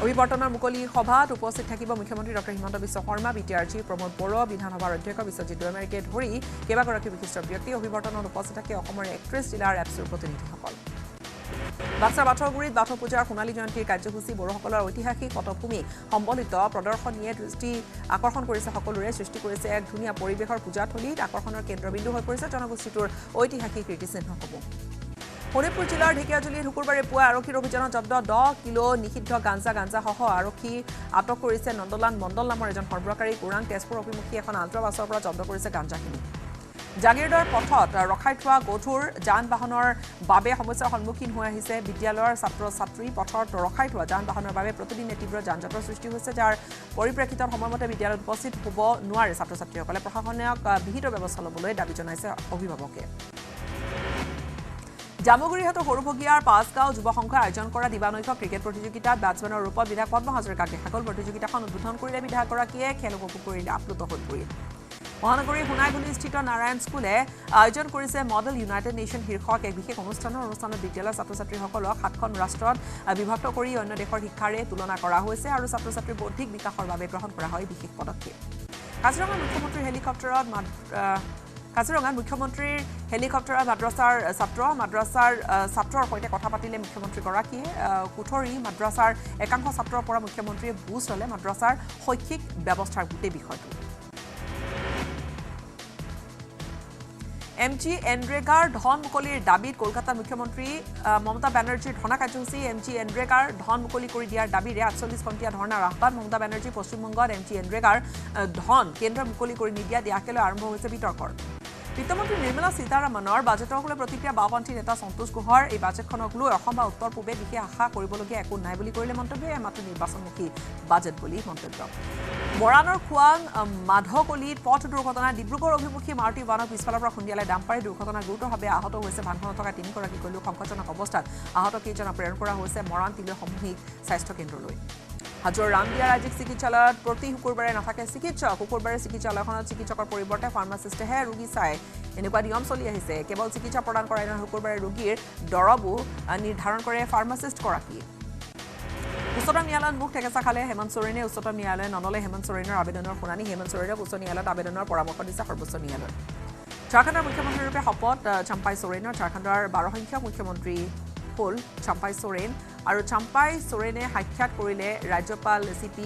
অভিৱৰ্তনৰ মুকলি সভাত উপস্থিত থাকিব মুখ্যমন্ত্ৰী ডক্টৰ হিমন্ত বিশ্ব শৰ্মা বিটিআৰজি প্ৰমোদ বড়ো বিধানসভাৰ অধ্যক্ষ বিশ্বজিৎ দৈমাৰীকে ধৰি কেইবাগৰাকী বিশিষ্ট ব্যক্তি অভিৱৰ্তনত উপস্থিত থাকে অসমৰ 31 জিলাৰ এপছুৰ প্ৰতিনিধিসকল বাক্সাৰ বাথৰগুৰিত বাথৌ পূজাৰ সোণালী জয়ন্তীৰ কাৰ্যসূচী বড়োসকলৰ ঐতিহাসিক পটভূমি সম্বলিত প্ৰদৰ্শনীয়ে দৃষ্টি আকৰ্ষণ কৰিছে সকলোৰে সৃষ্টি কৰিছে এক ধুনীয়া পৰিৱেশৰ পূজাথলীত আকৰ্ষণৰ কেন্দ্ৰবিন্দু হৈ পৰিছে জনগোষ্ঠীটোৰ ঐতিহাসিক কীৰ্তিচিহ্নসমূহ শোণিতপুৰ জিলাৰ ঢেকিয়াজুলিত শুকুৰবাৰে পুৱা আৰক্ষীৰ অভিযানত জব্দ 10 কিলো নিষিদ্ধ গাঞ্জাসহ আৰক্ষী আটক কৰিছে নন্দলাল মণ্ডল নামৰ এজন সৰবৰাহকাৰী কুৰাং তেজপুৰ অভিমুখী এখন আল্ট্ৰা বাছৰ পৰা জব্দ কৰিছে গাঞ্জাখিনি জাগিৰদৰ পথত ৰখাই থোৱা গধুৰ যান বাহনৰ বাবে সমস্যাৰ সন্মুখীন হৈ আহিছে বিদ্যালয়ৰ ছাত্ৰ ছাত্ৰী পথত ৰখাই থোৱা যান বাহনৰ বাবে প্ৰতিদিনে তীব্ৰ যান-জঁটৰ সৃষ্টি হৈছে যাৰ পৰিপ্ৰেক্ষিতত সময়মতে বিদ্যালয়ত উপস্থিত হ'ব নোৱাৰে ছাত্ৰ ছাত্ৰীসকলে প্ৰশাসনক বিহিত ব্যৱস্থা ল'বলৈ দাবী জনাইছে অভিভাৱকে জামুগুৰিহাটৰ সৰুভগীয়াৰ পাঁচগাঁও যুৱ সংঘই আয়োজন কৰা দিবানৈশ ক্ৰিকেট প্ৰতিযোগিতাত বেটছমেনৰ ৰূপত বিধায়ক পদ্ম হাজৰিকাক দেখা গ'ল। প্ৰতিযোগিতাখন উদ্বোধন কৰিলে বিধায়কগৰাকীয়ে খেল উপভোগ কৰিলে আপ্লুত হৈ পৰিল। মহানগৰীৰ সোণাইগুলিস্থিত নাৰায়ণ স্কুলে আয়োজন কৰিছে মডেল ইউনাইটেড নেশ্যন শীৰ্ষক এক বিশেষ অনুষ্ঠানত বিদ্যালয়ৰ ছাত্ৰ-ছাত্ৰীসকলক 7খন ৰাষ্ট্ৰত বিভক্ত কৰি অন্য দেশৰ শিক্ষাৰে তুলনা কৰা হৈছে আৰু ছাত্ৰ-ছাত্ৰীৰ বৌদ্ধিক বিকাশৰ বাবে গ্ৰহণ কৰা হয় বিশেষ পদক্ষেপ। কাজিৰঙাত মুখ্যমন্ত্ৰীৰ হেলিকপ্টাৰত মাদ্ৰাছাৰ ছাত্ৰৰ সৈতে কথা পাতিলে মুখ্যমন্ত্ৰীগৰাকীয়ে। কুঠৰি মাদ্ৰাছাৰ একাংশ ছাত্ৰৰ পৰা মুখ্যমন্ত্ৰীয়ে বুজ ল'লে মাদ্ৰাছাৰ শৈক্ষিক ব্যৱস্থাৰ গোটেই বিষয়টো। এমজি এনৰেগাৰ ধন মুকলিৰ দাবীত কলকাতাত মুখ্যমন্ত্ৰী মমতা বেনাৰ্জীৰ ধৰ্ণা কাৰ্যসূচী। এমজি এনৰেগাৰ ধন মুকলি কৰি দিয়াৰ দাবীৰে 48 ঘণ্টীয়া ধৰ্ণাৰ আহ্বান। মমতা বেনাৰ্জী পশ্চিমবংগত এমজি এনৰেগাৰ ধন কেন্দ্ৰই মুকলি কৰি নিদিয়া দিয়াকে লৈ আৰম্ভ হৈছে বিতৰ্কৰ। বিত্তমন্ত্ৰী নিৰ্মলা সীতাৰমণৰ বাজেটক লৈ প্ৰতিক্ৰিয়া বাওঁপন্থী নেতা সন্তোষ গুহৰ। এই বাজেটখনক লৈ অসম বা উত্তৰ পূবে বিশেষ আশা কৰিবলগীয়া একো নাই বুলি কৰিলে মন্তব্য। মাত্ৰ নিৰ্বাচনমুখী বাজেট বুলি মন্তব্য। বৰানৰ খোৱাং মাধকলিত পথ দুৰ্ঘটনা। ডিব্ৰুগড় অভিমুখী মাৰুতি বাহনক পিছফালৰ পৰা খুন্দিয়ালে ডাম্পাৰে। দুৰ্ঘটনাত গুৰুতৰভাৱে আহত হৈছে ভানখনত থকা 3গৰাকীকৈ লোক। সংকটজনক অৱস্থাত আহত কেইজনক প্ৰেৰণ কৰা হৈছে মৰাণ তিলৈ সামূহিক স্বাস্থ্য কেন্দ্ৰলৈ। হাজোৰ ৰামদিয়া ৰাজ্যিক চিকিৎসালয়ত প্ৰতি শুকুৰবাৰে নাথাকে চিকিৎসক। শুকুৰবাৰে চিকিৎসালয়খনত চিকিৎসকৰ পৰিৱৰ্তে ফাৰ্মাচিষ্টেহে ৰোগী চায়। এনেকুৱা নিয়ম চলি আহিছে। কেৱল চিকিৎসা প্ৰদান কৰাই নহয়, শুকুৰবাৰে ৰোগীৰ দৰবো নিৰ্ধাৰণ কৰে ফাৰ্মাচিষ্টগৰাকীয়ে। উচ্চতম ন্যায়ালয়ত মুখ ঠেকেচা খালে হেমন্ত সোৰেনে। উচ্চতম ন্যায়ালয়ে নললে হেমন্ত সোৰেনৰ আবেদনৰ শুনানি। হেমন্ত সোৰেনক উচ্চ ন্যায়ালয়ত আবেদনৰ পৰামৰ্শ দিছে সৰ্বোচ্চ ন্যায়ালয়। ঝাৰখণ্ডৰ মুখ্যমন্ত্ৰীৰূপে শপত চাম্পাই সোৰেনৰ। ঝাৰখণ্ডৰ 12 সংখ্যক মুখ্যমন্ত্ৰী হ'ল চাম্পাই সোৰেন আৰু চাম্পাই সোৰেনে সাক্ষাৎ কৰিলে ৰাজ্যপাল CP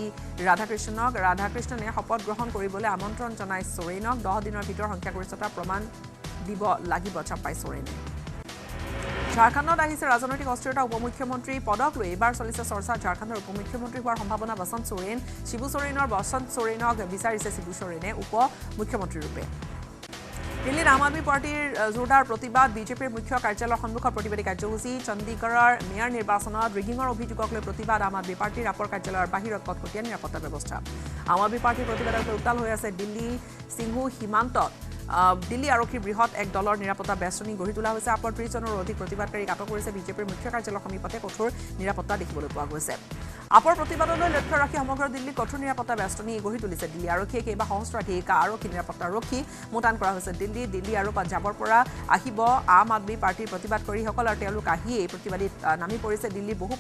ৰাধাকৃষ্ণনক। ৰাধাকৃষ্ণনে শপত গ্ৰহণ কৰিবলৈ আমন্ত্ৰণ জনায় সোৰেনক। 10 দিনৰ ভিতৰত সংখ্যাগৰিষ্ঠতাৰ প্ৰমাণ দিব লাগিব চাম্পাই সোৰেনে। ঝাৰখণ্ডত আহিছে ৰাজনৈতিক অস্থিৰতা। উপমুখ্যমন্ত্ৰী পদক লৈ এইবাৰ চলিছে চৰ্চা। ঝাৰখণ্ডৰ উপমুখ্যমন্ত্ৰী হোৱাৰ সম্ভাৱনা বসন্ত সোৰেন। শিবু সোৰেনৰ বসন্ত সোৰেনক বিচাৰিছে শিবু সোৰেনে উপ মুখ্যমন্ত্ৰীৰূপে। দিল্লীত আম আদমি পাৰ্টিৰ জোৰদাৰ প্ৰতিবাদ। বিজেপিৰ মুখ্য কাৰ্যালয়ৰ সন্মুখত প্ৰতিবাদী কাৰ্যসূচী। চণ্ডীগড়ৰ মেয়ৰ নিৰ্বাচনত ৰিগিঙৰ অভিযোগক লৈ প্ৰতিবাদ। আম আদমি পাৰ্টিৰ আপৰ কাৰ্যালয়ৰ বাহিৰত কটকটীয়া নিৰাপত্তা ব্যৱস্থা। আম আদমি পাৰ্টিৰ প্ৰতিবাদক লৈ উত্তাল হৈ আছে দিল্লী সিংহু সীমান্তত। দিল্লী আৰক্ষীৰ বৃহৎ এক দলৰ নিৰাপত্তা বেষ্টনী গঢ়ি তোলা হৈছে। আপৰ 30 জনৰো অধিক প্ৰতিবাদকাৰীক আটক কৰিছে। বিজেপিৰ মুখ্য কাৰ্যালয়ৰ সমীপতে কঠোৰ নিৰাপত্তা দেখিবলৈ পোৱা গৈছে। আপৰ প্ৰতিবাদলৈ লক্ষ্য ৰাখি সমগ্ৰ দিল্লীত কঠোৰ নিৰাপত্তা বেষ্টনী গঢ়ি তুলিছে দিল্লী আৰক্ষীয়ে। কেইবা সহস্ৰাধিক আৰক্ষী নিৰাপত্তাৰক্ষী মোতায়েন কৰা হৈছে দিল্লী আৰু পাঞ্জাৱৰ পৰা আহিব আম আদমি পাৰ্টিৰ প্ৰতিবাদকাৰীসকল আৰু তেওঁলোক আহিয়েই প্ৰতিবাদীত নামি পৰিছে। দিল্লীৰ বহু